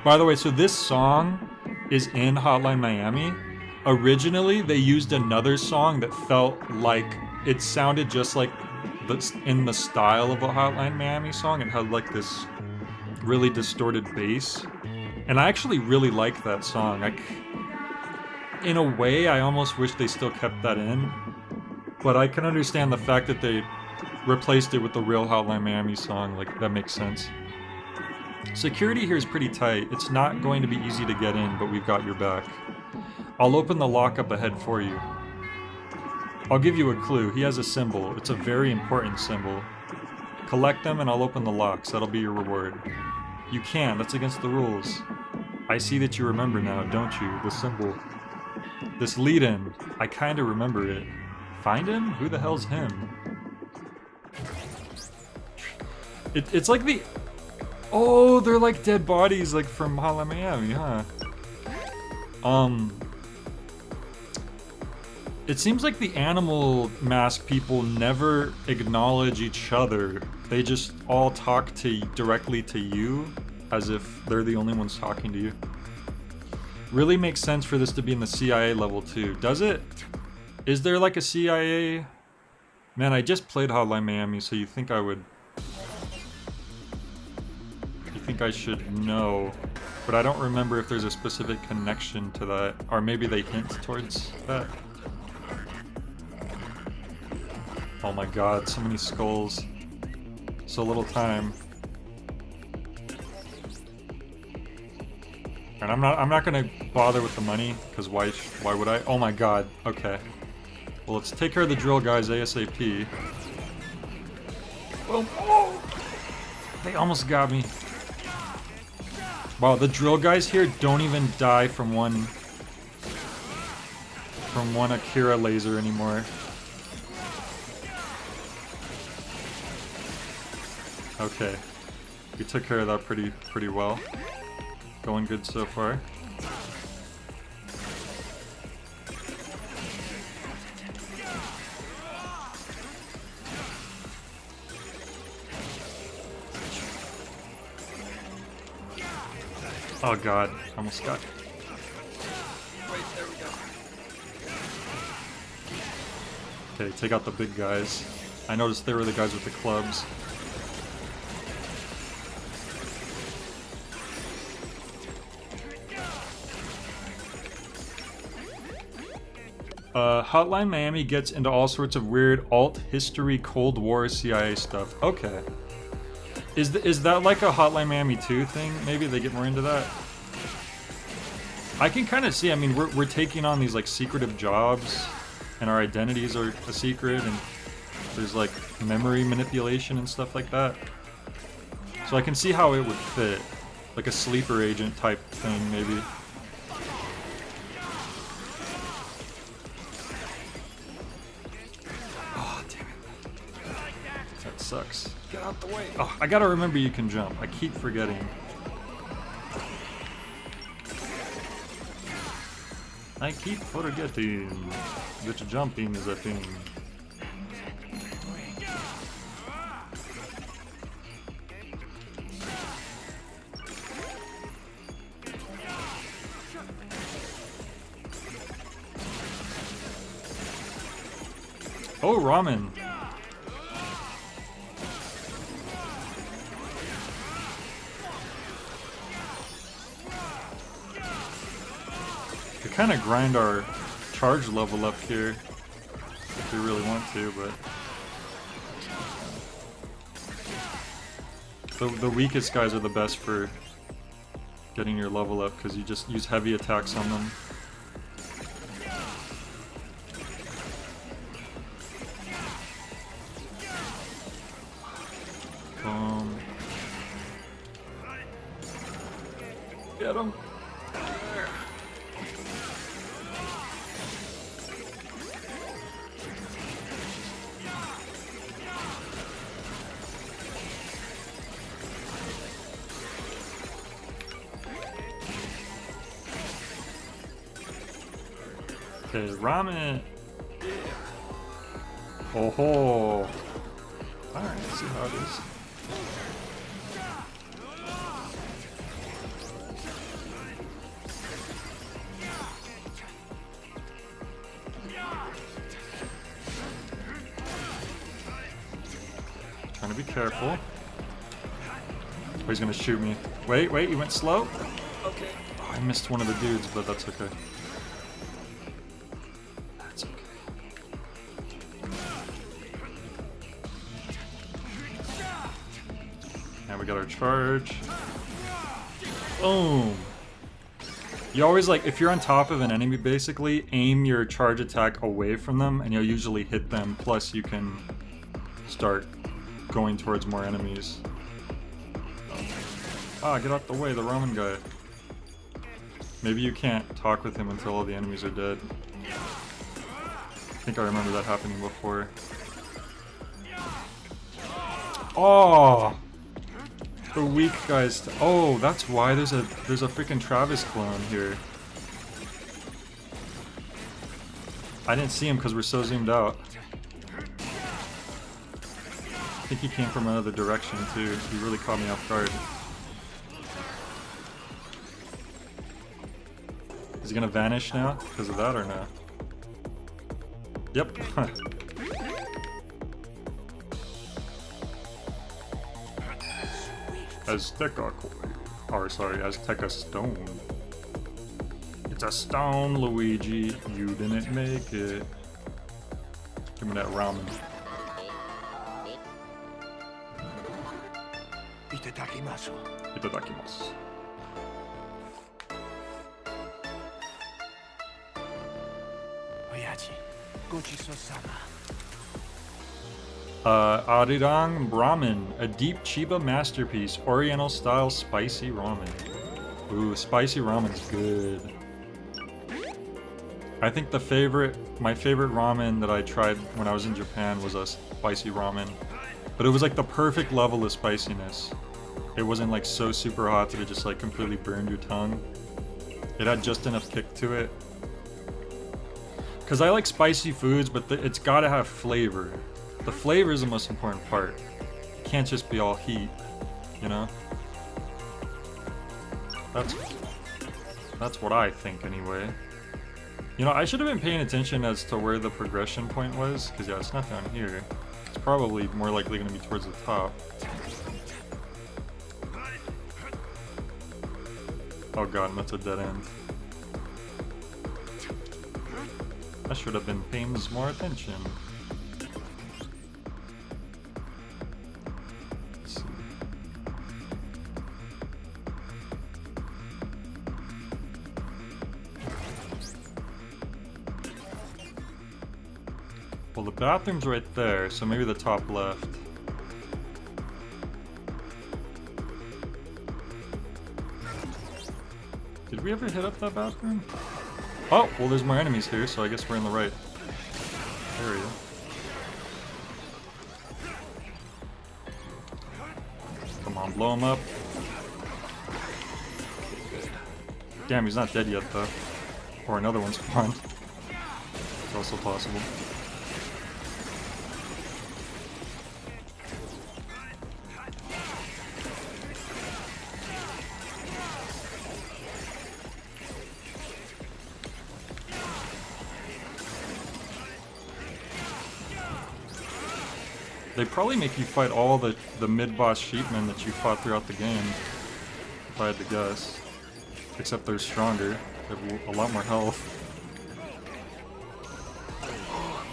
By the way, so this song is in Hotline Miami. Originally, they used another song that felt like it sounded just like in the style of a Hotline Miami song. It had like this really distorted bass, and I actually really like that song. In a way, I almost wish they still kept that in, but I can understand the fact that they replaced it with the real Hotline Miami song. Like, that makes sense. Security here is pretty tight. It's not going to be easy to get in, but we've got your back. I'll open the lock up ahead for you. I'll give you a clue. He has a symbol. It's a very important symbol. Collect them and I'll open the locks. That'll be your reward. You can't. That's against the rules. I see that you remember now, don't you? The symbol. This lead-in. I kinda remember it. Find him? Who the hell's him? It's like the... Oh, they're like dead bodies, like from Hotline Miami, huh? It seems like the animal mask people never acknowledge each other. They just all talk directly to you, as if they're the only ones talking to you. Really makes sense for this to be in the CIA level too. Does it? Is there like a CIA? Man, I just played Hotline Miami, so you think I would... You think I should know. But I don't remember if there's a specific connection to that. Or maybe they hint towards that. Oh my god, so many skulls. So little time. And I'm not gonna bother with the money, because why would I? Oh my god, okay. Well, let's take care of the drill guys ASAP. Well, oh! They almost got me. Wow, the drill guys here don't even die from one Akira laser anymore. Okay. We took care of that pretty well. Going good so far. Oh god, almost got it. Okay, take out the big guys. I noticed they were the guys with the clubs. Hotline Miami gets into all sorts of weird alt history Cold War CIA stuff. Okay. Is that like a Hotline Miami 2 thing? Maybe they get more into that? I can kind of see, I mean, we're taking on these like secretive jobs and our identities are a secret and there's like memory manipulation and stuff like that. So I can see how it would fit. Like a sleeper agent type thing, maybe. Sucks. Get out the way. Oh, I gotta remember you can jump. I keep forgetting. I keep forgetting that jumping is a thing. Oh, Ramen. Kind of grind our charge level up here if we really want to, but the weakest guys are the best for getting your level up because you just use heavy attacks on them. Get him. Okay, Ramen. Oh ho. Alright, let's see how it is. Trying to be careful. Oh, he's gonna shoot me. Wait, he went slow? Okay. Oh, I missed one of the dudes, but that's okay. We got our charge. Boom. You always like, if you're on top of an enemy basically, aim your charge attack away from them and you'll usually hit them, plus you can start going towards more enemies. Ah, get out the way, the Ramen guy. Maybe you can't talk with him until all the enemies are dead. I think I remember that happening before. Oh! The weak guys. Oh, that's why there's a freaking Travis clone here. I didn't see him because we're so zoomed out. I think he came from another direction too. He really caught me off guard. Is he gonna vanish now because of that or no? Yep. Azteca coin. Or sorry, Azteca stone. It's a stone, Luigi. You didn't make it. Give me that ramen. Itadakimasu. Itadakimasu. Oyaji, gochiso-sama. Arirang Ramen, a deep Chiba masterpiece, Oriental style spicy ramen. Ooh, spicy ramen's good. I think my favorite ramen that I tried when I was in Japan was a spicy ramen. But it was like the perfect level of spiciness. It wasn't like so super hot that it just like completely burned your tongue. It had just enough kick to it. Cause I like spicy foods, but it's gotta have flavor. The flavor is the most important part. It can't just be all heat, you know? That's what I think anyway. You know, I should have been paying attention as to where the progression point was, because yeah, it's not down here. It's probably more likely going to be towards the top. Oh god, and that's a dead end. I should have been paying more attention. Let's see. Well, the bathroom's right there, so maybe the top left. Did we ever hit up that bathroom? Oh, well there's more enemies here, so I guess we're in the right area. Come on, blow him up. Damn, he's not dead yet though. Or another one spawned. It's also possible. They probably make you fight all the mid-boss sheepmen that you fought throughout the game, if I had to guess. Except they're stronger. They have a lot more health.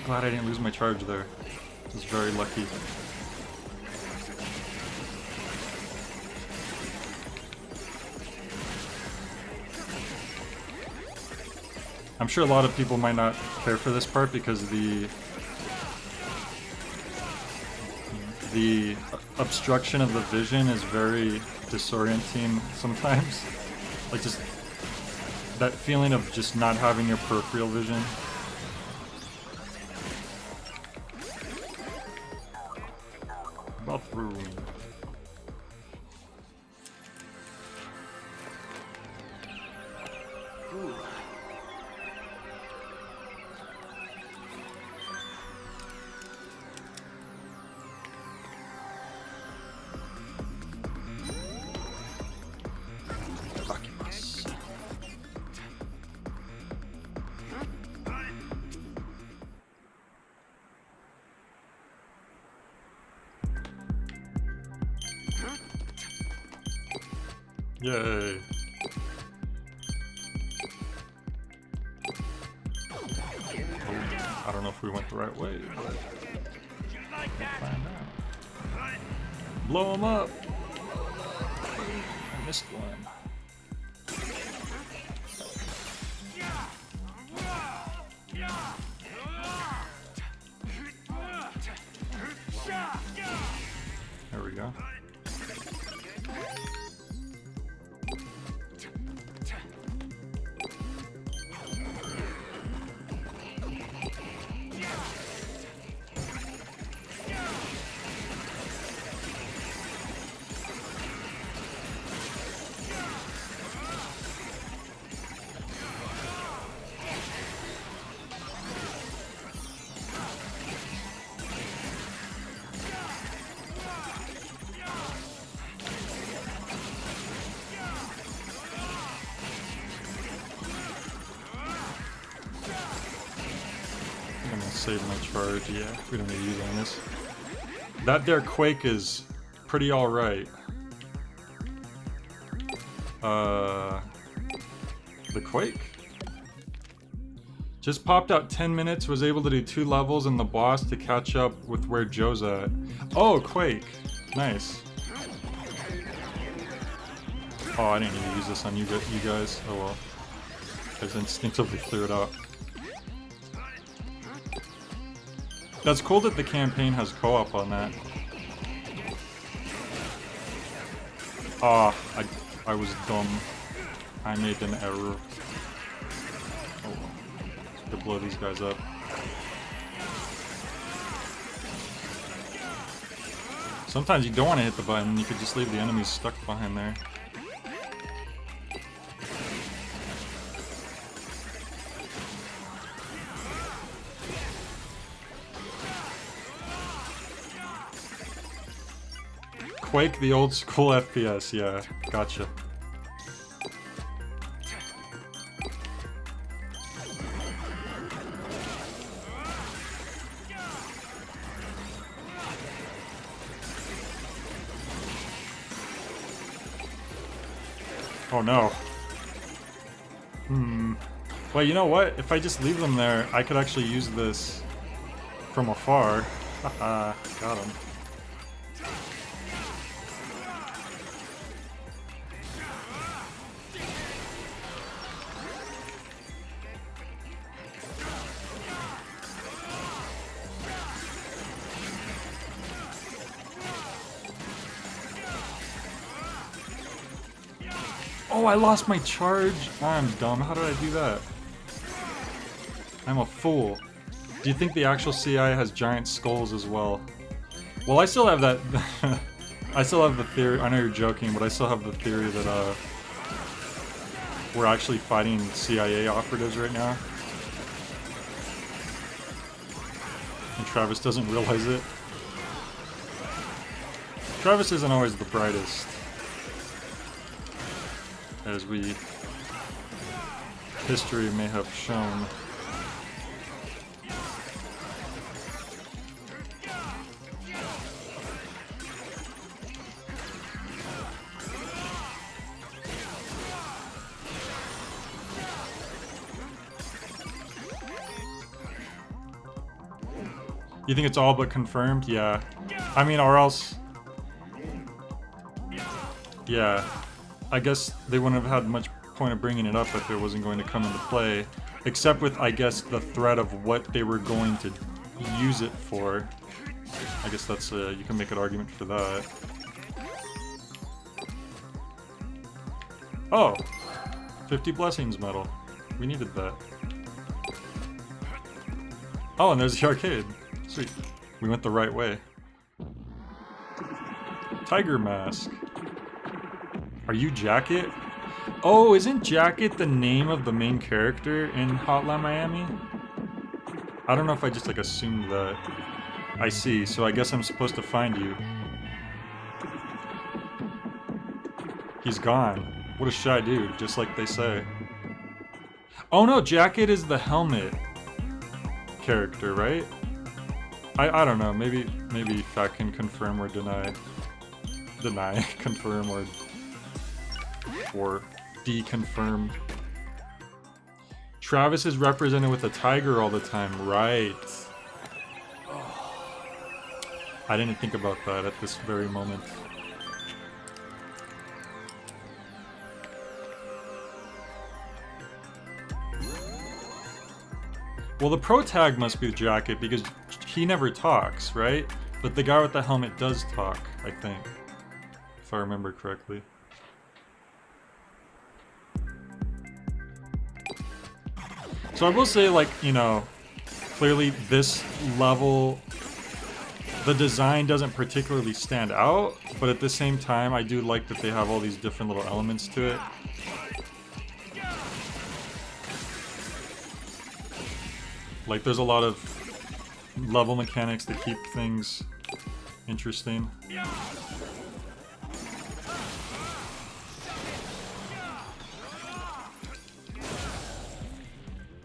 Glad I didn't lose my charge there. I was very lucky. I'm sure a lot of people might not care for this part because the obstruction of the vision is very disorienting sometimes. Like just that feeling of just not having your peripheral vision. Bathroom. Yay. Oh, I don't know if we went the right way, but we'll find out. Blow him up! I missed one. There we go. save my charge. Yeah, we don't need to use on this. That there Quake is pretty alright. The Quake? Just popped out 10 minutes, was able to do 2 levels in the boss to catch up with where Joe's at. Oh, Quake. Nice. Oh, I didn't need to use this on you guys. Oh well. I just instinctively threw it out. That's cool that the campaign has co-op on that. Ah, I was dumb. I made an error. Oh well. To blow these guys up. Sometimes you don't want to hit the button, you could just leave the enemies stuck behind there. Quake, the old school FPS, yeah, gotcha. Oh no. Well, you know what? If I just leave them there, I could actually use this from afar. Haha, got him. Oh, I lost my charge. I'm dumb. How did I do that? I'm a fool. Do you think the actual CI has giant skulls as well? Well, I still have that. I still have the theory. I know you're joking, but I still have the theory that we're actually fighting CIA operatives right now. And Travis doesn't realize it. Travis isn't always the brightest. As history may have shown. You think it's all but confirmed? Yeah. I mean, or else... Yeah. I guess they wouldn't have had much point of bringing it up if it wasn't going to come into play. Except with, I guess, the threat of what they were going to use it for. I guess that's, you can make an argument for that. Oh! 50 Blessings medal. We needed that. Oh, and there's the arcade. Sweet. We went the right way. Tiger Mask. Are you Jacket? Oh, isn't Jacket the name of the main character in Hotline Miami? I don't know if I just like assumed that. I see, so I guess I'm supposed to find you. He's gone. What a shy dude, just like they say. Oh no, Jacket is the helmet character, right? I don't know, maybe Fat can confirm or deny. Confirm or deconfirm. Travis is represented with a tiger all the time, right? I didn't think about that at this very moment. Well, the pro tag must be the Jacket because he never talks, right? But the guy with the helmet does talk, I think. If I remember correctly. So I will say, like, you know, clearly this level, the design doesn't particularly stand out, but at the same time, I do like that they have all these different little elements to it. Like, there's a lot of level mechanics that keep things interesting.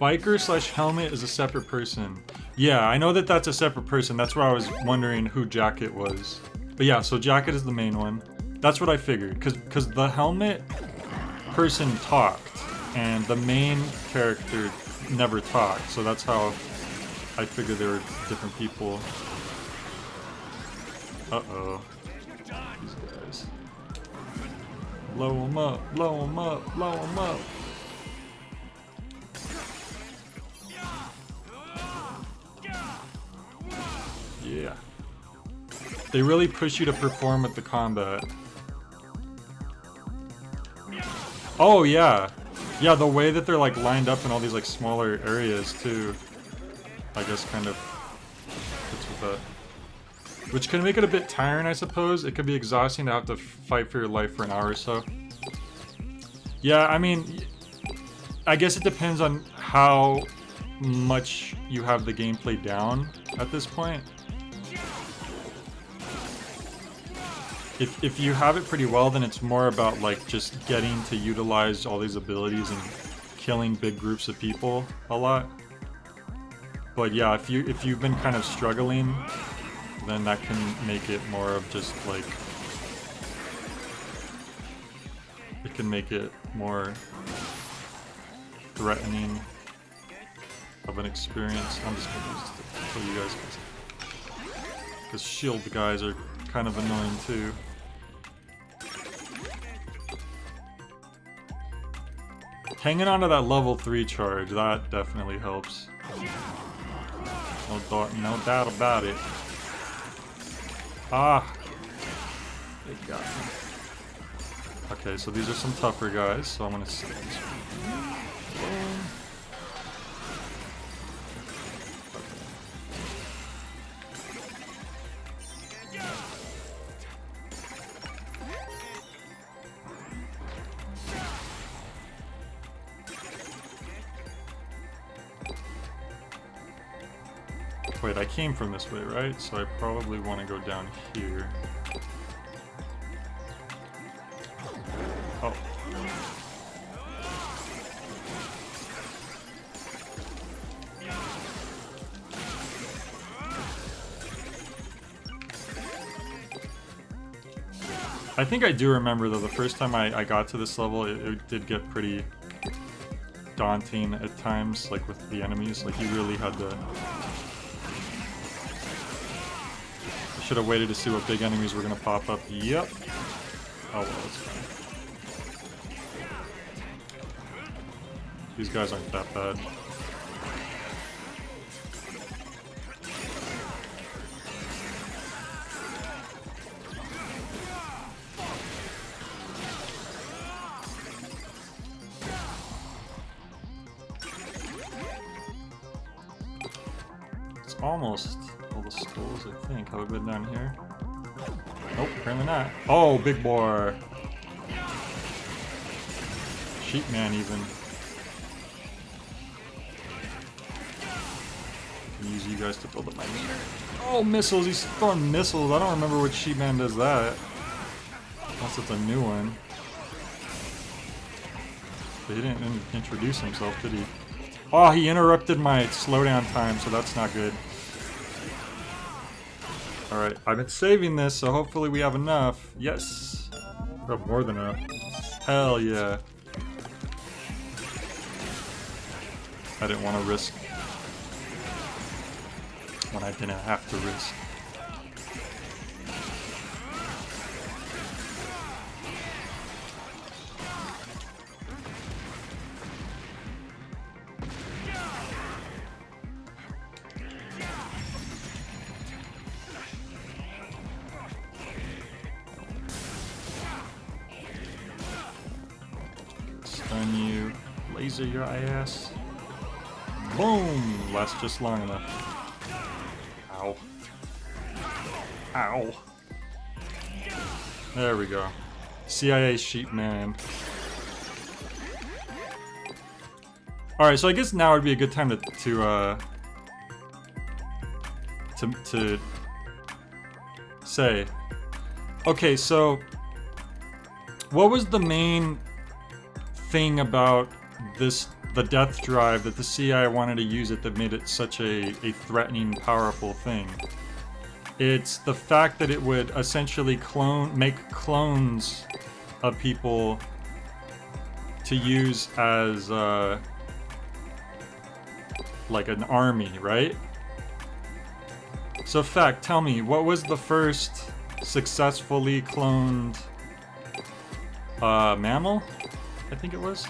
Biker slash helmet is a separate person. Yeah, I know that that's a separate person. That's where I was wondering who Jacket was. But yeah, so Jacket is the main one. That's what I figured, because the helmet person talked, and the main character never talked. So that's how I figured they were different people. Uh-oh. These guys. Blow them up, blow them up, blow them up. Yeah. They really push you to perform with the combat. Oh yeah. Yeah, the way that they're like lined up in all these like smaller areas too. I guess kind of fits with that. Which can make it a bit tiring, I suppose. It could be exhausting to have to fight for your life for an hour or so. Yeah, I mean, I guess it depends on how much you have the gameplay down at this point. If you have it pretty well, then it's more about like just getting to utilize all these abilities and killing big groups of people a lot. But yeah, if you've been kind of struggling, then that can make it more of just like, it can make it more threatening of an experience. I'm just gonna use this to kill you guys because shield guys are kind of annoying too. Hanging on to that level 3 charge, that definitely helps. No doubt about it. Ah! They got me. Okay, so these are some tougher guys, so I'm gonna save these. Boom. Wait, I came from this way, right? So I probably want to go down here. Oh. I think I do remember though, the first time I got to this level, it did get pretty daunting at times, like with the enemies. Like you really had to... Should have waited to see what big enemies were gonna pop up. Yep. Oh well, it's fine. These guys aren't that bad. It's almost all the skulls, I think. Have I been down here? Nope, apparently not. Oh, big boy. Sheep man, even. Can use you guys to build up my meter. Oh, missiles! He's throwing missiles. I don't remember which sheep man does that. Unless it's a new one. But he didn't introduce himself, did he? Oh, he interrupted my slowdown time, so that's not good. Alright, I've been saving this, so hopefully we have enough. Yes! We have more than enough. Hell yeah. I didn't want to risk when I didn't have to risk. Stun you, laser your ass. Boom! Lasts just long enough. Ow. Ow. There we go. CIA sheep man. Alright, so I guess now would be a good time to say. Okay, so what was the main thing about this the death drive that the CIA wanted to use it that made it such a threatening, powerful thing. It's the fact that it would essentially make clones of people to use as like an army, right? So, Fact, tell me, what was the first successfully cloned mammal? I think it was.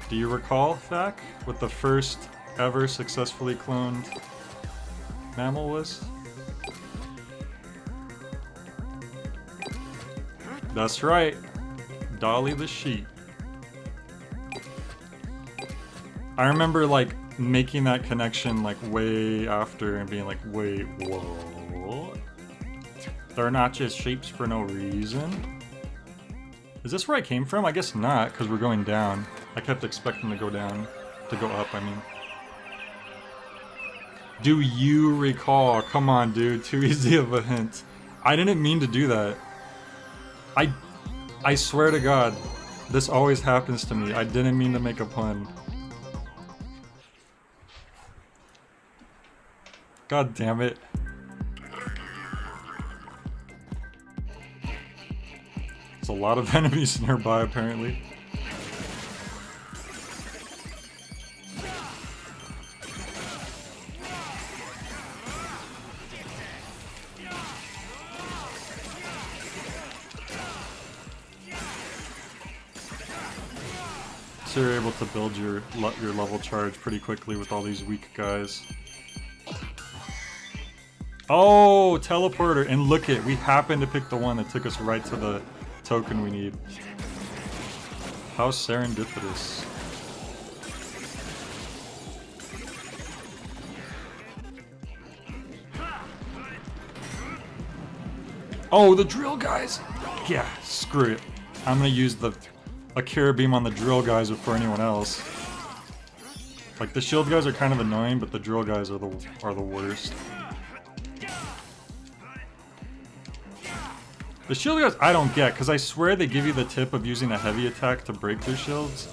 Do you recall, Fact, what the first ever successfully cloned mammal was? That's right, Dolly the sheep. I remember like making that connection like way after and being like, wait, whoa, they're not just sheeps for no reason? Is this where I came from? I guess not, because we're going down. I kept expecting to go down, to go up, I mean. Do you recall? Come on, dude, too easy of a hint. I didn't mean to do that. I swear to God, this always happens to me. I didn't mean to make a pun. God damn it. There's a lot of enemies nearby, apparently. So you're able to build your level charge pretty quickly with all these weak guys. Oh, teleporter, and look it, we happened to pick the one that took us right to the token we need. How serendipitous. Oh, the drill guys! Yeah, screw it. I'm gonna use the Akira beam on the drill guys before anyone else. Like, the shield guys are kind of annoying, but the drill guys are the worst. The shield guys I don't get, because I swear they give you the tip of using a heavy attack to break their shields,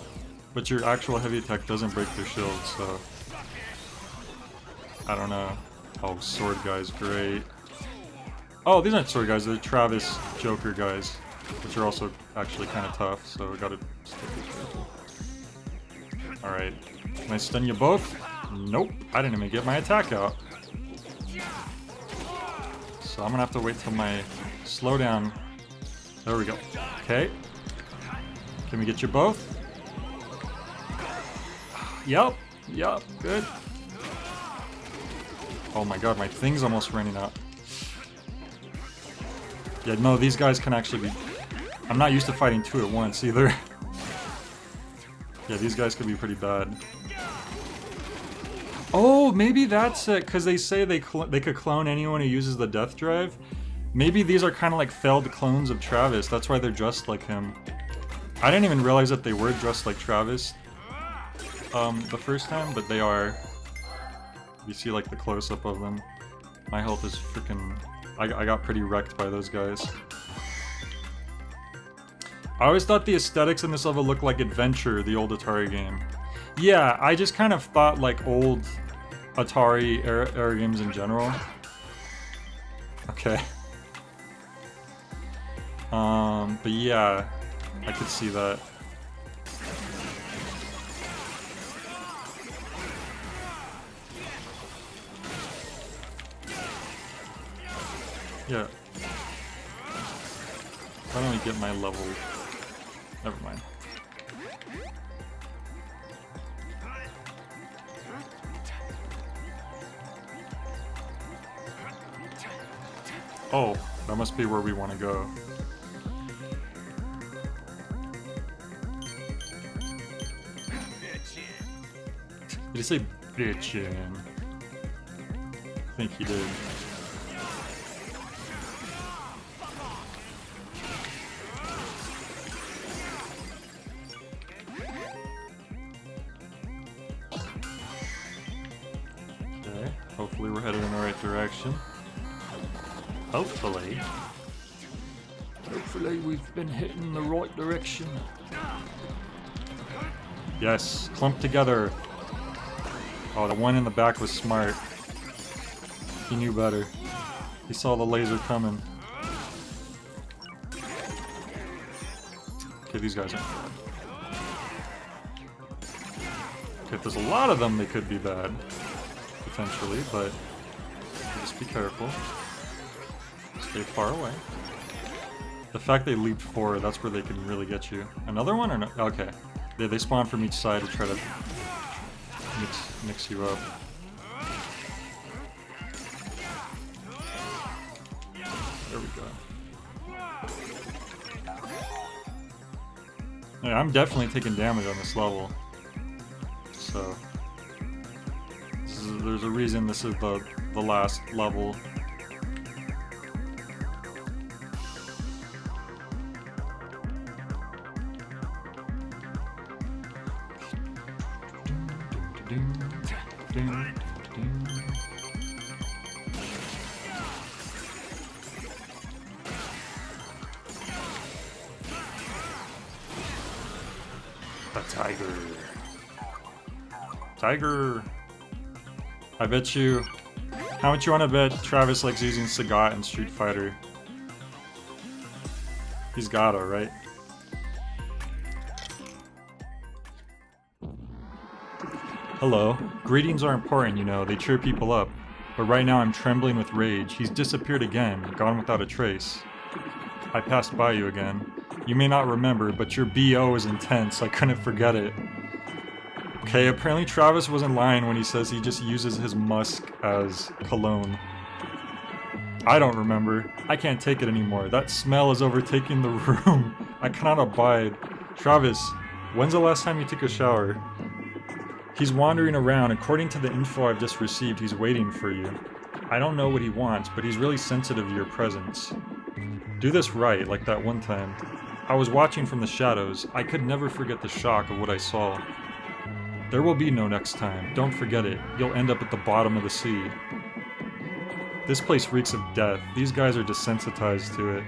but your actual heavy attack doesn't break their shields, so... I don't know. Oh, sword guys, great. Oh, these aren't sword guys, they're Travis Joker guys, which are also actually kind of tough, so we gotta stick with it. Alright. Can I stun you both? Nope, I didn't even get my attack out. So I'm gonna have to wait till my slowdown. There we go. Okay. Can we get you both? Yup. Yup. Good. Oh my god, my thing's almost running out. Yeah, no, these guys can actually be... I'm not used to fighting two at once either. Yeah, these guys could be pretty bad. Oh, maybe that's it, because they say they could clone anyone who uses the death drive. Maybe these are kind of like failed clones of Travis, that's why they're dressed like him. I didn't even realize that they were dressed like Travis the first time, but they are. You see like the close-up of them. My health is freaking... I got pretty wrecked by those guys. I always thought the aesthetics in this level looked like Adventure, the old Atari game. Yeah, I just kind of thought like old Atari era games in general. Okay. But yeah, I could see that. Yeah. Why don't we get my level? Never mind. Oh, that must be where we want to go. Did he say bitchin'? I think he did. Okay, hopefully we're headed in the right direction. Hopefully. Hopefully we've been hitting the right direction. Yes, clump together. Oh, the one in the back was smart. He knew better. He saw the laser coming. Okay, these guys are bad. Okay, if there's a lot of them, they could be bad. Potentially, but just be careful. Stay far away. The fact they leaped forward, that's where they can really get you. Another one or no? Okay. They spawn from each side to try to mix you up. There we go. Yeah, I'm definitely taking damage on this level. So there's a reason this is the last level. The tiger. Tiger. I bet you. How much you want to bet Travis likes using Sagat in Street Fighter? He's gotta, right? Hello. Greetings are important, you know. They cheer people up. But right now I'm trembling with rage. He's disappeared again, gone without a trace. I passed by you again. You may not remember, but your BO is intense. I couldn't forget it. Okay, apparently Travis wasn't lying when he says he just uses his musk as cologne. I don't remember. I can't take it anymore. That smell is overtaking the room. I cannot abide. Travis, when's the last time you took a shower? He's wandering around. According to the info I've just received, he's waiting for you. I don't know what he wants, but he's really sensitive to your presence. Do this right, like that one time. I was watching from the shadows. I could never forget the shock of what I saw. There will be no next time. Don't forget it. You'll end up at the bottom of the sea. This place reeks of death. These guys are desensitized to it.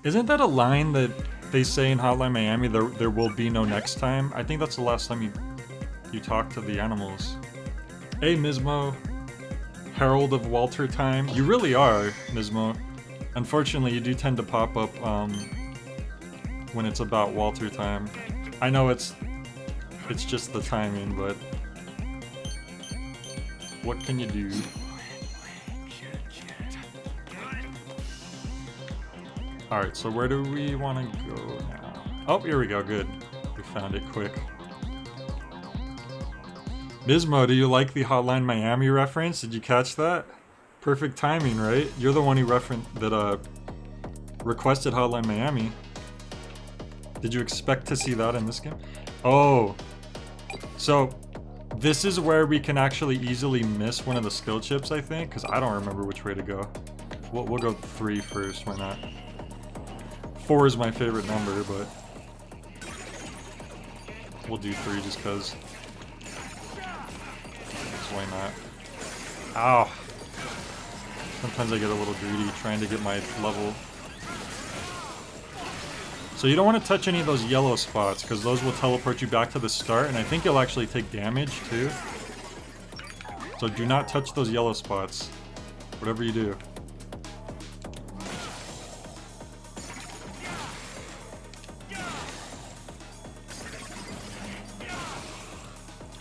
Isn't that a line that they say in Hotline Miami, there will be no next time? I think that's the last time you talk to the animals. Hey, Mismo. Herald of Walter Time. You really are, Mismo. Unfortunately, you do tend to pop up when it's about Walter Time. I know it's just the timing, but what can you do? Alright, so where do we want to go now? Oh, here we go, good. We found it quick. Bismo, do you like the Hotline Miami reference? Did you catch that? Perfect timing, right? You're the one who requested Hotline Miami. Did you expect to see that in this game? Oh. So, this is where we can actually easily miss one of the skill chips, I think, because I don't remember which way to go. We'll go 3 first, why not? 4 is my favorite number, but we'll do 3 just because. Why not? Ow! Sometimes I get a little greedy trying to get my level. So you don't want to touch any of those yellow spots, because those will teleport you back to the start, and I think you'll actually take damage, too. So do not touch those yellow spots, whatever you do.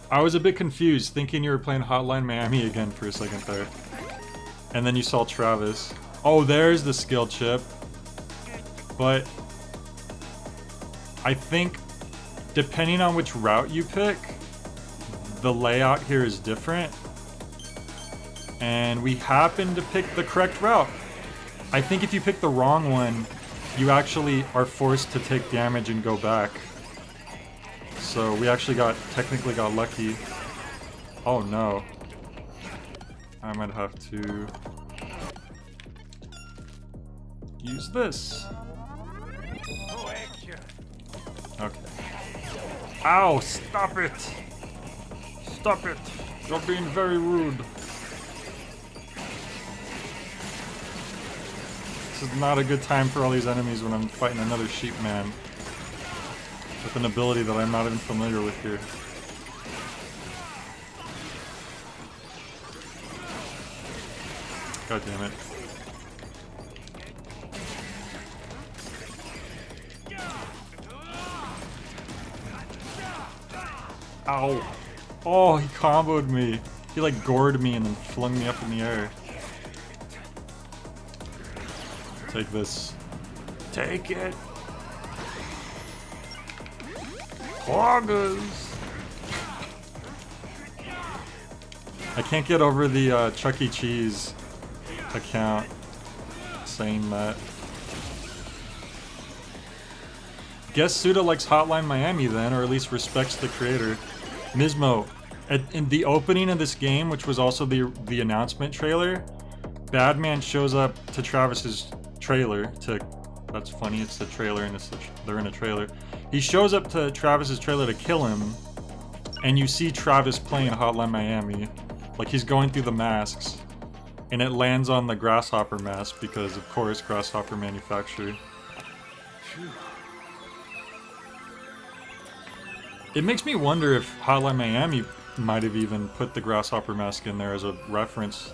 I was a bit confused, thinking you were playing Hotline Miami again for a second there. And then you saw Travis. Oh, there's the skill chip. But I think, depending on which route you pick, the layout here is different. And we happen to pick the correct route. I think if you pick the wrong one, you actually are forced to take damage and go back. So we actually technically got lucky. Oh no. I might have to use this. Okay. Ow, stop it! Stop it! You're being very rude. This is not a good time for all these enemies when I'm fighting another sheep man. with an ability that I'm not even familiar with here. God damn it. Ow. Oh, he comboed me. He like gored me and then flung me up in the air. Take this. Take it. Poggers. I can't get over the Chuck E. Cheese account saying that. Guess Suda likes Hotline Miami then, or at least respects the creator. Nismo, in the opening of this game, which was also the announcement trailer, Badman shows up to Travis's trailer to... That's funny, it's the trailer and they're in a trailer. He shows up to Travis's trailer to kill him, and you see Travis playing Hotline Miami. Like he's going through the masks, and it lands on the Grasshopper mask because, of course, Grasshopper manufacturer. It makes me wonder if Hotline Miami might have even put the Grasshopper mask in there as a reference.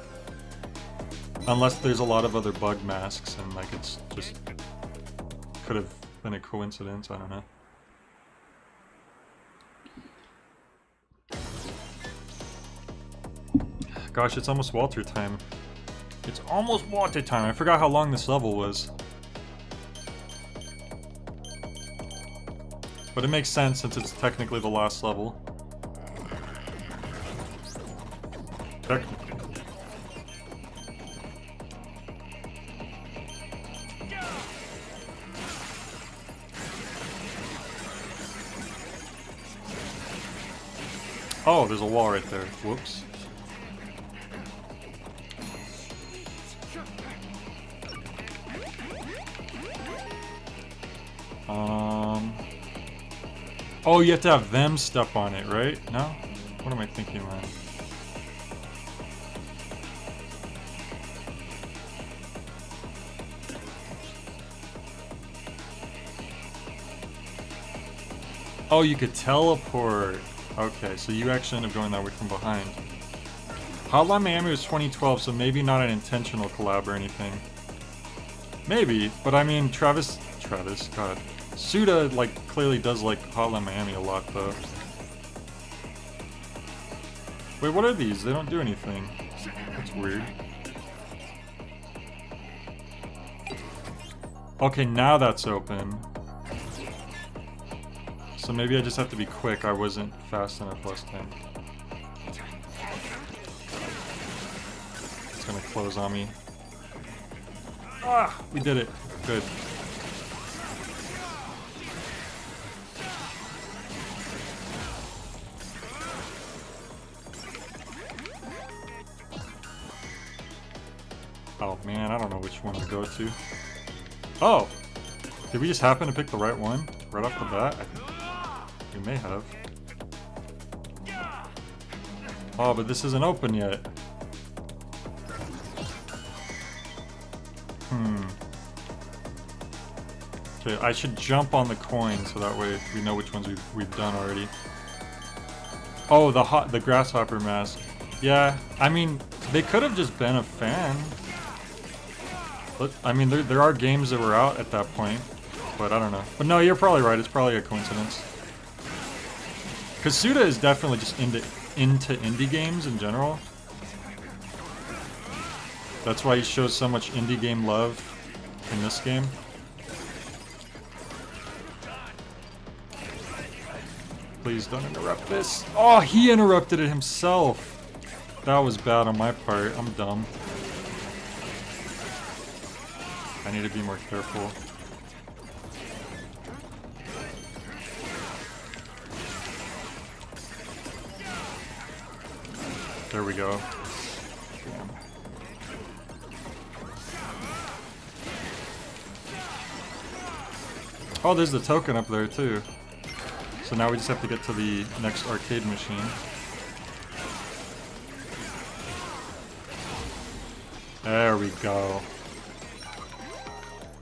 Unless there's a lot of other bug masks and like it's just could have been a coincidence, I don't know. Gosh, it's almost Walter time. It's almost Walter time. I forgot how long this level was. But it makes sense since it's technically the last level. Technically. Oh, there's a wall right there. Whoops. Oh, you have to have them step on it, right? No? What am I thinking, man? Oh, you could teleport. Okay, so you actually end up going that way from behind. Hotline Miami was 2012, so maybe not an intentional collab or anything. Maybe, but I mean, Travis, God. Suda, like, clearly does like Hotline Miami a lot, though. Wait, what are these? They don't do anything. That's weird. Okay, now that's open. So maybe I just have to be quick. I wasn't fast enough last time. It's gonna close on me. Ah! We did it. Good. Oh man, I don't know which one to go to. Oh! Did we just happen to pick the right one? Right off the bat? We may have. Oh, but this isn't open yet. Okay, I should jump on the coin so that way we know which ones we've done already. Oh, the grasshopper mask. Yeah, I mean, they could have just been a fan. But, I mean, there are games that were out at that point, but I don't know. But no, you're probably right. It's probably a coincidence. Because Suda is definitely just into indie games in general. That's why he shows so much indie game love in this game. Please don't interrupt this. Oh, he interrupted it himself. That was bad on my part. I'm dumb. I need to be more careful. There we go. Damn. Oh, there's the token up there too. So now we just have to get to the next arcade machine. There we go.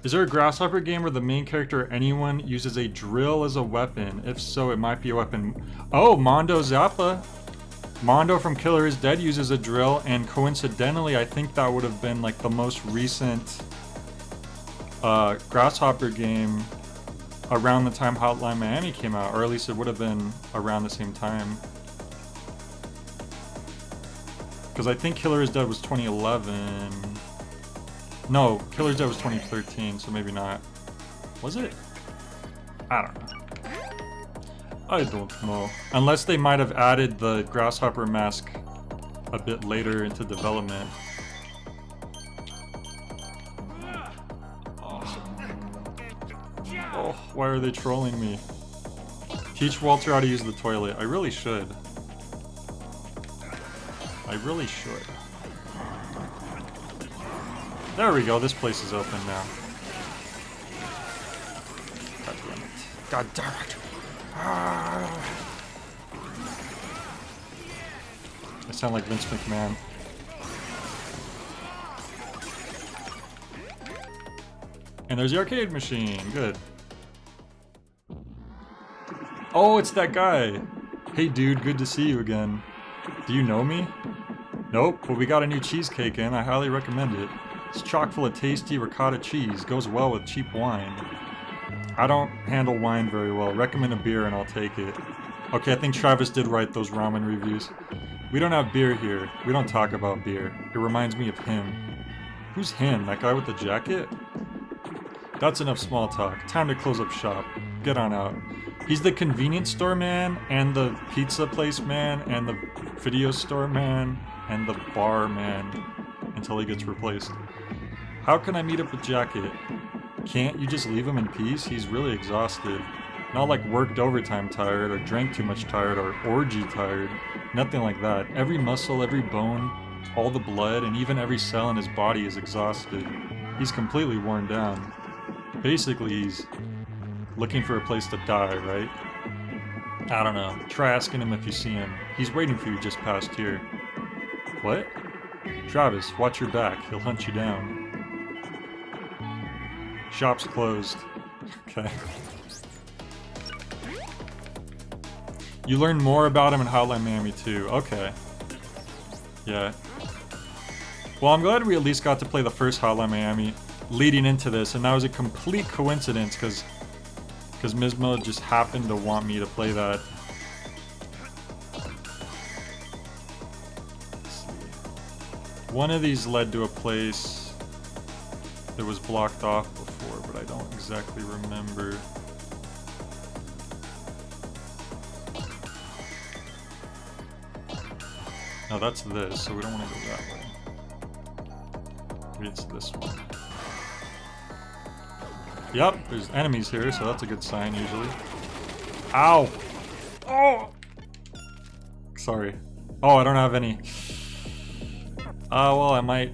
Is there a Grasshopper game where the main character or anyone uses a drill as a weapon? If so, it might be a weapon. Oh, Mondo Zappa. Mondo from Killer is Dead uses a drill, and coincidentally, I think that would have been like the most recent Grasshopper game around the time Hotline Miami came out, or at least it would have been around the same time. Because I think Killer is Dead was 2011. No, Killer is Dead was 2013, so maybe not. Was it? I don't know. I don't know. Unless they might have added the Grasshopper mask a bit later into development. Oh, why are they trolling me? Teach Walter how to use the toilet. I really should. I really should. There we go, this place is open now. God damn it. God damn it. I sound like Vince McMahon. And there's the arcade machine. Good. Oh, it's that guy. Hey dude, good to see you again. Do you know me? Nope, but we got a new cheesecake in. I highly recommend it. It's chock full of tasty ricotta cheese. Goes well with cheap wine. I don't handle wine very well. Recommend a beer and I'll take it. Okay, I think Travis did write those ramen reviews. We don't have beer here. We don't talk about beer. It reminds me of him. Who's him? That guy with the jacket? That's enough small talk. Time to close up shop. Get on out. He's the convenience store man, and the pizza place man, and the video store man, and the bar man, until he gets replaced. How can I meet up with Jacket? Can't you just leave him in peace? He's really exhausted. Not like worked overtime tired, or drank too much tired, or orgy tired. Nothing like that. Every muscle, every bone, all the blood, and even every cell in his body is exhausted. He's completely worn down. Basically, he's looking for a place to die, right? I don't know. Try asking him if you see him. He's waiting for you just past here. What? Travis, watch your back. He'll hunt you down. Shop's closed. Okay. You learn more about him in Hotline Miami 2. Okay. Yeah. Well, I'm glad we at least got to play the first Hotline Miami leading into this, and that was a complete coincidence because Mismo just happened to want me to play that. Let's see. One of these led to a place that was blocked off before, but I don't exactly remember. No, that's this, so we don't want to go that way. Maybe it's this one. Yep, there's enemies here, so that's a good sign usually. Ow! Oh! Sorry. Oh, I don't have any. Well, I might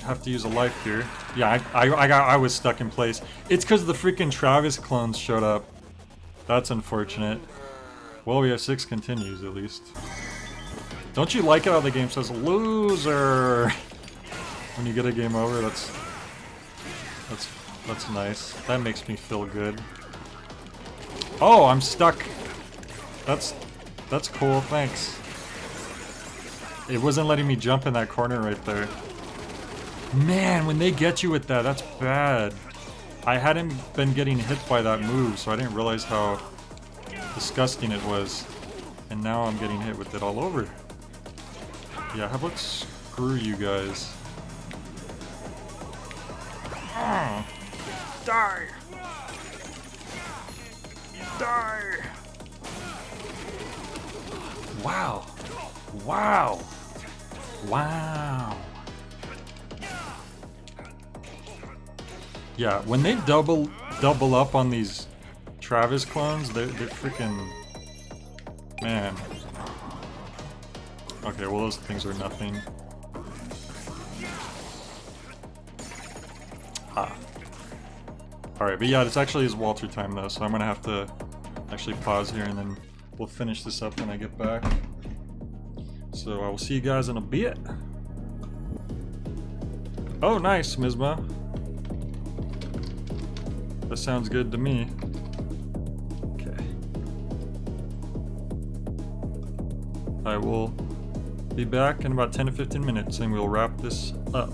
have to use a life here. Yeah, I was stuck in place. It's because the freaking Travis clones showed up. That's unfortunate. Well, we have 6 continues at least. Don't you like it how the game says loser when you get a game over? That's nice. That makes me feel good. Oh, I'm stuck. That's cool. Thanks. It wasn't letting me jump in that corner right there. Man, when they get you with that, that's bad. I hadn't been getting hit by that move, so I didn't realize how disgusting it was. And now I'm getting hit with it all over. Yeah, how about screw you guys? Die! Die! Wow! Wow! Wow! Yeah, when they double up on these Travis clones, they're freaking... Man. Okay, well those things are nothing. Ah. Alright, but yeah, it's actually his Walter time though, so I'm gonna have to actually pause here and then we'll finish this up when I get back. So I will see you guys in a bit. Oh, nice, Misma. That sounds good to me. Okay. I will be back in about 10 to 15 minutes and we'll wrap this up.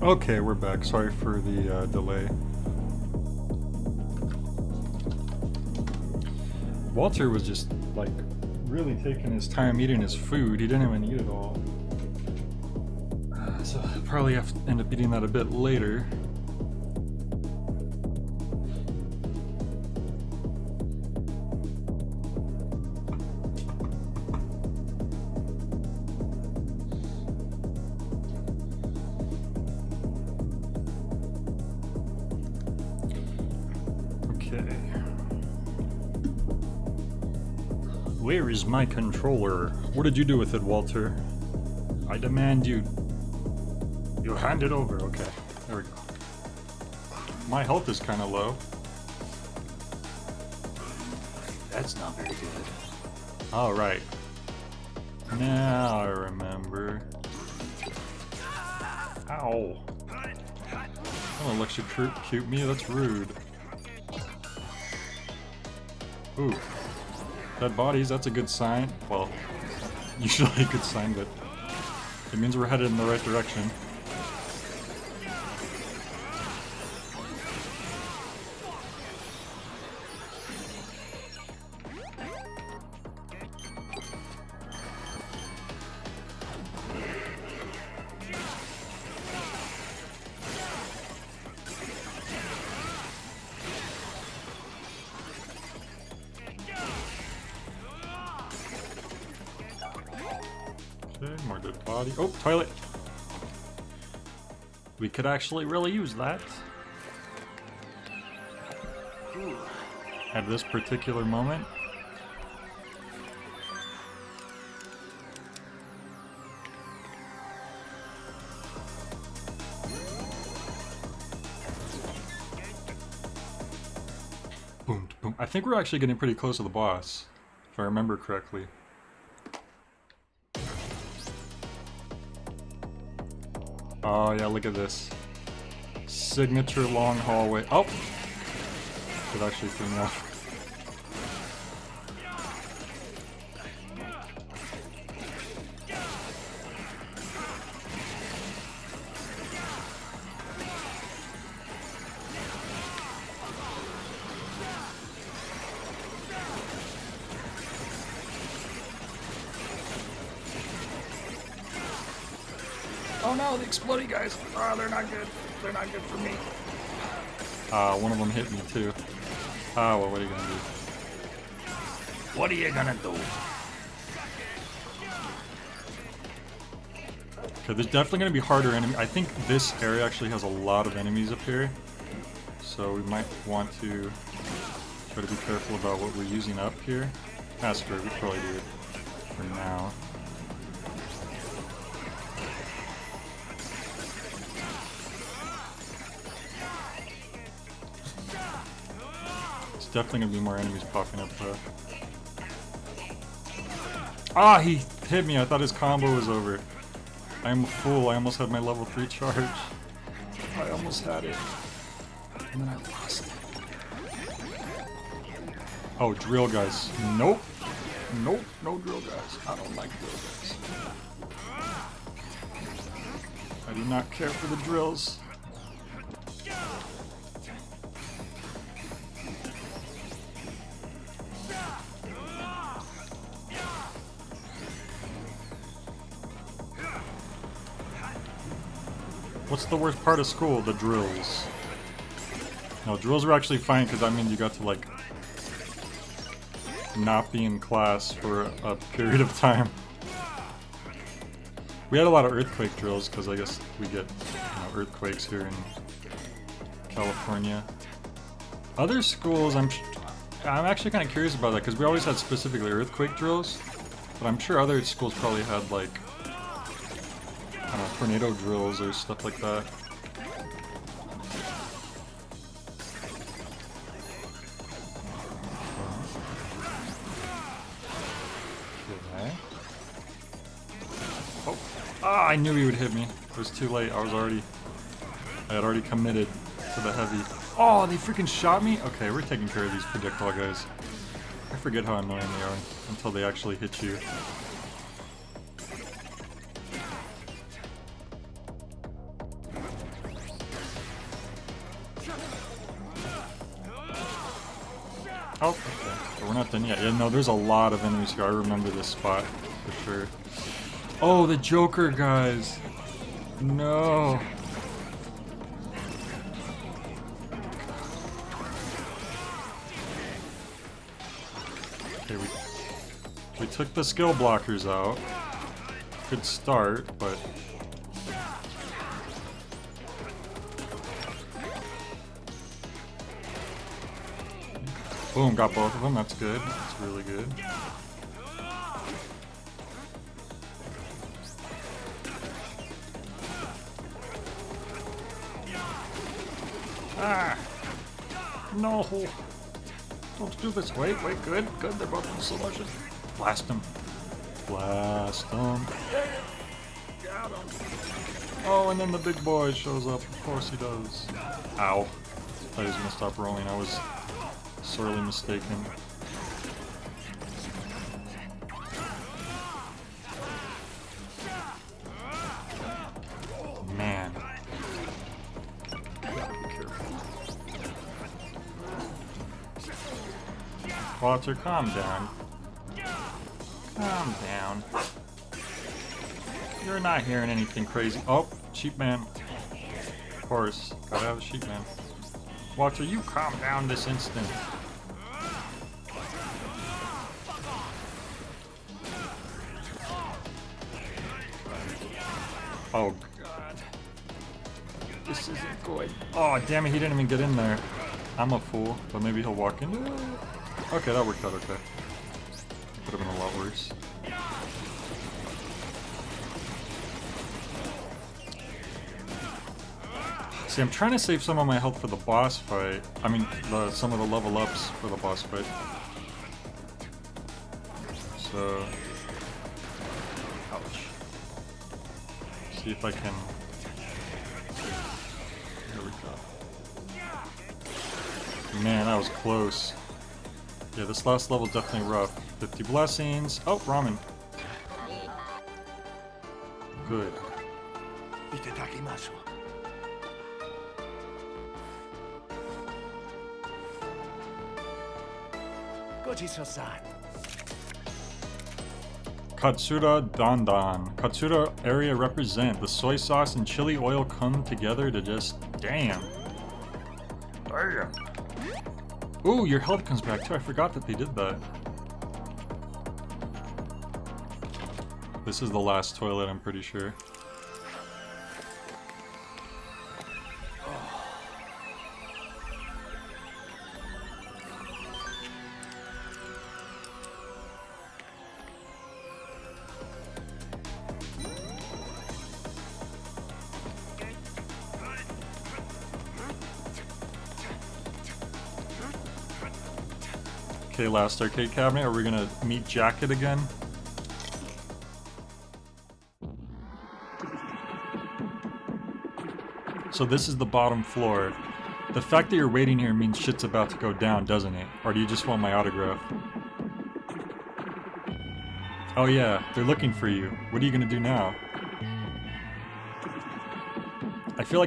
Okay, we're back. Sorry for the delay. Walter was just, like, really taking his time eating his food. He didn't even eat it all. So I'll probably have to end up eating that a bit later. Okay. Where is my controller? What did you do with it, Walter? I demand you hand it over. Okay, there we go. My health is kind of low. That's not very good. All right. Now I remember. Ow. Oh, electrocute me? That's rude. Ooh. Dead bodies, that's a good sign. Well, usually a good sign, but it means we're headed in the right direction. Okay, more dead body. Oh, toilet! We could actually really use that. At this particular moment. Boom, boom. I think we're actually getting pretty close to the boss, if I remember correctly. Oh yeah, look at this. Signature long hallway. Oh! It actually threw me off. Oh no, the exploding guys! Oh, they're not good. They're not good for me. One of them hit me too. Ah, well, what are you gonna do? What are you gonna do? Okay, there's definitely gonna be harder enemies. I think this area actually has a lot of enemies up here. So we might want to try to be careful about what we're using up here. Astro, we probably do it for now. Definitely gonna be more enemies popping up though. Ah, he hit me. I thought his combo was over. I am a fool. I almost had my level 3 charge. I almost had it. And then I lost it. Oh, drill guys. Nope. Nope. No drill guys. I don't like drill guys. I do not care for the drills. What's the worst part of school? The drills. No, drills were actually fine because that means you got to like not be in class for a period of time. We had a lot of earthquake drills because I guess we get earthquakes here in California. Other schools, I'm actually kind of curious about that because we always had specifically earthquake drills, but I'm sure other schools probably had like tornado drills or stuff like that. Okay. Oh, ah! I knew he would hit me. It was too late. I had already committed to the heavy. Oh, they freaking shot me. Okay, we're taking care of these projectile guys. I forget how annoying they are until they actually hit you. Oh, okay. But we're not done yet. Yeah, no, there's a lot of enemies here. I remember this spot for sure. Oh, the Joker guys. No. Okay, we took the skill blockers out. Good start, but boom, got both of them. That's good. That's really good. Ah! No! Don't do this. Wait, good. They're both in slow motion. Blast them. Blast them. Got him. Oh, and then the big boy shows up. Of course he does. Ow. I thought he was gonna stop rolling. I was sorely mistaken. Man. Gotta be careful. Walter, calm down. Calm down. You're not hearing anything crazy. Oh, sheep man. Of course, gotta have a sheep man. Walter, you calm down this instant. Oh god. This isn't good. Oh damn it, he didn't even get in there. I'm a fool, but maybe he'll walk in. Okay, that worked out okay. Could have been a lot worse. See, I'm trying to save some of my health for the boss fight. I mean, some of the level ups for the boss fight. So... ouch. See if I can... There we go. Man, that was close. Yeah, this last level's definitely rough. 50 blessings. Oh, ramen. Good. Itadakimasu. Gochiso-san. Katsura Dandan. Katsura area represent. The soy sauce and chili oil come together to just... damn. Damn. Ooh, your health comes back too. I forgot that they did that. This is the last toilet, I'm pretty sure. Okay, last arcade cabinet. Are we gonna meet Jacket again? So this is the bottom floor. The fact that you're waiting here means shit's about to go down, doesn't it? Or do you just want my autograph? Oh yeah, they're looking for you. What are you gonna do now? I feel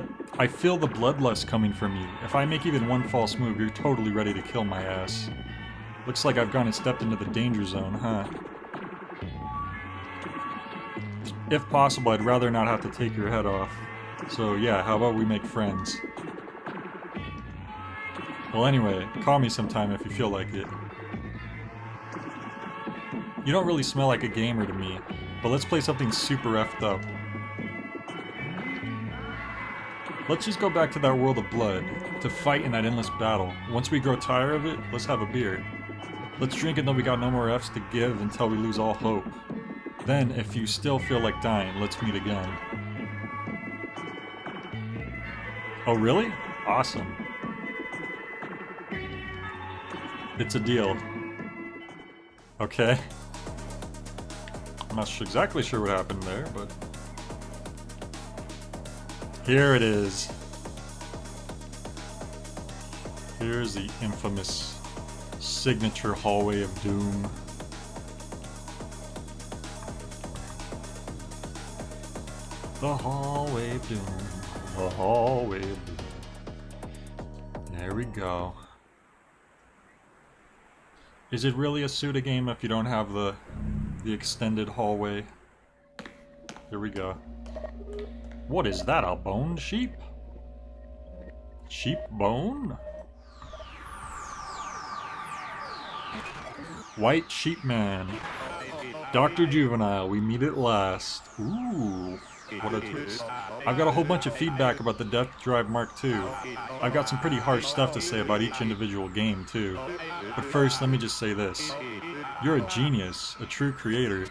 the bloodlust coming from you. If I make even one false move, you're totally ready to kill my ass. Looks like I've gone and stepped into the danger zone, huh? If possible, I'd rather not have to take your head off. So yeah, how about we make friends? Well anyway, call me sometime if you feel like it. You don't really smell like a gamer to me, but let's play something super effed up. Let's just go back to that world of blood, to fight in that endless battle. Once we grow tired of it, let's have a beer. Let's drink until we got no more F's to give until we lose all hope. Then, if you still feel like dying, let's meet again. Oh really? Awesome. It's a deal. Okay. I'm not exactly sure what happened there, but... here it is. Here's the infamous signature hallway of doom. The hallway of doom. The hallway of doom. There we go. Is it really a Suda game if you don't have the extended hallway? Here we go. What is that, a bone sheep? Sheep bone? White Sheep Man. Dr. Juvenile, we meet at last. Ooh, what a twist. I've got a whole bunch of feedback about the Death Drive Mark II. I've got some pretty harsh stuff to say about each individual game, too. But first, let me just say this. You're a genius, a true creator.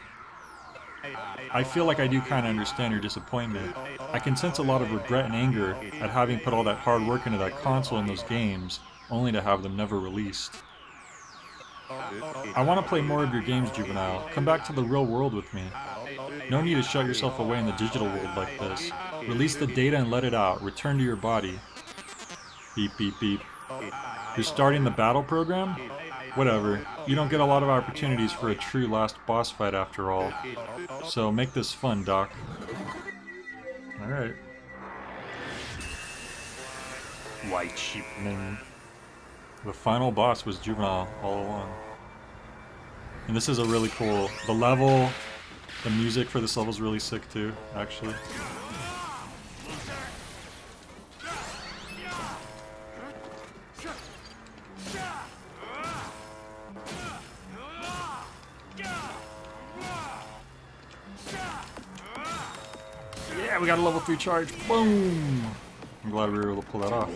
I feel like I do kind of understand your disappointment. I can sense a lot of regret and anger at having put all that hard work into that console and those games, only to have them never released. I want to play more of your games, Juvenile. Come back to the real world with me. No need to shut yourself away in the digital world like this. Release the data and let it out. Return to your body. Beep, beep, beep. You're starting the battle program? Whatever. You don't get a lot of opportunities for a true last boss fight after all. So make this fun, Doc. Alright. White Sheep Man. The final boss was Juvenile all along. And this is a really cool... The level... The music for this level is really sick too, actually. Yeah, we got a level 3 charge. Boom! I'm glad we were able to pull that off.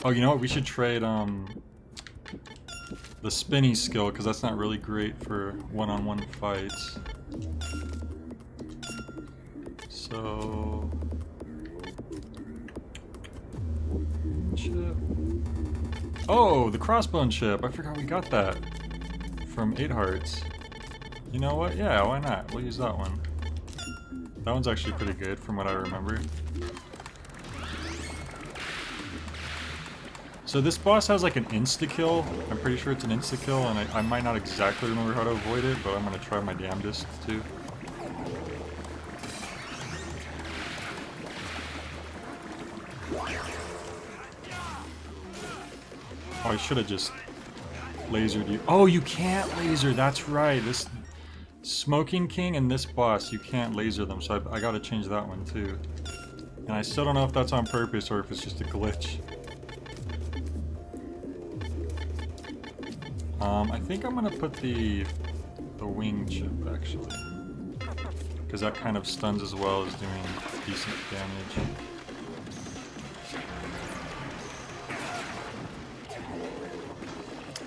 Oh, you know what? We should trade the spinny skill, because that's not really great for one-on-one fights. So... chip. Oh, the crossbone chip! I forgot we got that from 8 hearts. You know what? Yeah, why not? We'll use that one. That one's actually pretty good from what I remember. So this boss has like an insta-kill. I'm pretty sure it's an insta-kill, and I might not exactly remember how to avoid it, but I'm gonna try my damnedest too. Oh, I should have just lasered you. Oh, you can't laser, that's right. This Smoking King and this boss, you can't laser them, so I gotta change that one too. And I still don't know if that's on purpose or if it's just a glitch. I think I'm gonna put the wing chip actually, because that kind of stuns as well as doing decent damage.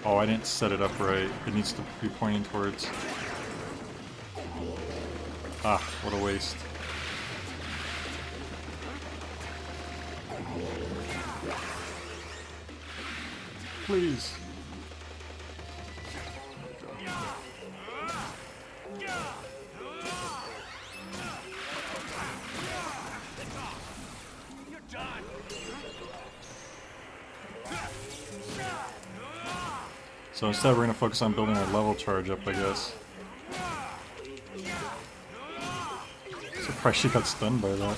Oh, I didn't set it up right. It needs to be pointing towards. Ah, what a waste. Please. So instead we're going to focus on building our level charge up, I guess. Surprised she got stunned by that.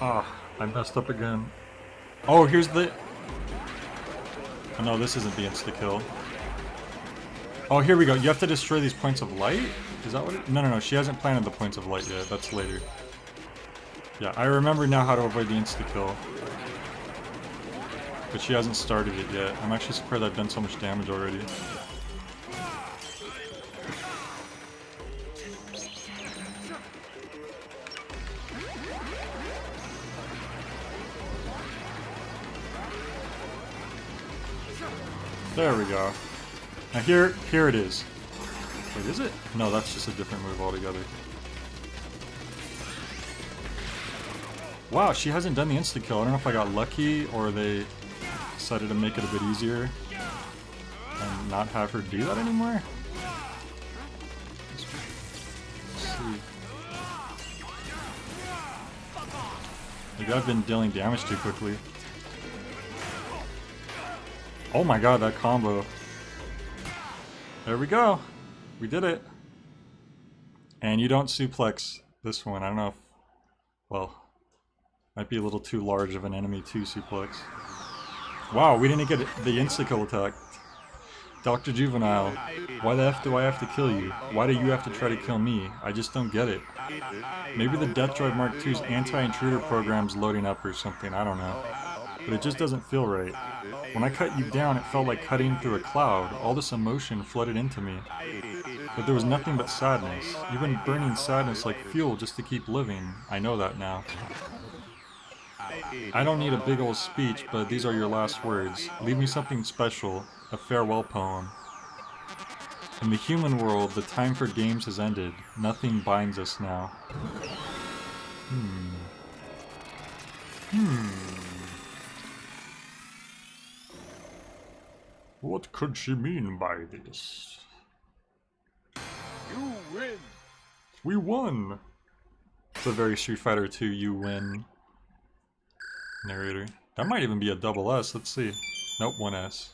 Ah, I messed up again. Oh, here's the... Oh no, this isn't the insta-kill. Oh, here we go. You have to destroy these points of light? Is that what it... No, no, no. She hasn't planted the points of light yet. That's later. Yeah, I remember now how to avoid the insta-kill. But she hasn't started it yet. I'm actually surprised I've done so much damage already. There we go. Now here it is. Wait, is it? No, that's just a different move altogether. Wow, she hasn't done the insta-kill. I don't know if I got lucky or they decided to make it a bit easier and not have her do that anymore. Let's see. Maybe I've been dealing damage too quickly. Oh my god, that combo. There we go. We did it. And you don't suplex this one. I don't know if... Well, Might be a little too large of an enemy to suplex. Wow, we didn't get the insta-kill attack. Dr. Juvenile, why the F do I have to kill you? Why do you have to try to kill me? I just don't get it. Maybe the Death Droid Mark II's anti-intruder program's loading up or something, I don't know. But it just doesn't feel right. When I cut you down, it felt like cutting through a cloud. All this emotion flooded into me. But there was nothing but sadness. You've been burning sadness like fuel just to keep living. I know that now. I don't need a big old speech, but these are your last words. Leave me something special, a farewell poem. In the human world, the time for games has ended. Nothing binds us now. What could she mean by this? You win. We won! It's a very Street Fighter 2 you win narrator. That might even be a double S, let's see. Nope, one S.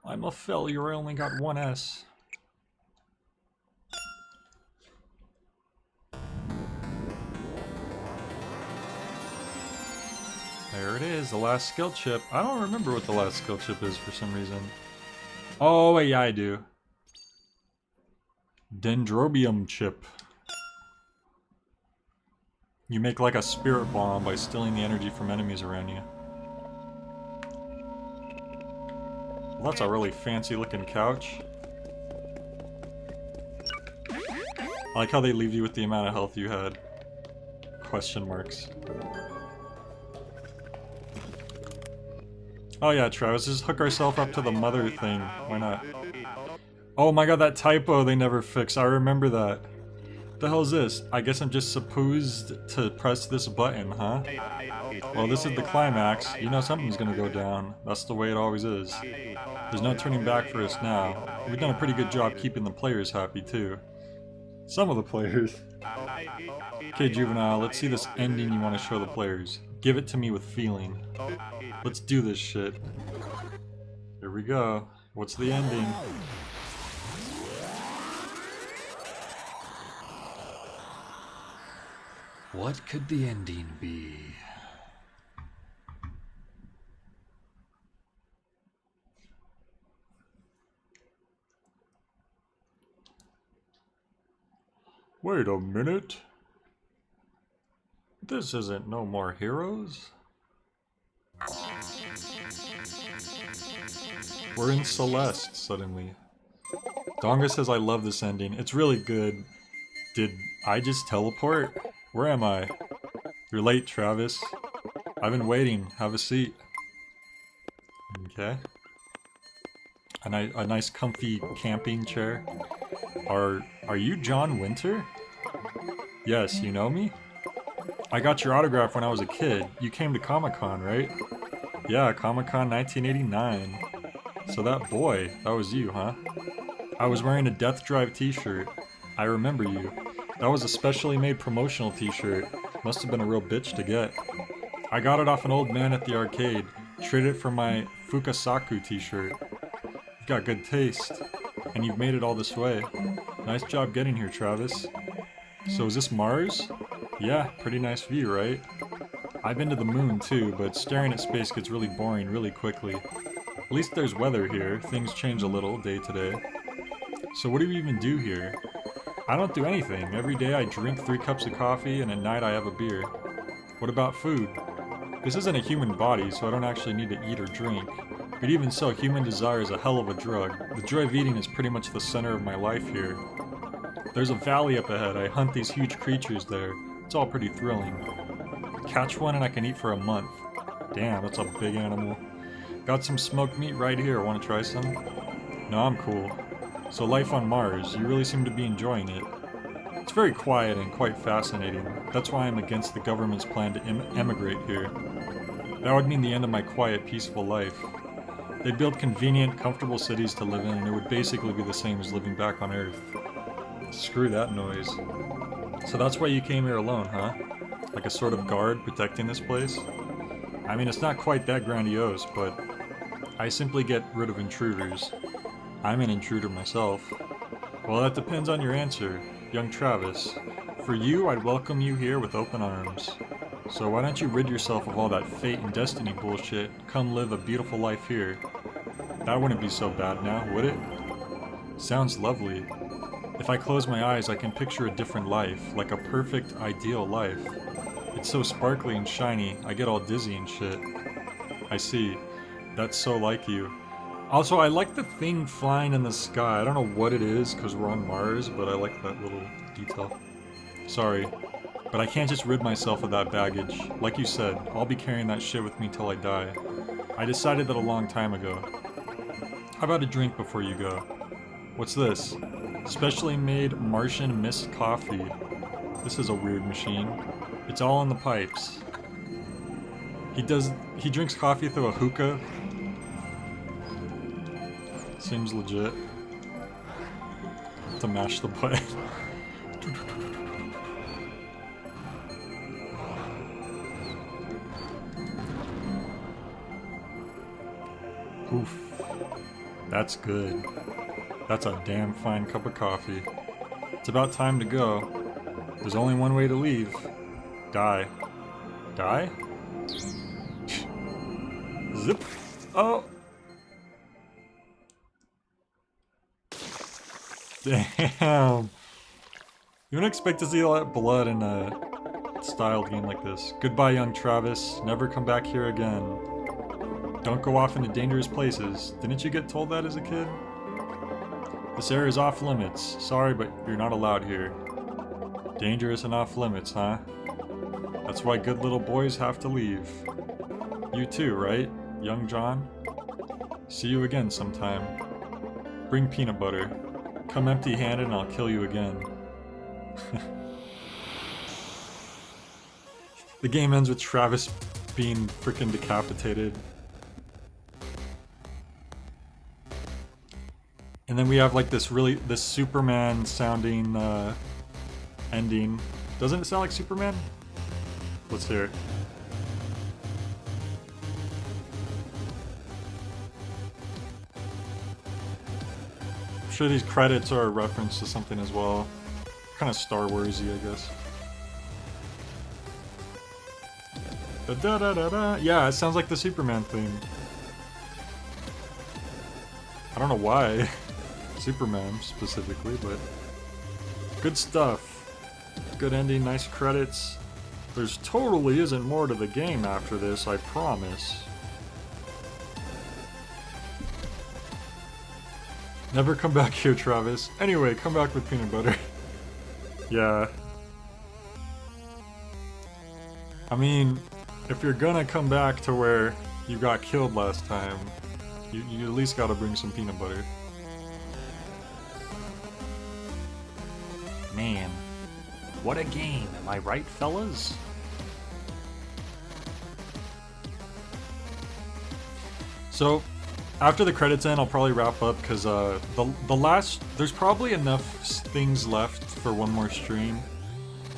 I'm a failure, I only got one S. There it is, the last skill chip. I don't remember what the last skill chip is for some reason. Oh, wait, yeah, I do. Dendrobium chip. You make like a spirit bomb by stealing the energy from enemies around you. Well, that's a really fancy looking couch. I like how they leave you with the amount of health you had. Question marks. Oh yeah, Travis, just hook ourselves up to the mother thing. Why not? Oh my god, that typo they never fixed. I remember that. The hell is this? I guess I'm just supposed to press this button, huh? Well, this is the climax. You know something's gonna go down. That's the way it always is. There's no turning back for us now. We've done a pretty good job keeping the players happy, too. Some of the players. Okay, Juvenile, let's see this ending you want to show the players. Give it to me with feeling. Let's do this shit. Here we go. What's the ending? What could the ending be? Wait a minute. This isn't No More Heroes? We're in Celeste, suddenly. Donga says I love this ending. It's really good. Did I just teleport? Where am I? You're late, Travis. I've been waiting. Have a seat. Okay. A nice comfy camping chair. Are you John Winter? Yes, you know me? I got your autograph when I was a kid. You came to Comic-Con, right? Yeah, Comic-Con 1989. So that boy, that was you, huh? I was wearing a Death Drive t-shirt. I remember you. That was a specially made promotional t-shirt. Must have been a real bitch to get. I got it off an old man at the arcade. Traded it for my Fukasaku t-shirt. You've got good taste. And you've made it all this way. Nice job getting here, Travis. So is this Mars? Yeah, pretty nice view, right? I've been to the moon too, but staring at space gets really boring really quickly. At least there's weather here. Things change a little day to day. So what do you even do here? I don't do anything. Every day I drink 3 cups of coffee and at night I have a beer. What about food? This isn't a human body, so I don't actually need to eat or drink. But even so, human desire is a hell of a drug. The joy of eating is pretty much the center of my life here. There's a valley up ahead. I hunt these huge creatures there. It's all pretty thrilling. Catch one and I can eat for a month. Damn, that's a big animal. Got some smoked meat right here. Want to try some? No, I'm cool. So life on Mars, you really seem to be enjoying it. It's very quiet and quite fascinating. That's why I'm against the government's plan to emigrate here. That would mean the end of my quiet, peaceful life. They'd build convenient, comfortable cities to live in, and it would basically be the same as living back on Earth. Screw that noise. So that's why you came here alone, huh? Like a sort of guard protecting this place? I mean, it's not quite that grandiose, but I simply get rid of intruders. I'm an intruder myself. Well, that depends on your answer, young Travis. For you, I'd welcome you here with open arms. So why don't you rid yourself of all that fate and destiny bullshit? Come live a beautiful life here. That wouldn't be so bad now, would it? Sounds lovely. If I close my eyes, I can picture a different life, like a perfect, ideal life. It's so sparkly and shiny, I get all dizzy and shit. I see. That's so like you. Also, I like the thing flying in the sky. I don't know what it is, because we're on Mars, but I like that little detail. Sorry, but I can't just rid myself of that baggage. Like you said, I'll be carrying that shit with me till I die. I decided that a long time ago. How about a drink before you go? What's this? Specially made Martian mist coffee. This is a weird machine. It's all in the pipes. He drinks coffee through a hookah. Seems legit. To mash the button. Oof. That's good. That's a damn fine cup of coffee. It's about time to go. There's only one way to leave. Die. Die? Zip. Oh! Damn! You wouldn't expect to see all that blood in a styled game like this. Goodbye, young Travis. Never come back here again. Don't go off into dangerous places. Didn't you get told that as a kid? This area is off limits. Sorry, but you're not allowed here. Dangerous and off limits, huh? That's why good little boys have to leave. You too, right, young John? See you again sometime. Bring peanut butter. Come empty-handed and I'll kill you again. The game ends with Travis being freaking decapitated. And then we have like this Superman sounding ending. Doesn't it sound like Superman? Let's hear it. I'm sure these credits are a reference to something as well. Kind of Star Wars-y, I guess. Da da da da. Yeah, it sounds like the Superman theme. I don't know why. Superman specifically, but good stuff. Good ending, nice credits. There's totally isn't more to the game after this, I promise. Never come back here, Travis. Anyway, come back with peanut butter. Yeah. I mean, if you're gonna come back to where you got killed last time, you at least gotta bring some peanut butter. Man, what a game, am I right, fellas? So, after the credits end, I'll probably wrap up because there's probably enough things left for one more stream.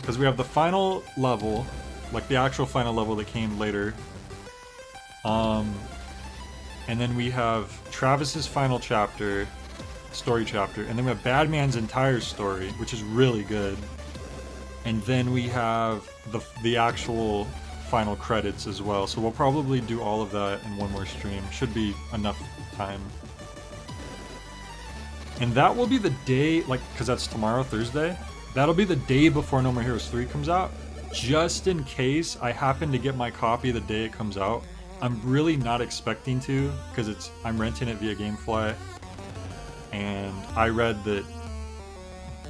Because we have the final level, like the actual final level that came later. And then we have Travis's final chapter, story chapter, and then we have Badman's entire story, which is really good. And then we have the actual final credits as well. So we'll probably do all of that in one more stream. Should be enough time. And that will be the day, like, because that's tomorrow, Thursday. That'll be the day before No More Heroes 3 comes out. Just in case I happen to get my copy the day it comes out. I'm really not expecting to, because I'm renting it via Gamefly. And I read that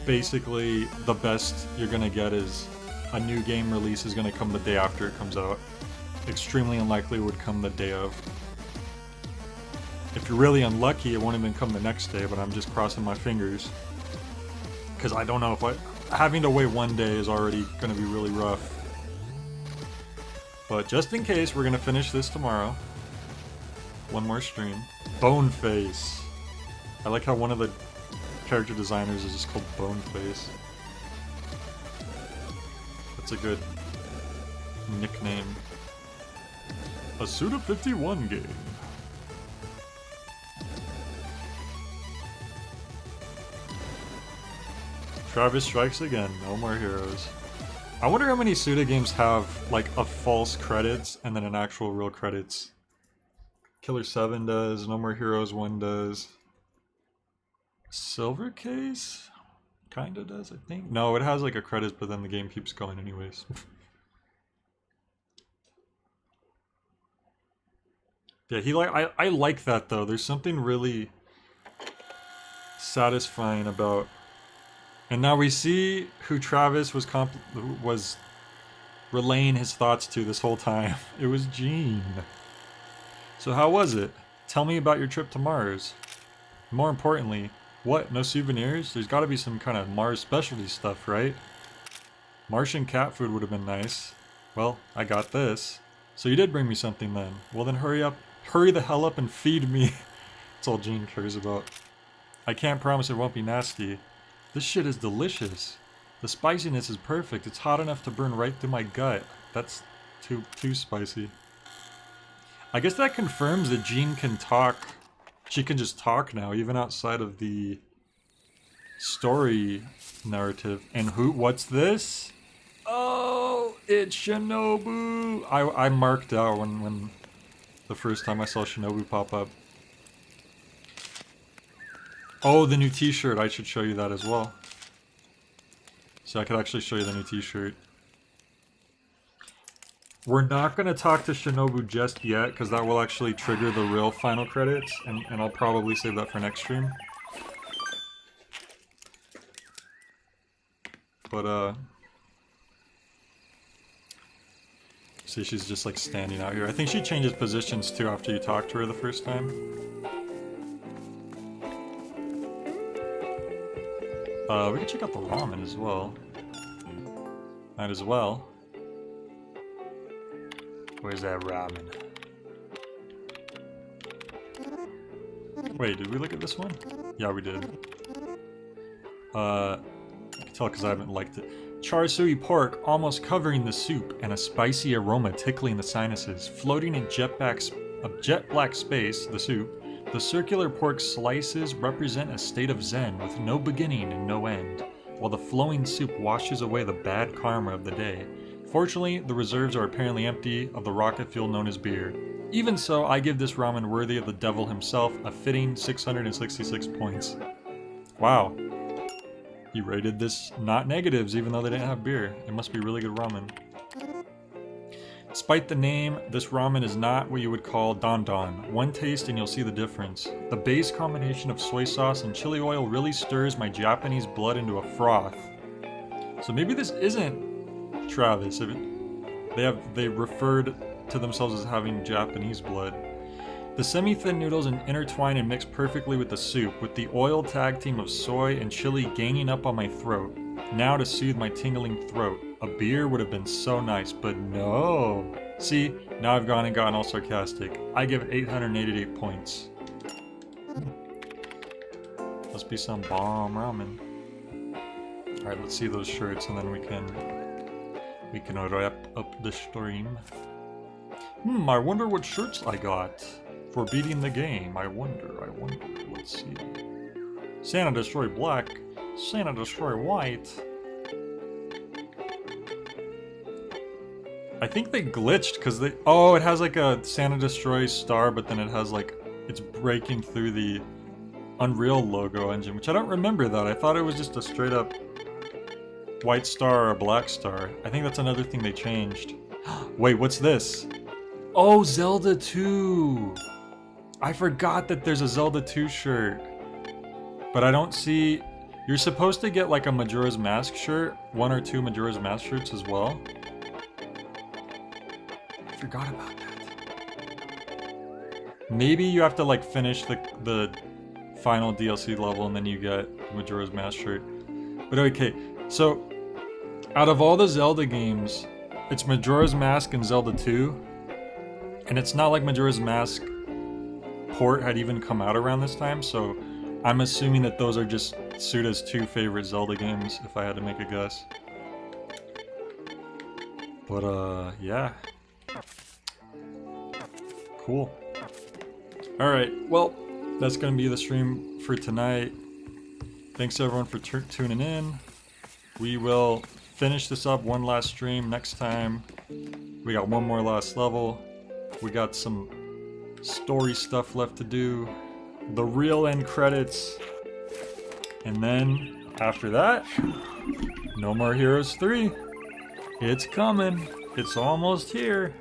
basically the best you're gonna get is a new game release is gonna come the day after it comes out. Extremely unlikely it would come the day of. If you're really unlucky, it won't even come the next day, but I'm just crossing my fingers. Because I don't know if having to wait one day is already gonna be really rough. But just in case, we're gonna finish this tomorrow. One more stream. Boneface. I like how one of the character designers is just called Boneface. That's a good nickname. A Suda 51 game. Travis strikes again. No more heroes. I wonder how many Suda games have like a false credits and then an actual real credits. Killer 7 does, No More Heroes 1 does. Silver Case kinda does, I think. No, it has like a credits, but then the game keeps going anyways. Yeah, I like that though. There's something really satisfying about. And now we see who Travis was relaying his thoughts to this whole time. It was Gene. So how was it? Tell me about your trip to Mars. More importantly, what? No souvenirs? There's got to be some kind of Mars specialty stuff, right? Martian cat food would have been nice. Well, I got this. So you did bring me something then. Well then hurry up. Hurry the hell up and feed me. That's all Gene cares about. I can't promise it won't be nasty. This shit is delicious. The spiciness is perfect. It's hot enough to burn right through my gut. That's too spicy. I guess that confirms that Jean can talk. She can just talk now, even outside of the story narrative. And what's this? Oh, it's Shinobu. I marked out when the first time I saw Shinobu pop up. Oh, the new t-shirt. I should show you that as well. So I could actually show you the new t-shirt. We're not going to talk to Shinobu just yet, because that will actually trigger the real final credits, and I'll probably save that for next stream. But, see, she's just, like, standing out here. I think she changes positions, too, after you talk to her the first time. We can check out the ramen as well. Might as well. Where's that ramen? Wait, did we look at this one? Yeah, we did. I can tell because I haven't liked it. Char siu pork almost covering the soup and a spicy aroma tickling the sinuses. Floating in jet black space, the soup, the circular pork slices represent a state of zen with no beginning and no end, while the flowing soup washes away the bad karma of the day. Fortunately, the reserves are apparently empty of the rocket fuel known as beer. Even so, I give this ramen worthy of the devil himself a fitting 666 points. Wow. He rated this not negatives even though they didn't have beer. It must be really good ramen. Despite the name, this ramen is not what you would call don don. One taste and you'll see the difference. The base combination of soy sauce and chili oil really stirs my Japanese blood into a froth. So maybe this isn't Travis. They referred to themselves as having Japanese blood. The semi-thin noodles intertwine and mix perfectly with the soup, with the oil tag team of soy and chili ganging up on my throat. Now to soothe my tingling throat. A beer would have been so nice, but no. See, now I've gone and gotten all sarcastic. I give it 888 points. Must be some bomb ramen. Alright, let's see those shirts and then we can wrap up the stream. I wonder what shirts I got for beating the game. I wonder. Let's see. Santa Destroy Black. Santa Destroy White. I think they glitched because they... Oh, it has like a Santa Destroy star, but then it has like... It's breaking through the Unreal logo engine, which I don't remember that. I thought it was just a straight up white star or a black star. I think that's another thing they changed. Wait, what's this? Oh, Zelda 2! I forgot that there's a Zelda 2 shirt. But I don't see... You're supposed to get like a Majora's Mask shirt. One or two Majora's Mask shirts as well. I forgot about that. Maybe you have to like finish the final DLC level and then you get Majora's Mask shirt. But okay, so out of all the Zelda games, it's Majora's Mask and Zelda 2. And it's not like Majora's Mask port had even come out around this time, so I'm assuming that those are just Suda's two favorite Zelda games, if I had to make a guess. But, yeah. Cool. Alright, well, that's gonna be the stream for tonight. Thanks everyone for tuning in. We will finish this up one last stream. Next time, we got one more last level. We got some story stuff left to do. The real end credits. And then, after that, No More Heroes 3. It's coming. It's almost here.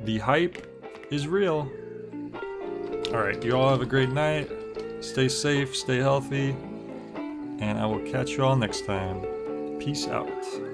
The hype is real. Alright, you all have a great night. Stay safe, stay healthy. And I will catch you all next time. Peace out.